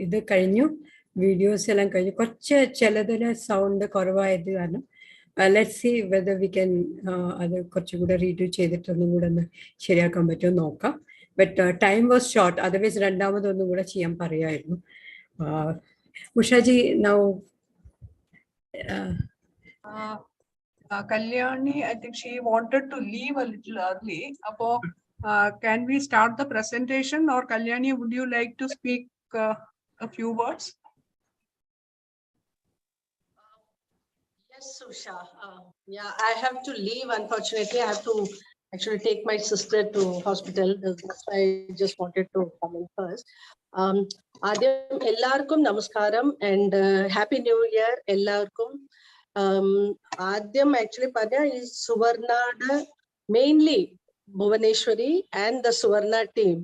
ഇത് കഴിഞ്ഞു, വീഡിയോസ് എല്ലാം കഴിഞ്ഞു. കുറച്ച് ചിലതിൽ സൗണ്ട് കുറവായത് കാരണം let's see whether we can അത് കുറച്ചുകൂടെ റീഡ്യൂ ചെയ്തിട്ടൊന്നും കൂടെ ഒന്ന് ശരിയാക്കാൻ പറ്റുമോ നോക്കാം. But time was short, otherwise രണ്ടാമതൊന്നും കൂടെ ചെയ്യാൻ പറയായിരുന്നു. Ushaji, now Kalyani, I think she wanted to leave a little early. Can we start the presentation, or Kalyani, would you like to speak a few words? Yes, Usha. Yeah, I have to leave. Unfortunately, I have to actually take my sister to hospital. That's why I just wanted to come in first. Adyam ellarkum namaskaram and happy new year ellarkum. Adyam actually padya is SUVARNA, mainly Bhuvaneshwari and the SUVARNA team.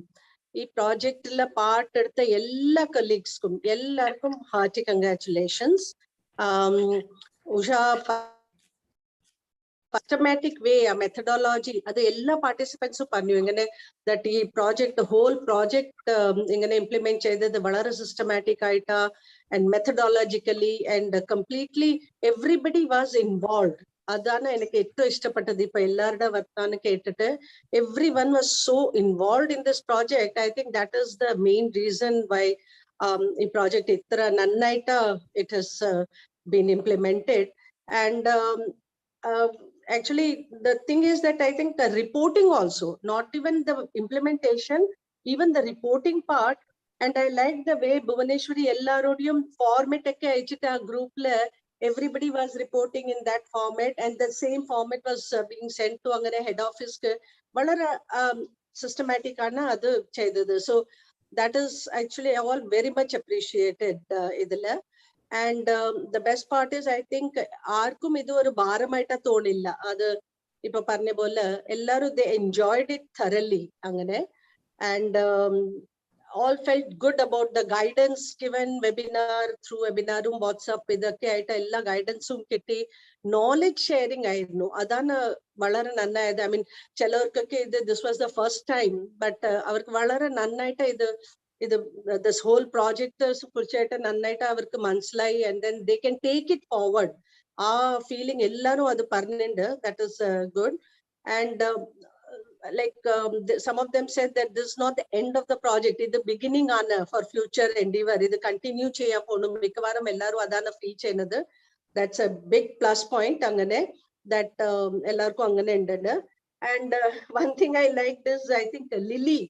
ഈ പ്രോജക്റ്റിലെ പാട്ടെടുത്ത എല്ലാ കൊളീഗ്സ്ക്കും എല്ലാവർക്കും hearty congratulations. Usha systematic way, ആ methodology അത് എല്ലാ പാർട്ടിസിപ്പൻസും പറഞ്ഞു. ഇങ്ങനെ ദാറ്റ് ഈ പ്രോജക്ട് ഹോൾ പ്രോജക്ട് ഇങ്ങനെ ഇംപ്ലിമെന്റ് ചെയ്തത് വളരെ സിസ്റ്റമാറ്റിക് ആയിട്ടാ and methodologically and completely everybody was involve. അതാണ് എനിക്ക് ഏറ്റവും ഇഷ്ടപ്പെട്ടത്. ഇപ്പൊ എല്ലാവരുടെ വർത്താനം കേട്ടിട്ട് everyone was so involve in this project. I think that is the main reason why ഈ പ്രോജക്ട് ഇത്ര നന്നായിട്ട് it has been implemented. And actually the thing is that I think the reporting also, not even the implementation, even the reporting part. And I like the way Bhuvaneshwari ellarodiyum format ekke aichita group la everybody was reporting in that format, and the same format was being sent to angane head office ke valara systematic ana adu cheyidadu. So that is actually all very much appreciated idilla. And the best part is I think ആർക്കും ഇത് ഒരു ഭാരമായിട്ട് തോന്നില്ല. അത് ഇപ്പൊ പറഞ്ഞ പോലെ എല്ലാവരും they enjoyed it thoroughly അങ്ങനെ. And all felt good about the guidance given webinar, through webinarum WhatsApp ഇതൊക്കെ ആയിട്ട് എല്ലാ ഗൈഡൻസും കിട്ടി. നോളജ് ഷെയറിംഗ് ആയിരുന്നു, അതാണ് വളരെ നന്നായത്. ഐ മീൻ ചിലവർക്കൊക്കെ ഇത് this was the first time, but അവർക്ക് വളരെ നന്നായിട്ട് ഇത് this whole project കുറിച്ചായിട്ട് നന്നായിട്ട് അവർക്ക് മനസ്സിലായി, and then they can take it forward. Feeling എല്ലാരും അത് പറഞ്ഞിട്ടുണ്ട്. That is good. And some of them said that this is not the end of the project, it's the beginning for future endeavor. It continue ചെയ്യാൻ പോണു. മിക്കവാറും എല്ലാരും അതാണ് feel ചെയ്യുന്നത്. That's a big plus point അങ്ങനെ that എല്ലാവർക്കും അങ്ങനെ ഉണ്ട്. And one thing I liked is, I think Lily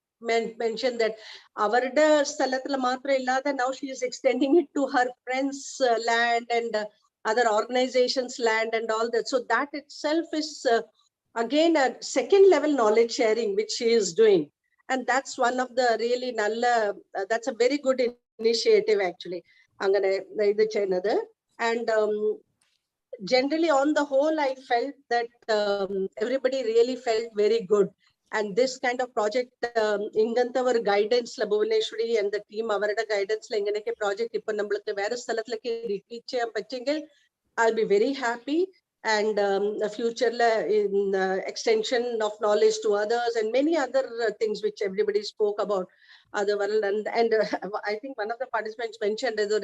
mentioned that അവരുടെ സ്ഥലത്തിൽ മാത്രം ഇല്ലാതെ now she is extending it to her friends' land and other organizations' land and all that. So that itself is again a second level knowledge sharing which she is doing, and that's one of the really that's a very good initiative actually angane idu cheynadu. And generally on the whole I felt that everybody really felt very good, and this kind of project ingantha or guidance la Bhuvaneshwari and the team avarada guidance la inganeke project ipo nammalku vera sthalathlekku reach cheyan pattengil I'll be very happy. And a future in extension of knowledge to others and many other things which everybody spoke about. And I think one of the participants mentioned as a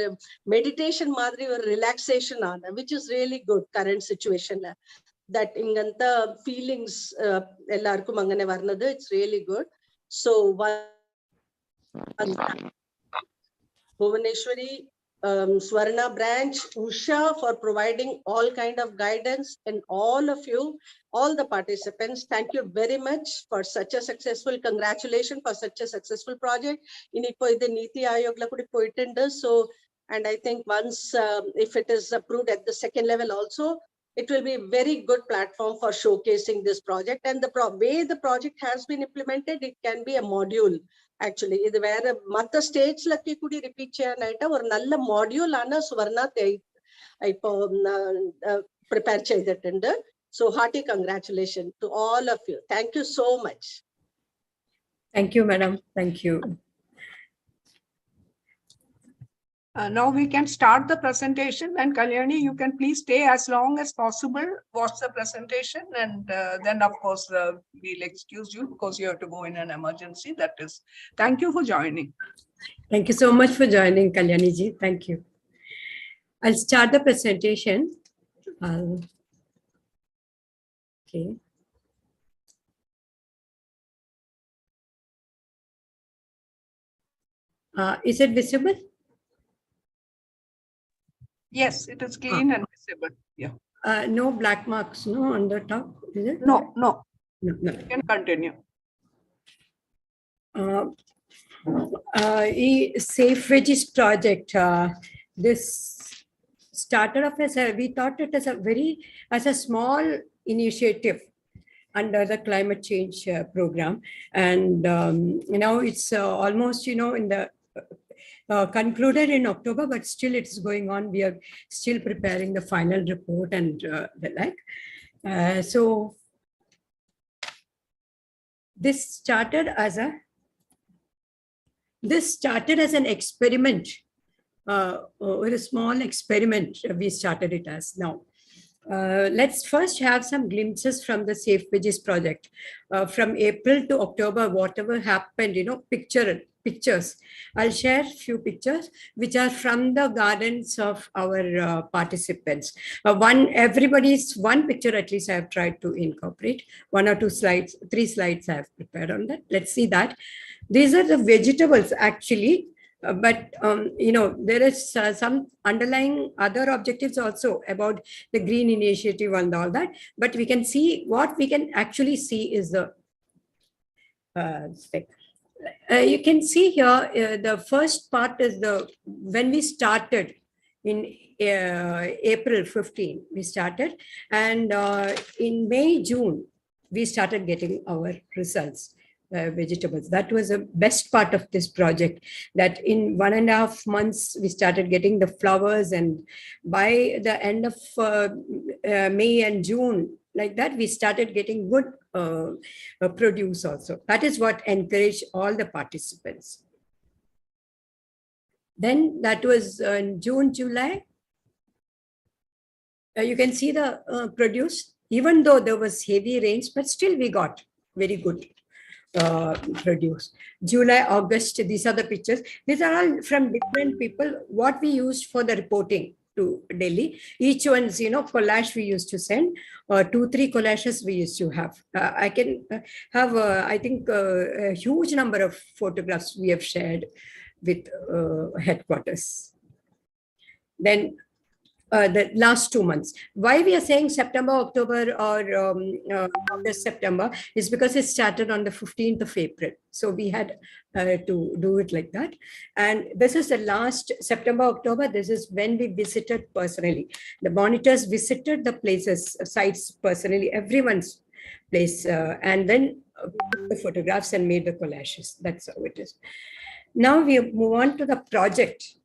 meditation madri or relaxation which is really good current situation that inganta feelings ellarkum angane varnadu, it's really good. So Bhuvaneshwari, SUVARNA branch, Usha for providing all kind of guidance, and all of you, all the participants, thank you very much for such a successful, congratulations for such a successful project. Inipo idu Niti Aayog la kudi poittundu. So, and I think once if it is approved at the second level also, it will be a very good platform for showcasing this project. And the way the project has been implemented, it can be a module. Actually, ഇത് വേറെ മറ്റ സ്റ്റേറ്റ്സിലൊക്കെ കൂടി repeat ചെയ്യാനായിട്ട് ഒരു നല്ല module ആണ് സുവർണ ഇപ്പോ പ്രിപ്പയർ ചെയ്തിട്ടുണ്ട്. So hearty congratulations to all of you. Thank you so much. Thank you, madam. Thank you. Now we can start the presentation, and Kalyani, you can please stay as long as possible, watch the presentation, and then of course we'll excuse you because you have to go in an emergency. That is, thank you for joining. Thank you so much for joining, Kalyani ji. Thank you. I'll start the presentation. Okay. Is it visible? Yes, it is clean and visible. Yeah. No black marks, no, on the top, is it? No. No. You can continue. Safe Veggies project, this started off as we thought it as a small initiative under the climate change program, and now it's almost in the concluded in October, but still it's going on. We are still preparing the final report and the like. So this started as an experiment, with a small experiment. We started it as now. Let's first have some glimpses from the Safe Veggies project. From April to October, whatever happened, pictures. I'll share few pictures which are from the gardens of our participants. One picture at least I have tried to incorporate. 1 or 2 slides, 3 slides I have prepared on that. Let's see that. These are the vegetables actually. But there is some underlying other objectives also about the green initiative and all that. But we can see what we can actually see is the you can see here the first part is when we started in April 15 we started, and in May, June we started getting our results. Vegetables. That was the best part of this project, that in 1.5 months we started getting the flowers, and by the end of May and June, like that, we started getting good produce also. That is what encouraged all the participants. Then that was in June, July. You can see the produce, even though there was heavy rains, but still we got very good produce. July, August, these are the pictures. These are all from different people, what we used for the reporting to Delhi. Each one's, collage we used to send, 2-3 collages we used to have. I can have, I think, a huge number of photographs we have shared with headquarters. Then the last 2 months. Why we are saying September, October, or August, September is because it started on the 15th of April. So we had to do it like that. And this is the last September, October. This is when we visited personally. The monitors visited the places, sites personally, everyone's place. And then we took the photographs and made the collages. That's how it is. Now we move on to the project.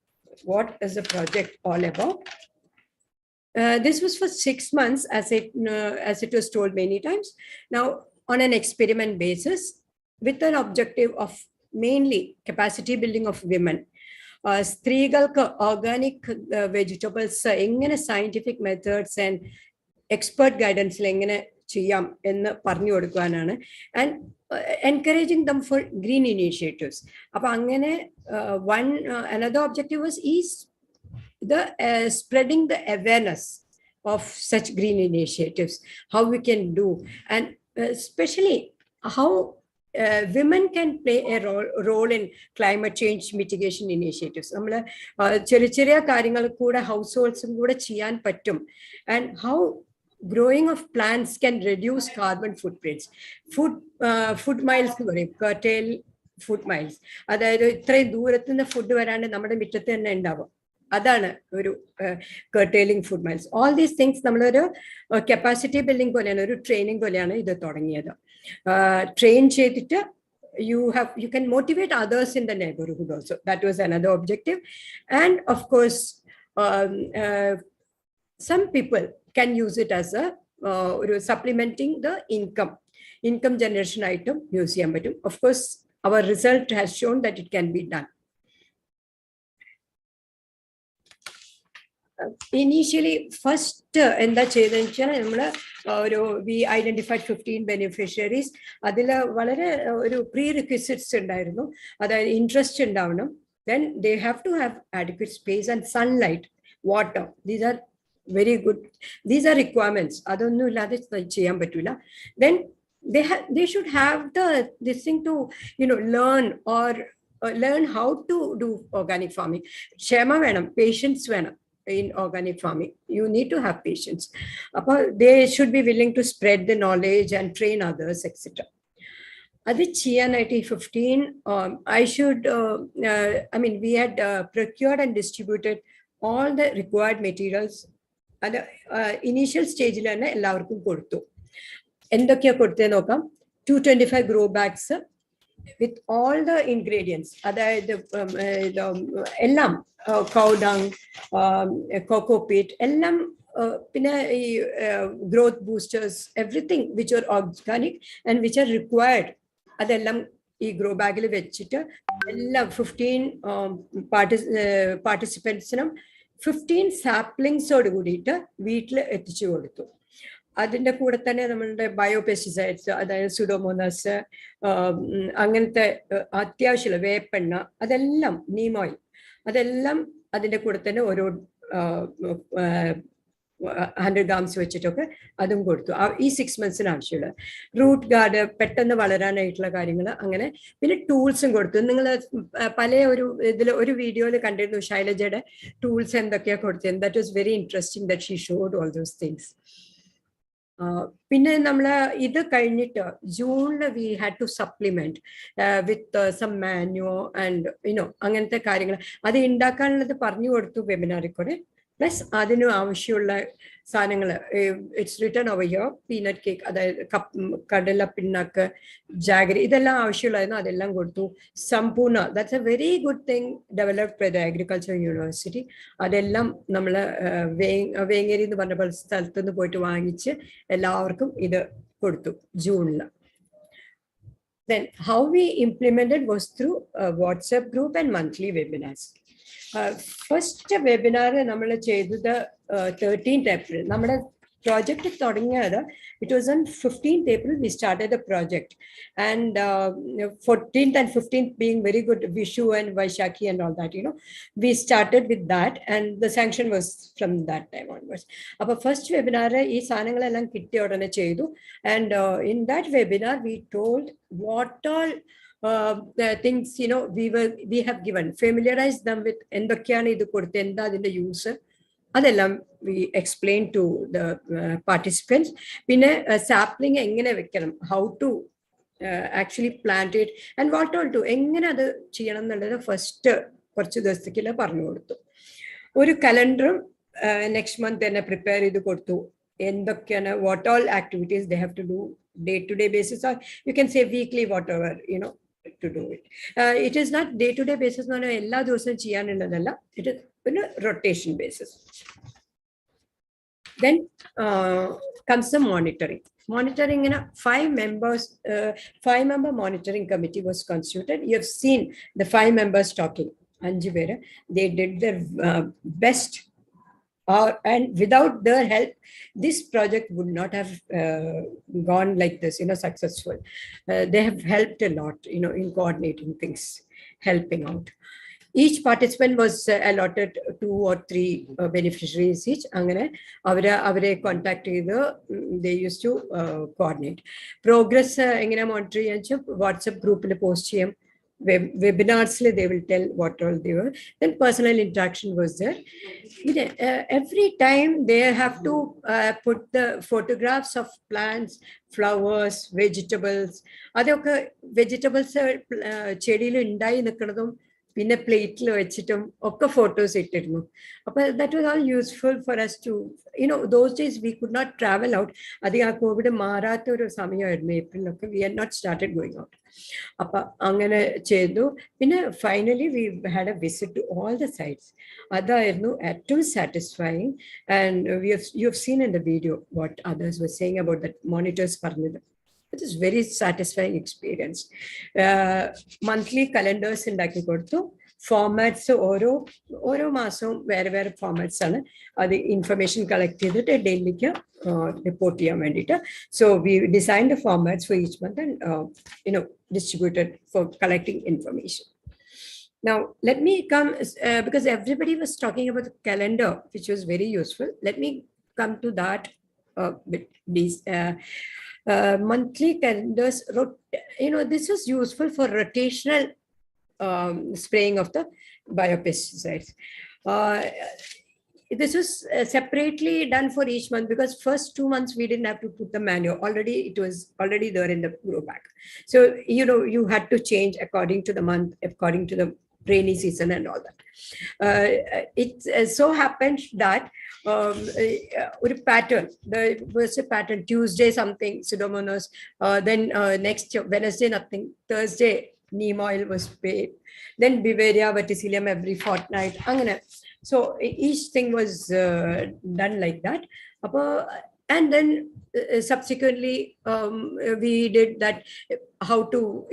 What is the project all about? This was for 6 months, as it was told many times. Now, on an experiment basis, with an objective of mainly capacity building of women. Streegalku organic vegetables, scientific methods and expert guidance cheyam ennu parnju kodukkananu, and encouraging them for green initiatives. Appo angane another objective is the spreading the awareness of such green initiatives, how we can do, and especially how women can play a role in climate change mitigation initiatives. Households and how growing of plants can reduce carbon footprints. Food miles, curtail food miles. Food Adana curtailing food miles. All these things capacity building training train you can motivate others in the neighborhood also. That was another objective. And of course, some people can use it as a supplementing the income generation item museum. Of course, our result has shown that it can be done. Initially, first we identified 15 beneficiaries. Adila prerequisites interest in down. Then they have to have adequate space and sunlight, water. These are very good. These are requirements. Then they should have this thing to learn how to do organic farming. Shema venam, patience venam. In organic farming, you need to have patience. They should be willing to spread the knowledge and train others, etc. Adi Chianity 15, we had procured and distributed all the required materials at the initial stage. 225 grow bags with all the ingredients. Cow dung, cocoa peat, growth boosters, everything which are organic and which are required. Grow bag 15 participants 15 saplings വീട്ടിൽ എത്തിച്ചു കൊടുത്തു. അതിൻ്റെ കൂടെ തന്നെ നമ്മളുടെ ബയോപെസ്റ്റിസൈഡ്സ്, അതായത് Pseudomonas, അങ്ങനത്തെ അത്യാവശ്യമുള്ള വേപ്പെണ്ണ, അതെല്ലാം നീം ഓയിൽ, അതെല്ലാം അതിൻ്റെ കൂടെ തന്നെ ഓരോ 100 grams വെച്ചിട്ടൊക്കെ അതും കൊടുത്തു. ഈ 6 monthsന് ആവശ്യമുള്ള റൂട്ട് ഗാർഡ്, പെട്ടെന്ന് വളരാനായിട്ടുള്ള കാര്യങ്ങൾ, അങ്ങനെ. പിന്നെ ടൂൾസും കൊടുത്തു. നിങ്ങൾ പല ഒരു വീഡിയോയിൽ കണ്ടിരുന്നു ശൈലജയുടെ ടൂൾസ് എന്തൊക്കെയാണ് കൊടുത്തത്. That was very interesting that she showed all those things. പിന്നെ നമ്മൾ ഇത് കഴിഞ്ഞിട്ട് ജൂണിൽ we had to supplement with some menu and അങ്ങനത്തെ കാര്യങ്ങൾ. അത് ഉണ്ടാക്കാനുള്ളത് പറഞ്ഞു കൊടുത്തു വെബിനാറിൽ കൂടെ. പ്ലസ് അതിന് ആവശ്യമുള്ള സാധനങ്ങൾ, it's written over here, peanut cake, അതായത് കടല പിണ്ണാക്ക്, ജാഗരി, ഇതെല്ലാം ആവശ്യമുള്ളതായിരുന്നു. അതെല്ലാം കൊടുത്തു. Sampoorna, that's a very good thing developed by the agriculture university. അതെല്ലാം നമ്മൾ വേങ്ങേരി എന്ന് പറഞ്ഞ സ്ഥലത്തു നിന്ന് പോയിട്ട് വാങ്ങിച്ച് എല്ലാവർക്കും ഇത് കൊടുത്തു ജൂണിൽ. Then how we implemented was through a WhatsApp group and monthly webinars. First webinar നമ്മൾ ചെയ്തത് 13th April. നമ്മുടെ project it was on 15th April we started the project, and 14th and 15th being very good, Vishu and Vaishakhi and all that, we started with that, and the sanction was from that time onwards. Our first webinar is and in that webinar we told what all the things we have given, familiarize them with the use. We explained to the participants. Sapling how to actually plant it and what all to first calendar next month prepare what all activities they have to do day-to-day basis, or you can say weekly, whatever, to do it. It is not day-to-day basis, it is on a rotation basis. Then comes the monitoring. Monitoring in a 5-member monitoring committee was constituted. You have seen the 5 members talking. They did their best. And without their help, this project would not have gone like this, successful. They have helped a lot, in coordinating things, helping out. Each participant was allotted 2 or 3 beneficiaries each. Contact they used to coordinate. Progress monitor WhatsApp group post webinars they will tell what all they were. Then personal interaction was there. Every time they have to put the photographs of plants, flowers, vegetables. Vegetables in a plate photos that was all useful for us to, those days we could not travel out. COVID April, we had not started going out. Finally we had a visit to all the sites. Too satisfying, and you have seen in the video what others were saying about that monitors. It is very satisfying experience. Monthly calendars in formats oro masam where formats are the information collected daily report. So we designed the formats for each month and distributed for collecting information. Now let me come because everybody was talking about the calendar, which was very useful. Let me come to that with these monthly calendars. This was useful for rotational spraying of the biopesticides. This was separately done for each month because first 2 months we didn't have to put the manual. It was already there in the grow bag. So, you had to change according to the month, according to the rainy season and all that. It so happened that with a pattern, there was a pattern. Tuesday something, Pseudomonas, then next Wednesday nothing, Thursday neem oil was sprayed, then Beauveria verticillium every fortnight. So each thing was done like that. And then subsequently we did that, how to,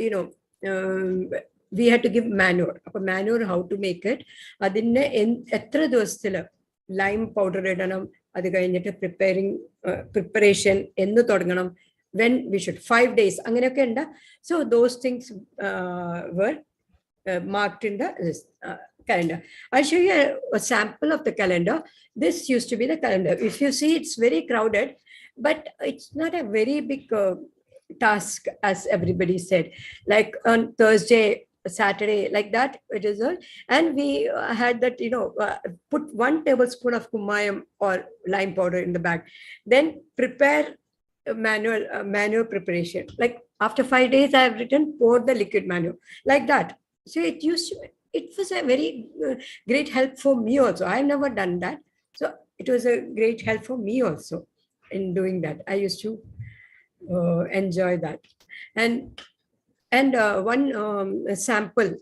we had to give manure. Manure, how to make it. Lime powder preparation when we should 5 days. So those things were marked in the calendar. I'll show you a sample of the calendar. This used to be the calendar. If you see, it's very crowded, but it's not a very big task, as everybody said. Like on Thursday, Saturday, like that, it is all. And we had that, put 1 tablespoon of kumayam or lime powder in the bag. Then prepare manual preparation. Like after 5 days, I have written, pour the liquid manure, like that. So it was a very great help for me also. I've never done that. So it was a great help for me also in doing that. I used to enjoy that. And one sample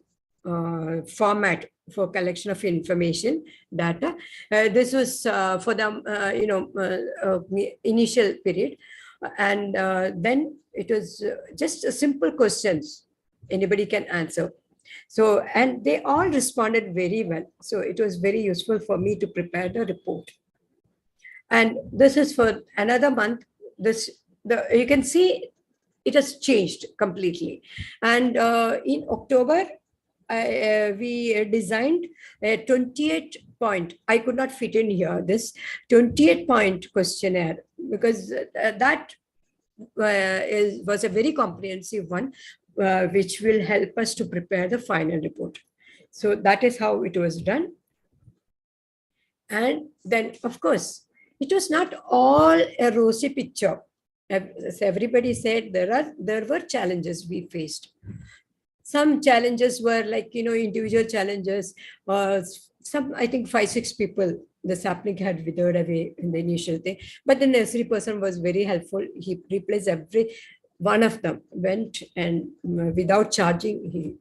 format for collection of information data. This was for the initial period. And then it was just simple questions anybody can answer. So, and they all responded very well. So it was very useful for me to prepare the report. And this is for another month. You can see it has changed completely. And in October, we designed a 28 point. I could not fit in here this 28-point questionnaire, because that was a very comprehensive one, which will help us to prepare the final report. So that is how it was done. And then, of course, it was not all a rosy picture. As everybody said, there were challenges we faced. Some challenges were like, individual challenges. Some, I think 5-6 people, the sapling had withered away in the initial thing. But the nursery person was very helpful. He replaced every one of them, went and without charging, he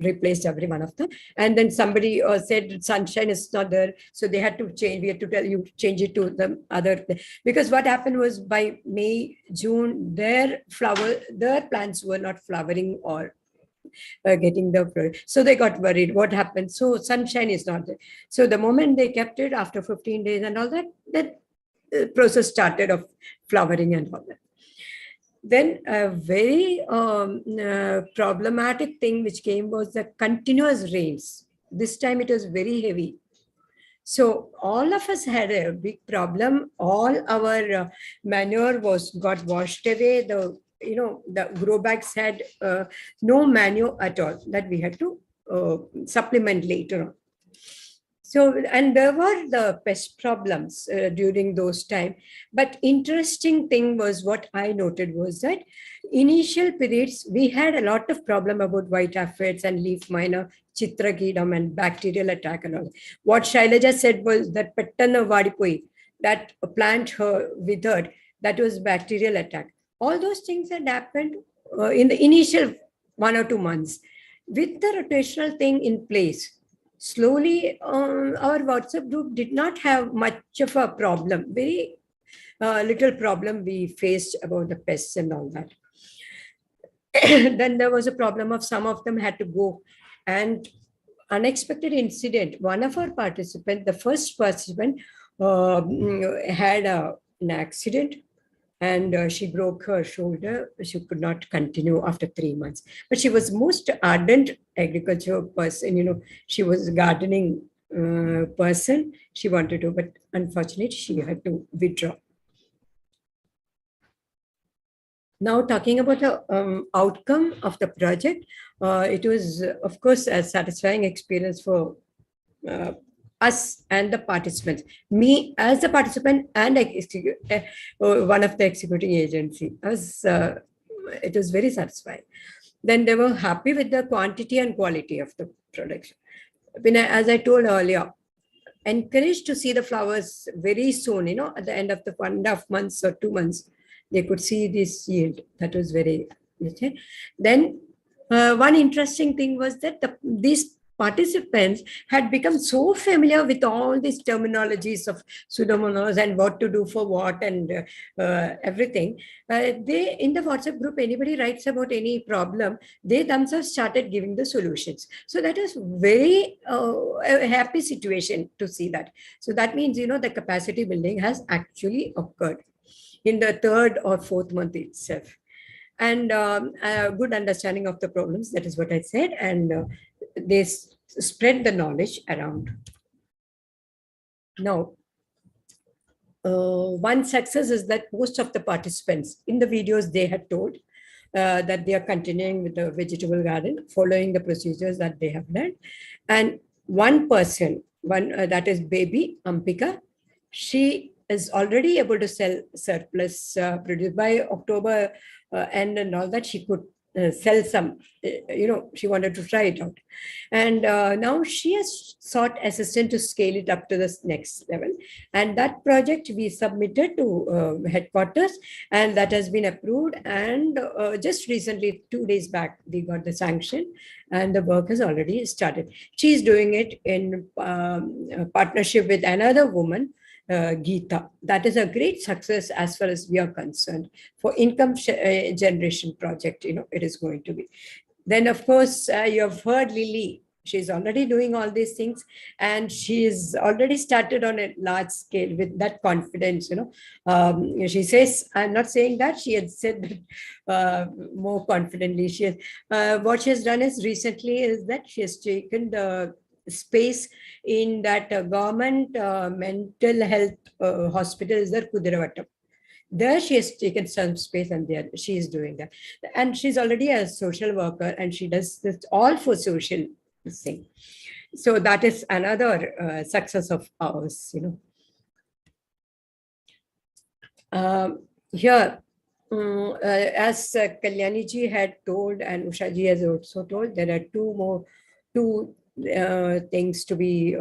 replaced every one of them. And then somebody said sunshine is not there, so they had to change. We had to tell you change it to the other, because what happened was by May, June, their plants were not flowering or getting the fruit. So they got worried. What happened? So sunshine is not there. So the moment they kept it, after 15 days and all that, that process started of flowering and all that. Then a very problematic thing which came was the continuous rains. This time it was very heavy. So all of us had a big problem. All our manure got washed away. The grow bags had no manure at all, that we had to supplement later on. So, and there were the pest problems during those times. But interesting thing was, what I noted was that initial periods, we had a lot of problem about white aphids and leaf miner, chitrakidam and bacterial attack and all. What Shailaja said was that pettanna vadipoi, that plant withered, that was bacterial attack. All those things had happened in the initial 1 or 2 months. With the rotational thing in place, slowly our WhatsApp group did not have much of a problem. Very little problem we faced about the pests and all that. Then there was a problem of some of them had to go. And unexpected incident, one of our participants, the first participant, had an accident. And she broke her shoulder. She could not continue after 3 months. But she was most ardent agriculture person. She was a gardening person. She wanted to, but unfortunately, she had to withdraw. Now, talking about the outcome of the project, it was, of course, a satisfying experience for us and the participants. Me as a participant and one of the executing agency. It was very satisfying. Then they were happy with the quantity and quality of the production. As I told earlier, encouraged to see the flowers very soon, at the end of the 1.5 months or 2 months, they could see this yield. That was very, okay. Then one interesting thing was that these participants had become so familiar with all these terminologies of Pseudomonas and what to do for what and everything. They, in the WhatsApp group, anybody writes about any problem, they themselves started giving the solutions. So that is very a happy situation to see that. So that means, the capacity building has actually occurred in the 3rd or 4th month itself. And a good understanding of the problems, that is what I said. And they spread the knowledge around. Now, one success is that most of the participants in the videos, they had told that they are continuing with the vegetable garden, following the procedures that they have learned. And one person, that is baby Ampika, she is already able to sell surplus produce by October end and all that. She could sell some, she wanted to try it out. And now she has sought assistance to scale it up to the next level. And that project we submitted to headquarters, and that has been approved. And just recently, 2 days back, we got the sanction and the work has already started. She's doing it in partnership with another woman, Geeta. That is a great success as far as we are concerned. For income generation project, it is going to be. Then, of course, you have heard Lily. She's already doing all these things, and she's already started on a large scale with that confidence. She says, I'm not saying that, she had said that more confidently. What she has done is recently is that she has taken the space in that government mental health hospital is there, Kudiravatam. There she has taken some space, and there she is doing that. And she's already a social worker, and she does this all for social thing. So that is another success of ours, Here, as Kalyani ji had told, and Usha ji has also told, there are two things to be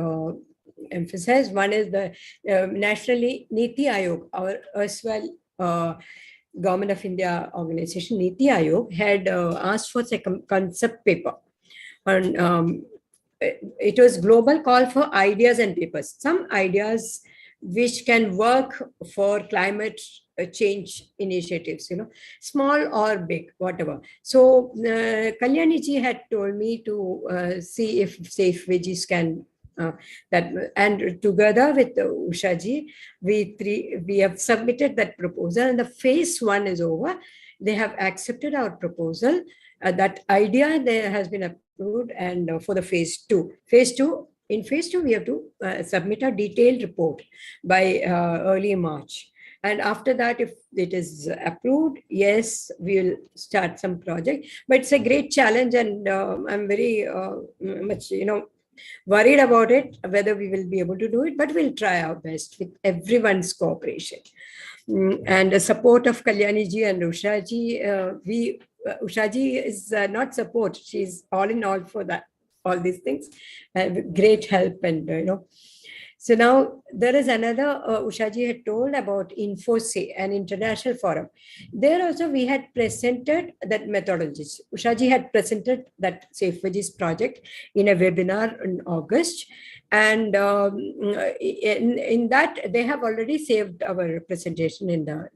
emphasized. One is the nationally Niti Aayog, our erstwhile Government of India organization, Niti Aayog, had asked for a concept paper. And it was global call for ideas and papers. Some ideas which can work for climate change initiatives, small or big, whatever. So Kalyani ji had told me to see if Safe Veggies can and together with Usha ji, we have submitted that proposal, and the phase 1 is over. They have accepted our proposal. That idea there has been approved, and for the phase 2. In phase 2, we have to submit a detailed report by early March. And after that, if it is approved, yes, we will start some project. But it's a great challenge, and I'm very much, worried about it, whether we will be able to do it, but we'll try our best with everyone's cooperation. And the support of Kalyani ji and Usha ji, Usha ji is not support, she's all in all for that, all these things, great help, and So now there is another, Usha ji had told about InfoSay, an international forum. There also we had presented that methodologies. Usha ji had presented that Safe Veggies project in a webinar in August. And in that, they have already saved our presentation in the,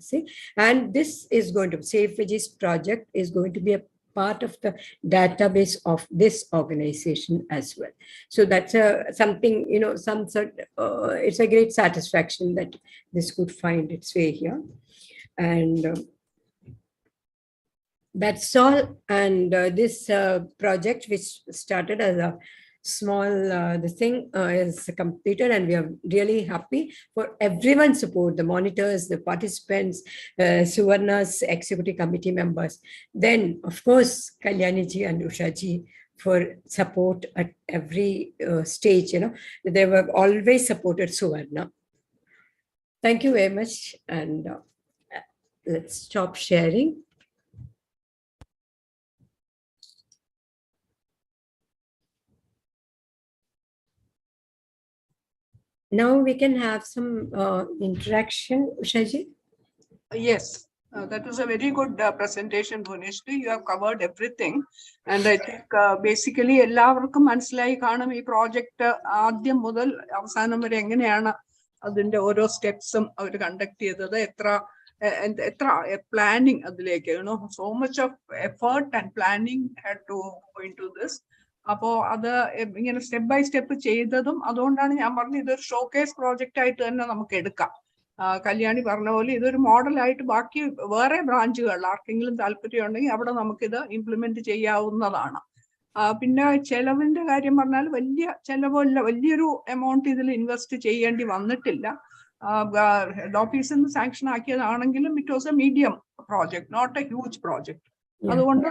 and this is going to, Safe Veggies project is going to be a part of the database of this organization as well. So that's something, it's a great satisfaction that this could find its way here. And that's all. And this project, which started as a small, the thing is completed, and we are really happy for everyone's support, the monitors, the participants, SUVARNA's executive committee members. Then, of course, Kalyani ji and Usha ji for support at every stage, they were always supported SUVARNA. Thank you very much, and let's stop sharing. Now we can have some interaction, Usha ji. Yes, that was a very good presentation, Bhuneshri. You have covered everything. And I think basically എല്ലാവർക്കും മനസ്സിലായി കാണും ഈ project ആദ്യം മുതൽ അവസാനം വരെ എങ്ങനെയാണ് അതിന്റെ ഓരോ സ്റ്റെപ്സും അവർ കണ്ടക്ട് ചെയ്തത്, എത്ര പ്ലാനിങ് അതിലേക്ക്, so much of effort and planning had to go into this. അപ്പോൾ അത് ഇങ്ങനെ സ്റ്റെപ്പ് ബൈ സ്റ്റെപ്പ് ചെയ്തതും അതുകൊണ്ടാണ് ഞാൻ പറഞ്ഞത് ഇതൊരു ഷോക്കേസ് പ്രോജക്റ്റ് ആയിട്ട് തന്നെ നമുക്ക് എടുക്കാം. കല്യാണി പറഞ്ഞ പോലെ ഇതൊരു മോഡലായിട്ട് ബാക്കി വേറെ ബ്രാഞ്ചുകൾ ആർക്കെങ്കിലും താല്പര്യം ഉണ്ടെങ്കിൽ അവിടെ നമുക്കിത് ഇംപ്ലിമെന്റ് ചെയ്യാവുന്നതാണ്. പിന്നെ ചെലവിന്റെ കാര്യം പറഞ്ഞാൽ വലിയ ചെലവല്ല, വലിയൊരു എമൗണ്ട് ഇതിൽ ഇൻവെസ്റ്റ് ചെയ്യേണ്ടി വന്നിട്ടില്ല. ഹെഡ് ഓഫീസിൽ നിന്ന് സാങ്ഷൻ ആക്കിയതാണെങ്കിലും it was a medium project, not a huge project. അതുകൊണ്ട്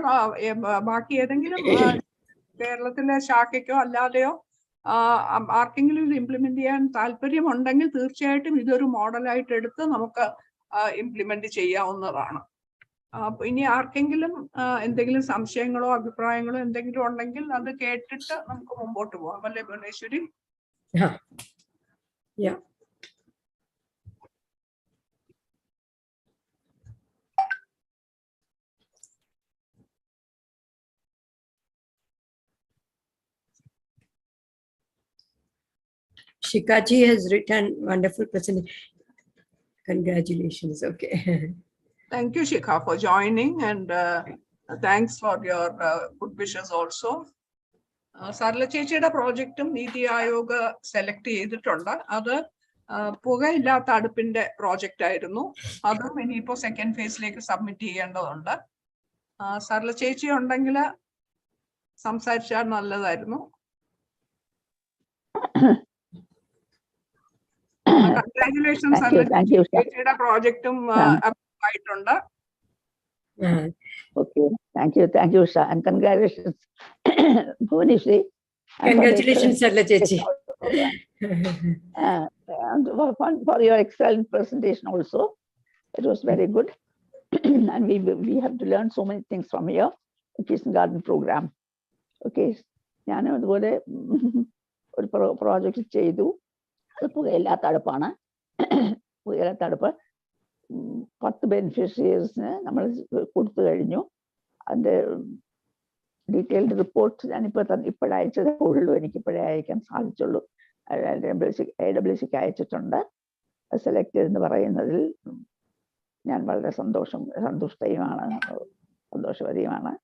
ബാക്കി ഏതെങ്കിലും കേരളത്തിലെ ശാഖയ്ക്കോ അല്ലാതെയോ ആർക്കെങ്കിലും ഇത് ഇംപ്ലിമെന്റ് ചെയ്യാൻ താല്പര്യമുണ്ടെങ്കിൽ തീർച്ചയായിട്ടും ഇതൊരു മോഡലായിട്ട് എടുത്ത് നമുക്ക് ഇംപ്ലിമെന്റ് ചെയ്യാവുന്നതാണ്. ഇനി ആർക്കെങ്കിലും എന്തെങ്കിലും സംശയങ്ങളോ അഭിപ്രായങ്ങളോ എന്തെങ്കിലും ഉണ്ടെങ്കിൽ അത് കേട്ടിട്ട് നമുക്ക് മുമ്പോട്ട് പോകാം, അല്ലേ Bhuvaneshwari? Shikaji has written wonderful presentation. Congratulations. Okay. Thank you, Shikha, for joining, and thanks for your good wishes also. സർല ചേച്ചിയുടെ പ്രോജക്റ്റും നീതി ആയോഗ് സെലക്ട് ചെയ്തിട്ടുണ്ട്. അത് പുകയില്ലാത്ത അടുപ്പിന്റെ പ്രോജക്റ്റ് ആയിരുന്നു. അതും ഇനിയിപ്പോ സെക്കൻഡ് ഫേസിലേക്ക് സബ്മിറ്റ് ചെയ്യേണ്ടതുണ്ട്. സർല ചേച്ചി ഉണ്ടെങ്കിൽ സംസാരിച്ചാൽ നല്ലതായിരുന്നു. കൺഗ്രാറ്റുലേഷൻസ് സർല ചേച്ചിയുടെ പ്രോജക്റ്റും ആയിട്ടുണ്ട്. Okay, thank you, Usha, and congratulations, Bhuvaneshwari. Congratulations, Sarla Chechi. For your excellent presentation also. It was very good. And we have to learn so many things from here, the Peace and Garden program. Okay, ഞാൻ അതുപോലെ ഒരു project ചെയ്തു. അത് പുകയില്ലാത്ത അടുപ്പാണ്. പുകയില്ലാത്ത അടുപ്പ് 10 ബെനിഫിഷ്യറീസിന് നമ്മൾ കൊടുത്തു കഴിഞ്ഞു. അതിൻ്റെ ഡീറ്റെയിൽഡ് റിപ്പോർട്ട് ഇപ്പോഴയച്ചതേ ഉള്ളൂ, എനിക്കിപ്പോഴേ അയക്കാൻ സാധിച്ചുള്ളൂ. AIWC അയച്ചിട്ടുണ്ട്. സെലക്ട് ചെയ്തെന്ന് പറയുന്നതിൽ ഞാൻ വളരെ സന്തോഷവതിയുമാണ്.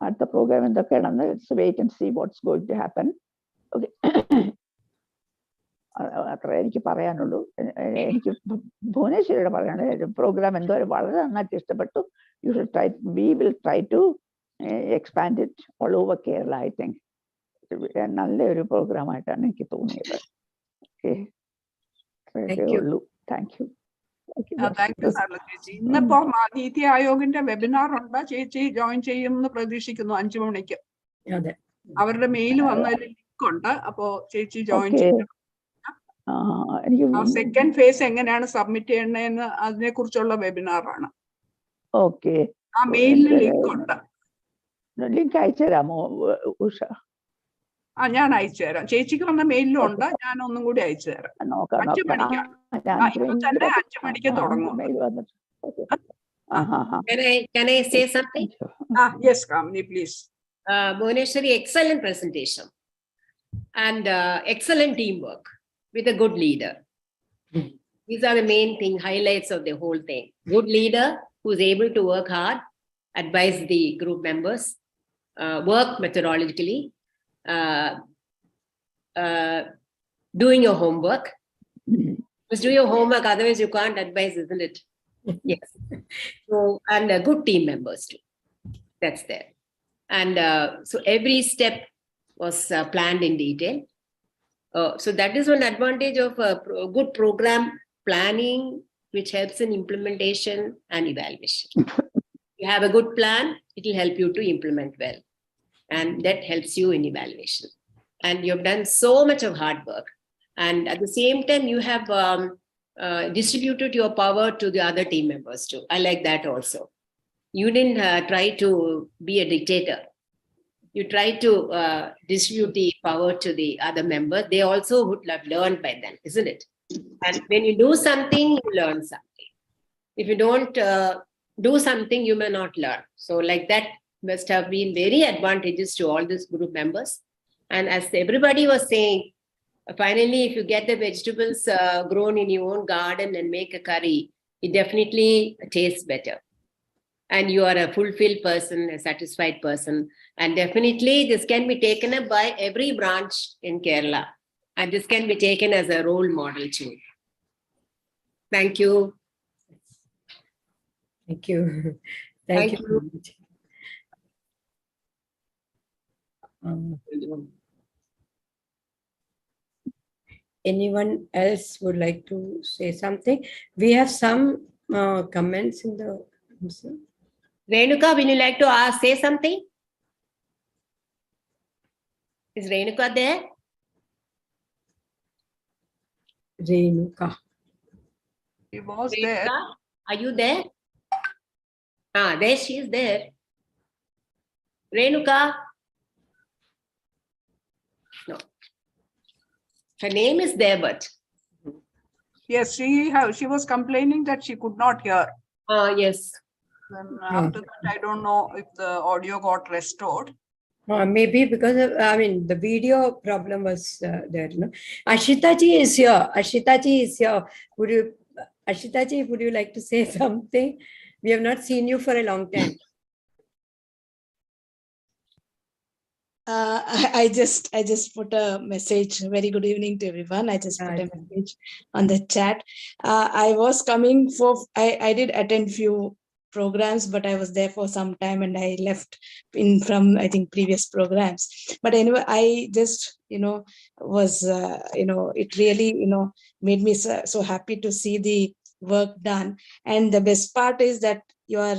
അടുത്ത പ്രോഗ്രാം എന്തൊക്കെയാണെന്ന് wait and see what's going to happen. Okay, അത്ര എനിക്ക് പറയാനുള്ളൂ. എനിക്ക് ഭുവനേശ്വരിയുടെ പറയാനുള്ളത് പ്രോഗ്രാം എന്തോ വളരെ നന്നായിട്ട് ഇഷ്ടപ്പെട്ടു. You should try, we will try to expand it all over Kerala. I think നല്ലൊരു പ്രോഗ്രാമായിട്ടാണ് എനിക്ക് തോന്നിയത്. ഓക്കെ, ഉള്ളൂ. Thank you. ഇന്നിപ്പോ നീതി ആയോഗിന്റെ വെബിനാർ ഉണ്ട്. ചേച്ചി ജോയിൻ ചെയ്യുമെന്ന് പ്രതീക്ഷിക്കുന്നു 5 മണിക്ക്. അവരുടെ മെയിൽ വന്നതിൽ ലിങ്ക് ഉണ്ട്. അപ്പോ ചേച്ചി ജോയിൻ ചെയ്യണം. സെക്കൻഡ് ഫേസ് എങ്ങനെയാണ് സബ്മിറ്റ് ചെയ്യണമെന്ന് അതിനെ കുറിച്ചുള്ള വെബിനാർ ആണ്. ഓക്കെ, ആ മെയിലിൽ ലിങ്ക് ഉണ്ട്. ലിങ്ക് അയച്ചു തരാമോ ഉഷ? ഞാൻ അയച്ചു തരാം. ചേച്ചിക്ക് വന്ന മെയിലും ഉണ്ട്. ഞാൻ ഒന്നും കൂടി അയച്ചു തരാം. 5 മണിക്കാണ്. ഇപ്പൊ തന്നെ 5 മണിക്ക് തുടങ്ങും. Can I say something? Yes, Kamini, please. Bhuvaneshwari, excellent presentation and excellent teamwork with a good leader. These are the main highlights of the whole thing. Good leader who's able to work hard, advise the group members, work methodologically, doing your homework. Just do your homework, otherwise you can't advise, isn't it? Yes. So, and good team members too. That's there. And so every step was planned in detail. So that is one advantage of good program planning, which helps in implementation and evaluation. You have a good plan, it will help you to implement well. And that helps you in evaluation. And you've done so much of hard work. And at the same time, you have distributed your power to the other team members too. I like that also. You didn't try to be a dictator. You try to distribute the power to the other members. They also would have learned by then, isn't it? And when you do something, you learn something. If you don't do something, you may not learn. So like that must have been very advantageous to all these group members. And as everybody was saying, finally, if you get the vegetables grown in your own garden and make a curry, it definitely tastes better. And you are a fulfilled person, a satisfied person. And definitely this can be taken up by every branch in Kerala. And this can be taken as a role model too. Thank you. Thank you. Thank you. Anyone else would like to say something? We have some comments in the... Renuka, will you like to say something? Is Renuka there? Renuka. She was Renuka, there. Are you there? There she is there. Renuka. No. Her name is there, but. Yes, she was complaining that she could not hear. Yes. Then after that, I don't know if the audio got restored. Maybe because of, the video problem was there. No? Ashita ji is here. Ashita ji is here. Ashita ji, would you like to say something? We have not seen you for a long time. I just put a message. Very good evening to everyone. I just put a message on the chat. I was coming for. I did attend few programs, but I was there for some time and I left from I think previous programs. But anyway, I just was it really made me so happy to see the work done. And the best part is that your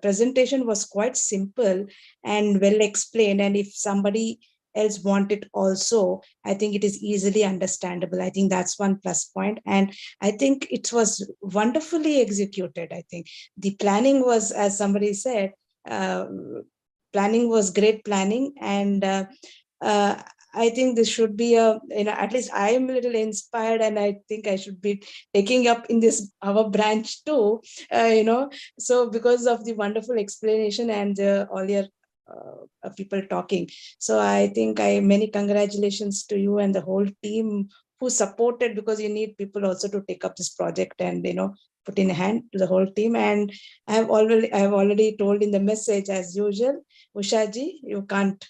presentation was quite simple and well explained, and if somebody else want it also, I think it is easily understandable. I think that's one plus point, and I think it was wonderfully executed. I think the planning was, as somebody said, planning was great planning, and I think this should be at least I am a little inspired, and I think I should be taking up in this our branch too, so because of the wonderful explanation and all your people talking. So I think many congratulations to you and the whole team who supported, because you need people also to take up this project and put in a hand to the whole team. And I have already told in the message, as usual, Ushaji, you can't,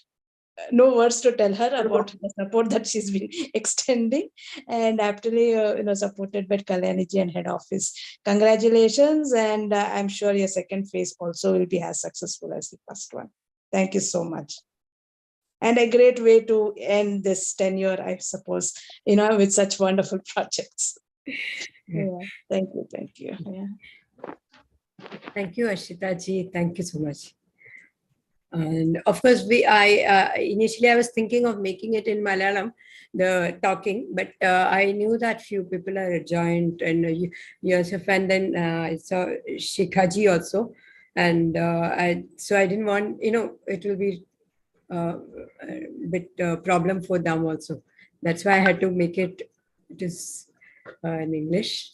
no words to tell her about the support that she's been extending, and aptly supported by Kalyaniji and head office. Congratulations, and I'm sure your second phase also will be as successful as the first one. Thank you so much. And a great way to end this tenure, I suppose, with such wonderful projects. Yeah. Thank you. Yeah. Thank you, Ashita ji. Thank you so much. And of course, initially I was thinking of making it in Malayalam, the talking, but I knew that few people are joined, and Yosef, and then I saw Shikhaji also, and so I didn't want, it will be a bit problem for them also. That's why I had to make it in English.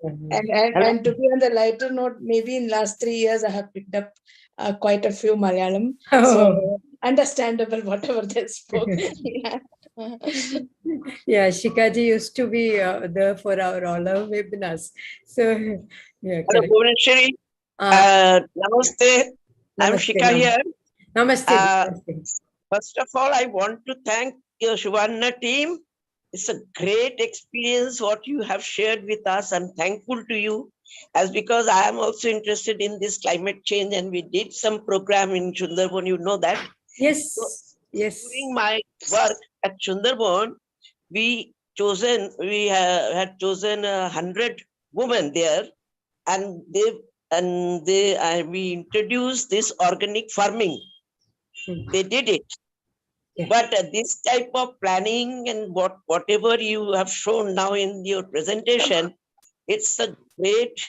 And to be on the lighter note, maybe in last 3 years I have picked up quite a few Malayalam, so understandable whatever they spoke. Yeah, Shikaji used to be there for all our webinars. So yeah. Hello, Bhuvaneshwari. Namaste. I'm Shika here. Namaste. First of all, I want to thank your SUVARNA team. It's a great experience what you have shared with us. I'm thankful to you, as because I am also interested in this climate change, and we did some program in Sundarban, you know that. Yes. So, yes. During my work at Sundarban, we had chosen 100 women there, and we introduced this organic farming. They did it. Yeah. But this type of planning and whatever you have shown now in your presentation, it's a great,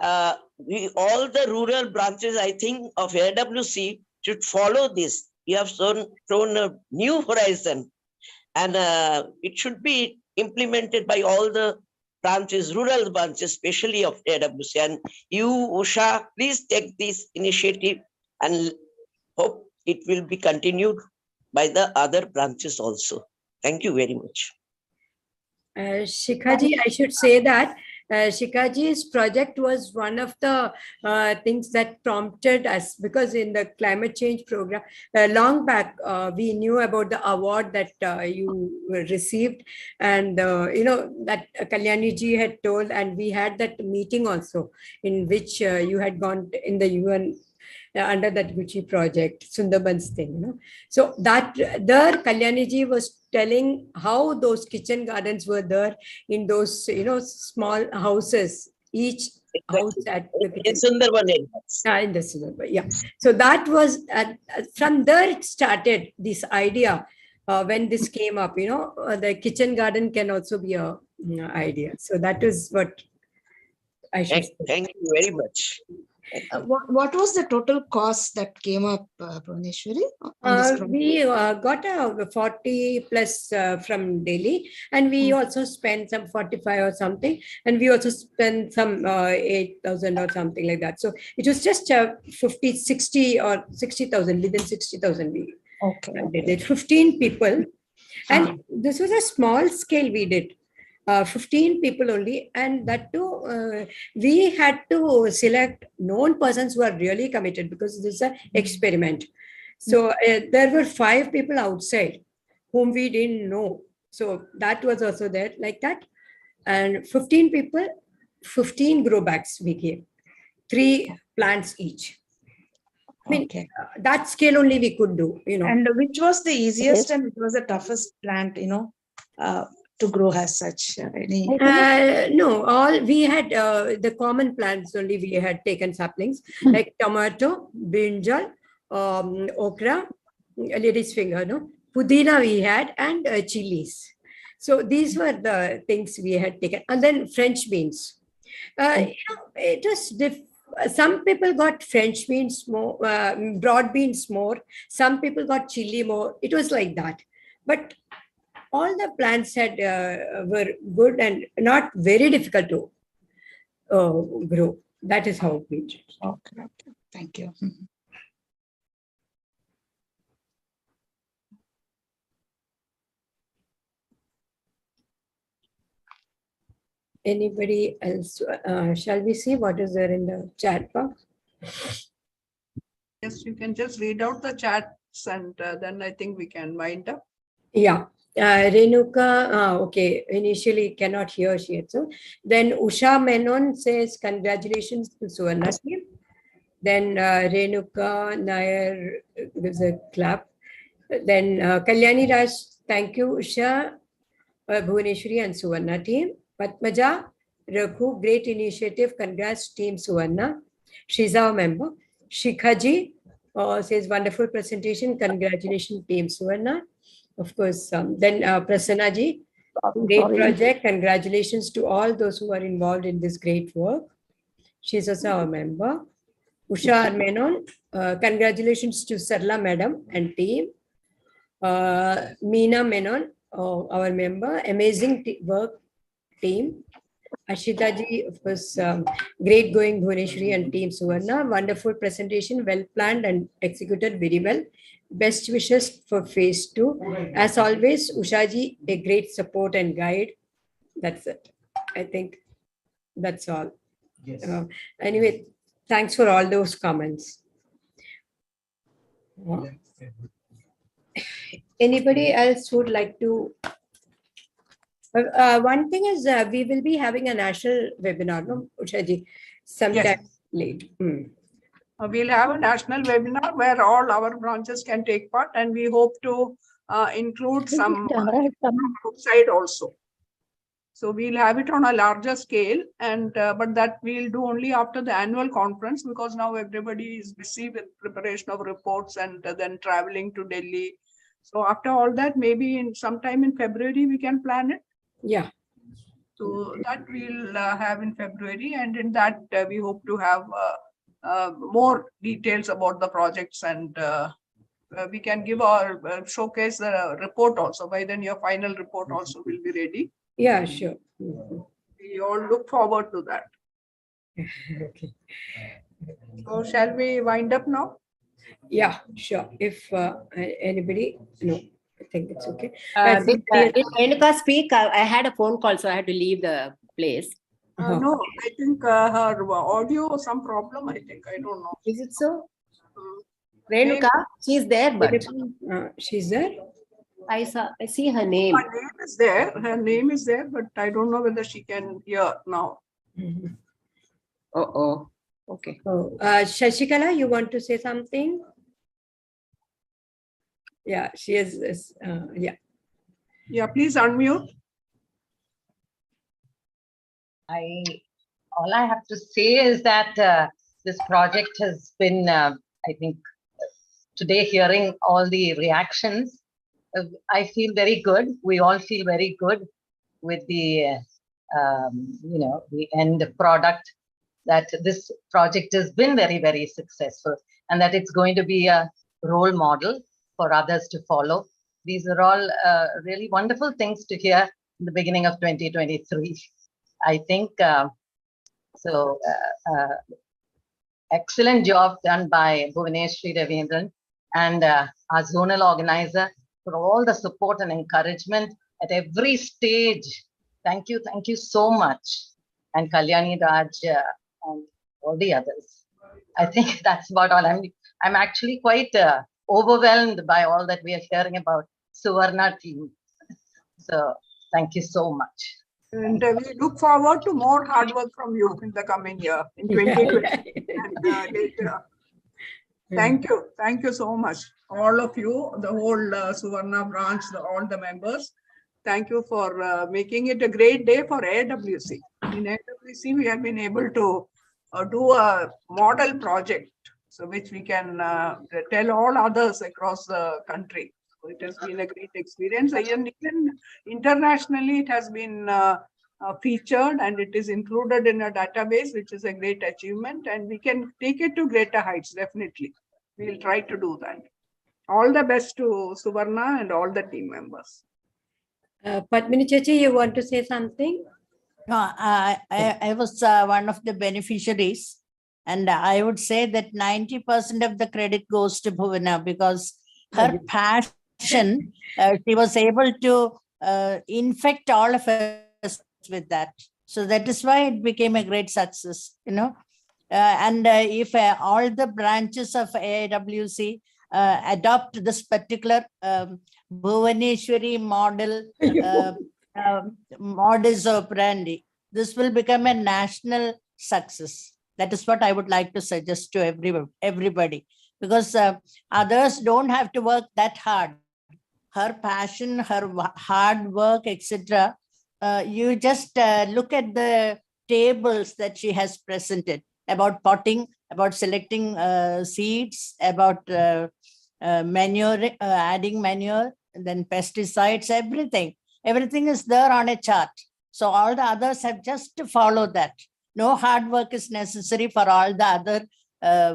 all the rural branches, I think, of AIWC should follow this. You have shown a new horizon, and it should be implemented by all the branches, rural branches, especially of AIWC. And you, Usha, please take this initiative and hope it will be continued by the other branches also. Thank you very much. Shikhaji, I should say that Shikaji's project was one of the things that prompted us, because in the climate change program, long back, we knew about the award that you received, and that Kalyaniji had told, and we had that meeting also in which you had gone in the UN under that Gucci project, Sundarban's thing, So that there Kalyaniji was telling how those kitchen gardens were there in those, small houses, each house at the in Sundarban. In the Sundarban, yeah. So that was, from there it started, this idea, when this came up, the kitchen garden can also be a idea. So that is what I should say. Thank you very much. What was the total cost that came up, Bhuvaneshwari? We got a 40 plus from Delhi, and we also spent some 45 or something, and we also spent some 8,000 or something like that. So it was just 50, 60 or 60,000, within 60,000 we did it. 15 people, and this was a small scale we did. 15 people only, and that too, we had to select known persons who are really committed, because this is an experiment. So there were 5 people outside whom we didn't know. So that was also there like that. And 15 people, 15 grow bags we gave, 3 plants each. I mean, that scale only we could do, you know. And which was the easiest and which was the toughest plant, to grow as such? No, all we had the common plants only we had taken saplings like tomato, brinjal, okra, lady's finger, no, pudina we had, and chilies. So these were the things we had taken, and then French beans. It was some people got French beans more, broad beans more. Some people got chili more. It was like that, but all the plants had were good and not very difficult to grow. That is how we did. Okay. Thank you. Anybody else? Shall we see what is there in the chat box? Yes, you can just read out the chats and then I think we can wind up. Yeah. Renuka, okay, initially cannot hear she had so. Then Usha Menon says, congratulations to SUVARNA team. Then Renuka Nair gives a clap. Then Kalyani Raj, thank you, Usha, Bhuvaneshwari and SUVARNA team. Patmaja, Raghu, great initiative, congrats team SUVARNA. She's our member. Shikhaji says, wonderful presentation, congratulations team SUVARNA. Of course, then Prasanna ji, great project. Congratulations to all those who are involved in this great work. She's also our member. Usha Menon, congratulations to Sarla madam and team. Meena Menon, our member, amazing work team. Ashita ji, of course, great going Bhuvaneshwari and team SUVARNA. Wonderful presentation, well planned and executed very well. Best wishes for phase 2. As always, Usha ji, a great support and guide. That's it. I think that's all. Yes. Anyway, thanks for all those comments. Anybody else would like to? One thing is we will be having a national webinar, no, Usha ji, sometime late. We'll have a national webinar where all our branches can take part, and we hope to include some outside also. So we'll have it on a larger scale, and but that we'll do only after the annual conference, because now everybody is busy with preparation of reports and then traveling to Delhi. So after all that, maybe in sometime in February we can plan it. Yeah. So that we'll have in February, and in that we hope to have more details about the projects, and we can give our showcase the report also. By then your final report also will be ready. Yeah, sure. We all look forward to that. Okay. So shall we wind up now? Yeah, sure. If anybody, no, I think it's okay. Did Renuka speak? I had a phone call, so I had to leave the place. No, I think her audio some problem. I think, I don't know. Is it so? Renuka, she's there, but she's there. I see her name. Her name is there. Her name is there, but I don't know whether she can hear now. Okay. Oh, Shashikala, you want to say something? Yeah, she is. Yeah. Yeah, please unmute. All I have to say is that this project has been, I think, today hearing all the reactions, I feel very good. We all feel very good with the, the end product, that this project has been very, very successful, and that it's going to be a role model for others to follow. These are all really wonderful things to hear in the beginning of 2023. I think excellent job done by Bhuvaneshwari Ravindran and our zonal organizer for all the support and encouragement at every stage. Thank you so much. And Kalyani Raj and all the others. I think that's about all. I'm actually quite overwhelmed by all that we are hearing about SUVARNA team. So thank you so much. And we look forward to more hard work from you in the coming year, in 2020 and later. Thank you. Thank you so much. All of you, the whole SUVARNA branch, all the members. Thank you for making it a great day for AIWC. In AIWC, we have been able to do a model project, so which we can tell all others across the country. So it has been a great experience. And even internationally, it has been featured and it is included in a database, which is a great achievement. And we can take it to greater heights, definitely. We'll try to do that. All the best to SUVARNA and all the team members. Padmini Chachi, you want to say something? No, I was one of the beneficiaries, and I would say that 90% of the credit goes to Bhuvana because her passion, she was able to infect all of us with that. So that is why it became a great success, you know. And if all the branches of AIWC adopt this particular Bhuvaneshwari model, modus operandi, this will become a national success. That is what I would like to suggest to everybody, because others don't have to work that hard. Her passion, her hard work, etc. You just look at the tables that she has presented about potting, about selecting seeds, about manure, adding manure, and then pesticides, everything. Everything is there on a chart. So all the others have just to follow that. No hard work is necessary for all the other,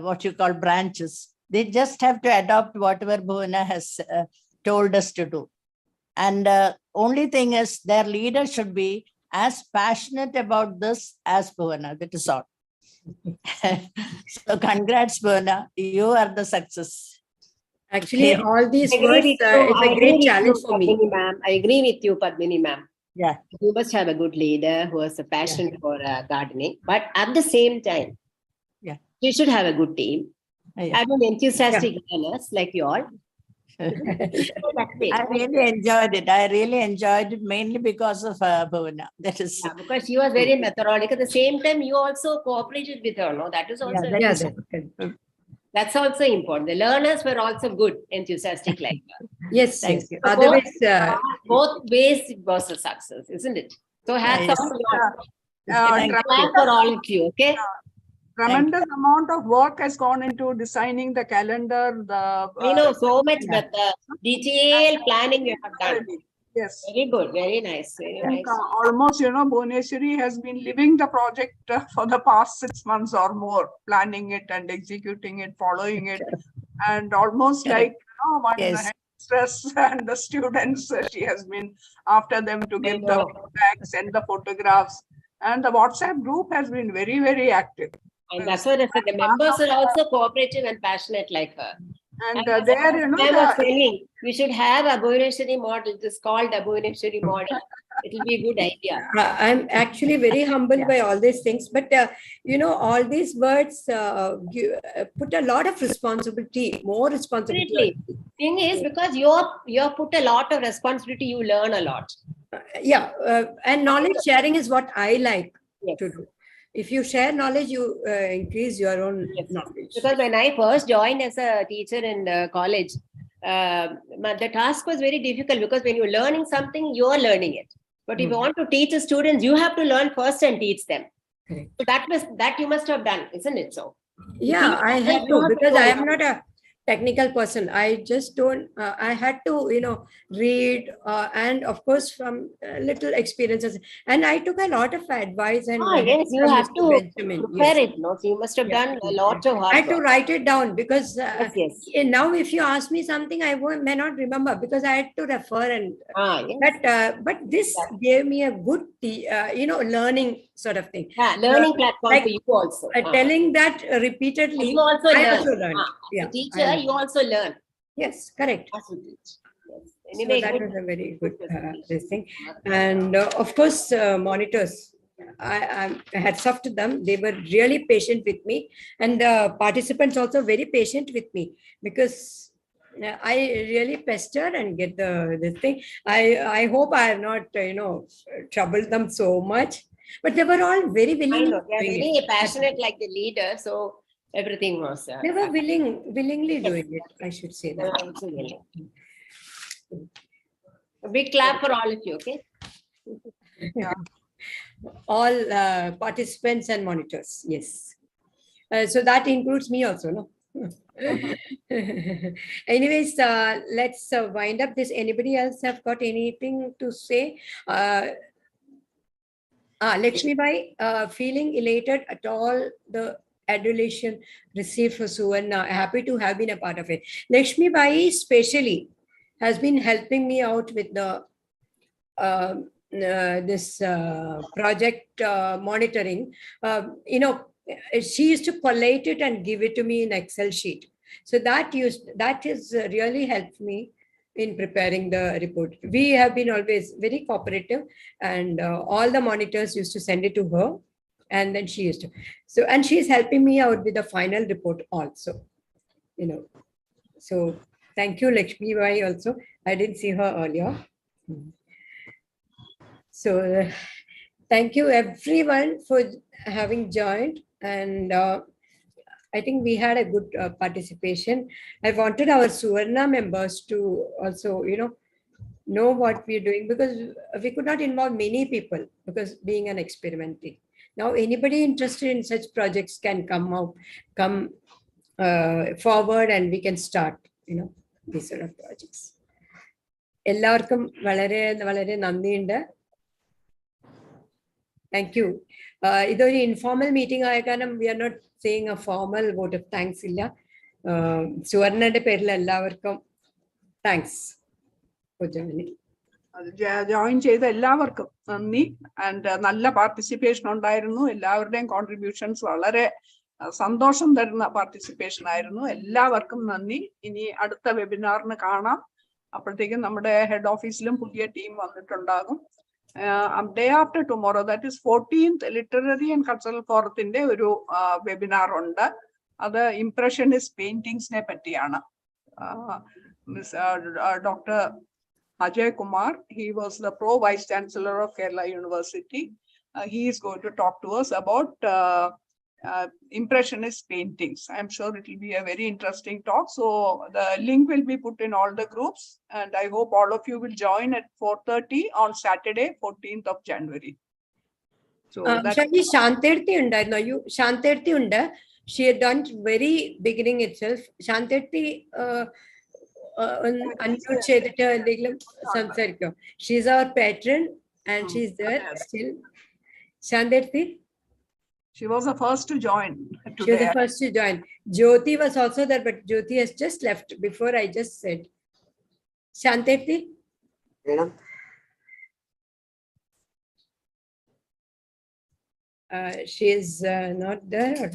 what you call branches. They just have to adopt whatever Bhuvana has told us to do. And only thing is their leader should be as passionate about this as Bhuvana. That is all. So congrats, Bhuvana. You are the success. Actually, Okay. all these I words, agree with it's you. a great challenge for me. Padmini ma'am. I agree with you, Padmini ma'am. Yeah. You must have a good leader who has a passion for gardening. But at the same time, you should have a good team. Have an enthusiastic learners like you all. I really enjoyed it. I really enjoyed it mainly because of Bhuvana. That is because she was very methodical. At the same time, you also cooperated with her. No, that is also that's also important. The learners were also good, enthusiastic like her. Yes, Thank yes. you. Otherwise, both ways it was a success, isn't it? So hats off to you. Thank you. For all of you. Okay. Tremendous amount of work has gone into designing the calendar. I know so much, but the detailed planning you have done. Yes. Very good. Very nice. Very nice. Almost, Bhuvneshwari has been living the project for the past 6 months or more, planning it and executing it, following it, and almost like one headstress and the students. She has been after them to give the feedback, send the photographs, and the WhatsApp group has been very, very active. And that's what I said. The members are also cooperative and passionate like her. And there, I was saying we should have a Bhuvaneshwari model. It is called a Bhuvaneshwari model. It will be a good idea. I'm actually very humbled by all these things, but all these words put a lot of responsibility, more responsibility. Thing is, because you put a lot of responsibility, you learn a lot. And knowledge sharing is what I like to do. If you share knowledge, you increase your own knowledge. Because when I first joined as a teacher in college, the task was very difficult because when you're learning something, you're learning it. But if you want to teach the students, you have to learn first and teach them. So that you must have done, isn't it so? Yeah, I had to, because I am not a technical person. I just don't, I had to, read and of course from little experiences. And I took a lot of advice and yes, you have to prepare it. No? So you must have done a lot of hard work. I had to write it down because now if you ask me something, I may not remember because I had to refer and but this gave me a good learning sort of thing. Learning platform for you also. Telling that repeatedly, you also I learn. also learned. The teacher, you also learn. Yes, correct. Yes. Anyway, so that was a very good this thing. And of course, monitors. I hats off to them. They were really patient with me, and the participants also very patient with me because I really pester and get this thing. I hope I have not, troubled them so much. But they were all very willing. I know they are very passionate, like the leader. So everything was. They were willingly doing it. I should say They were that. also willing. A big clap for all of you. Okay. Yeah. All participants and monitors. Yes. So that includes me also, no? Anyways, let's wind up this. Anybody else have got anything to say? Lakshmi Bai, feeling elated at all the adulation received for Suvarna. Happy to have been a part of it. Lakshmi Bai especially has been helping me out with the this project monitoring. She used to collate it and give it to me in Excel sheet. So that has really helped me in preparing the report. We have been always very cooperative, and all the monitors used to send it to her, and then she used to. So, and she's helping me out with the final report also. So thank you, Lakshmi Bai. Also, I didn't see her earlier. So thank you everyone for having joined, and I think we had a good participation. I wanted our Suvarna members to also, know what we're doing, because we could not involve many people because being an experimenting. Now anybody interested in such projects can come forward, and we can start, these sort of projects. എല്ലാവർക്കും വളരെ വളരെ നന്ദിയുണ്ട്. Thank you. ഇതൊരു informal meeting ആയ കാരണം we are not saying a formal vote of thanks ഇല്ല. സുവർണയുടെ പേരിൽ എല്ലാവർക്കും thanks for joining. ജോയിൻ ചെയ്ത എല്ലാവർക്കും നന്ദി. ആൻഡ് നല്ല പാർട്ടിസിപ്പേഷൻ ഉണ്ടായിരുന്നു. എല്ലാവരുടെയും കോൺട്രിബ്യൂഷൻസ് വളരെ സന്തോഷം തരുന്ന പാർട്ടിസിപ്പേഷൻ ആയിരുന്നു. എല്ലാവർക്കും നന്ദി. ഇനി അടുത്ത വെബിനാറിന് കാണാം. അപ്പോഴത്തേക്കും നമ്മുടെ ഹെഡ് ഓഫീസിലും പുതിയ ടീം വന്നിട്ടുണ്ടാകും. Day after tomorrow, that is 14th literary and cultural ഫോറത്തിന്റെ ഒരു വെബിനാർ ഉണ്ട്. അത് ഇംപ്രഷനിസ്റ്റ് പെയിന്റിങ്സിനെ പറ്റിയാണ്. Doctor Ajay Kumar, he was the Pro Vice Chancellor of Kerala University. He is going to talk to us about Impressionist paintings. I'm sure it will be a very interesting talk. So the link will be put in all the groups, and I hope all of you will join at 4:30 on Saturday, 14th of January. So Shantirthi undairunno. Shantirthi undu. She had done very beginning itself. Shantirthi unmute ചെയ്തിട്ട് എന്തെങ്കിലും സംസാരിക്കോ? She's our patron and she's there still. Shantirthi? She was the first to join today. She was the first to join. Jyoti was also there, but Jyoti has just left before I just said. Shantirthi? She is not there.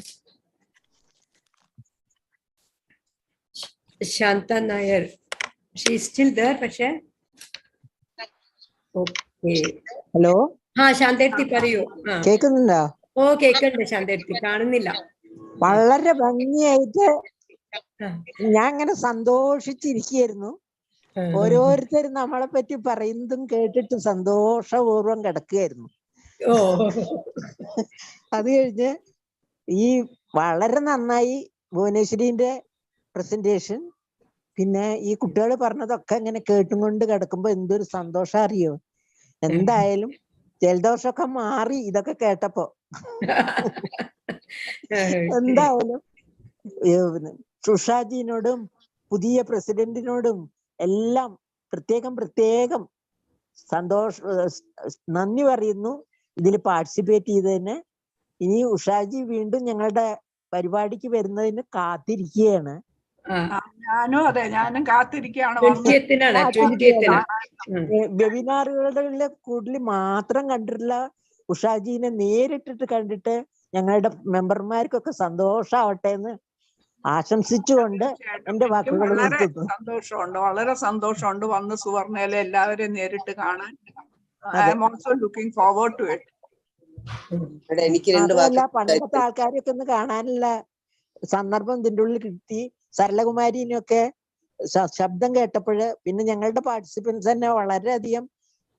Shanta Nair. She is still there, Pasha? Okay. Hello? Shantirthi പറയൂ. കേൾക്കുന്നുണ്ടോ? കേൾക്കണ്ട് ശാന്തേർത്തി, കാണുന്നില്ല. വളരെ ഭംഗിയായിട്ട് ഞാൻ ഇങ്ങനെ സന്തോഷിച്ചിരിക്കുകയായിരുന്നു. ഓരോരുത്തരും നമ്മളെ പറ്റി പറയുന്നതും കേട്ടിട്ട് സന്തോഷപൂർവ്വം കിടക്കുകയായിരുന്നു. അത് കഴിഞ്ഞ് ഈ വളരെ നന്നായി ഭുവനേശ്വരിന്റെ പ്രസന്റേഷൻ, പിന്നെ ഈ കുട്ടികൾ പറഞ്ഞതൊക്കെ ഇങ്ങനെ കേട്ടും കൊണ്ട് കിടക്കുമ്പോ എന്തൊരു സന്തോഷം അറിയോ. എന്തായാലും ജലദോഷമൊക്കെ മാറി ഇതൊക്കെ കേട്ടപ്പോ. എന്തായാലും സുഷാജിനോടും പുതിയ പ്രസിഡന്റിനോടും എല്ലാം പ്രത്യേകം നന്ദി പറയുന്നു ഇതിൽ പാർട്ടിസിപ്പേറ്റ് ചെയ്തതിന്. ഇനി ഉഷാജി വീണ്ടും ഞങ്ങളുടെ പരിപാടിക്ക് വരുന്നതിന് കാത്തിരിക്കുകയാണ്. ഞാനും കാത്തിരിക്കുകയാണ്. വെബിനാറുകളുടെ കൂടുതൽ മാത്രം കണ്ടിട്ടുള്ള ഉഷാജീനെ നേരിട്ടിട്ട് കണ്ടിട്ട് ഞങ്ങളുടെ മെമ്പർമാർക്കൊക്കെ സന്തോഷാവട്ടെ എന്ന് ആശംസിച്ചുകൊണ്ട് എന്റെ വാക്കുകൾ നിർത്തുന്നു. സന്തോഷമുണ്ട്, വളരെ സന്തോഷമുണ്ട് വന്ന് സുവർണയിലെ എല്ലാവരെയും നേരിട്ട് കാണാൻ. I am also looking forward to it. അതല്ല, പണ്ടത്തെ ആൾക്കാരെയൊക്കെ ഒന്ന് കാണാനുള്ള സന്ദർഭം ഇതിൻ്റെ ഉള്ളിൽ കിട്ടി. സരളകുമാരിനെയൊക്കെ ശബ്ദം കേട്ടപ്പോഴ് പിന്നെ ഞങ്ങളുടെ പാർട്ടിസിപ്പൻസ് തന്നെ വളരെയധികം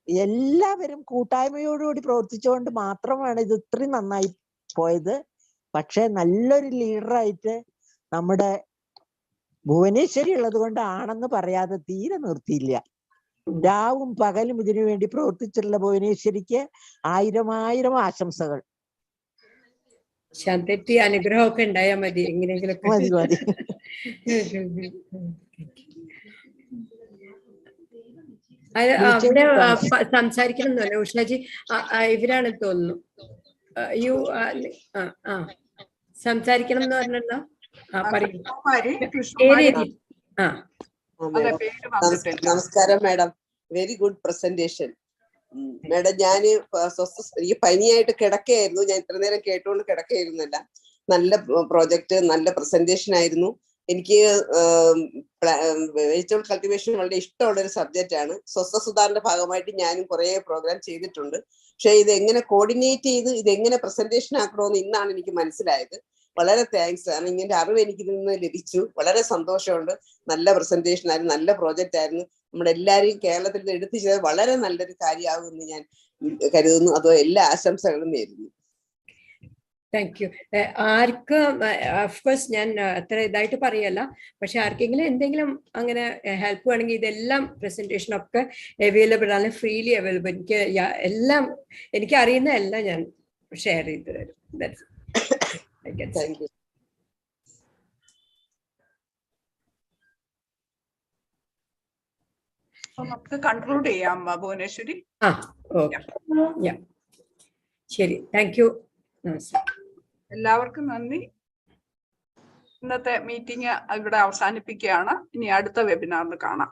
എല്ലാവരും കൂട്ടായ്മയോടുകൂടി പ്രവർത്തിച്ചുകൊണ്ട് മാത്രമാണ് ഇത് ഇത്രയും നന്നായി പോയത്. പക്ഷെ നല്ലൊരു ലീഡറായിട്ട് നമ്മുടെ ഭുവനേശ്വരി ഉള്ളത് കൊണ്ട് ആണെന്ന് പറയാതെ തീരെ നിർത്തിയില്ല. രാവും പകലും ഇതിനു വേണ്ടി പ്രവർത്തിച്ചിട്ടുള്ള ഭുവനേശ്വരിക്ക് 1000 ആശംസകൾ. ശാന്തത്തി അനുഗ്രഹമൊക്കെ ഉണ്ടായാൽ മതി എങ്ങനെയെങ്കിലും. മതി മതി. അവിടെ സംസാരിക്കണം എന്നല്ല ഉഷാജി, ഇവരാണ് തോന്നുന്നു. സംസാരിക്കണം എന്ന് പറഞ്ഞല്ലോ. നമസ്കാരം madam, very good presentation madam. ഞാന് ഈ പനിയായിട്ട് കിടക്കുകയായിരുന്നു, ഞാൻ ഇത്ര നേരം കേട്ടുകൊണ്ട് കിടക്കുകയായിരുന്നല്ല. നല്ല പ്രോജക്റ്റ്, നല്ല പ്രസന്റേഷൻ ആയിരുന്നു. എനിക്ക് വെജിറ്റബിൾ കൾട്ടിവേഷൻ വളരെ ഇഷ്ടമുള്ള ഒരു സബ്ജക്റ്റ് ആണ്. സ്വസ്ഥസുധാറിന്റെ ഭാഗമായിട്ട് ഞാനും കുറെ പ്രോഗ്രാം ചെയ്തിട്ടുണ്ട്. പക്ഷെ ഇത് എങ്ങനെ കോർഡിനേറ്റ് ചെയ്ത് ഇതെങ്ങനെ പ്രസന്റേഷൻ ആക്കണമെന്ന് ഇന്നാണ് എനിക്ക് മനസ്സിലായത്. വളരെ താങ്ക്സ്. കാരണം ഇങ്ങനെ അറിവ് എനിക്ക് ഇതിൽ നിന്ന് ലഭിച്ചു. വളരെ സന്തോഷമുണ്ട്. നല്ല പ്രസന്റേഷൻ ആയിരുന്നു, നല്ല പ്രോജക്റ്റ് ആയിരുന്നു. നമ്മുടെ എല്ലാവരെയും കേരളത്തിൽ നിന്ന് എടുത്തു ചെയ്തത് വളരെ നല്ലൊരു കാര്യമാകുമെന്ന് ഞാൻ കരുതുന്നു. അതോ എല്ലാ ആശംസകളും നേരുന്നു. Thank you. ആർക്കും ഓഫ്കോഴ്സ് ഞാൻ അത്ര ഇതായിട്ട് പറയല്ല, പക്ഷെ ആർക്കെങ്കിലും എന്തെങ്കിലും അങ്ങനെ ഹെൽപ്പ് വേണമെങ്കിൽ ഇതെല്ലാം പ്രസന്റേഷനൊക്കെ അവൈലബിൾ ആണ്, ഫ്രീലി അവൈലബിൾ. എല്ലാം എനിക്ക് അറിയുന്ന എല്ലാം ഞാൻ ഷെയർ ചെയ്ത് തരും. Thank you. നമുക്ക് കൺക്ലൂഡ് ചെയ്യാം ഭുവനേശ്വരി. ശരി, താങ്ക് യു. എല്ലാവർക്കും നന്ദി. ഇന്നത്തെ മീറ്റിംഗ് ഇവിടെ അവസാനിപ്പിക്കുകയാണ്. ഇനി അടുത്ത വെബിനാറിൽ കാണാം.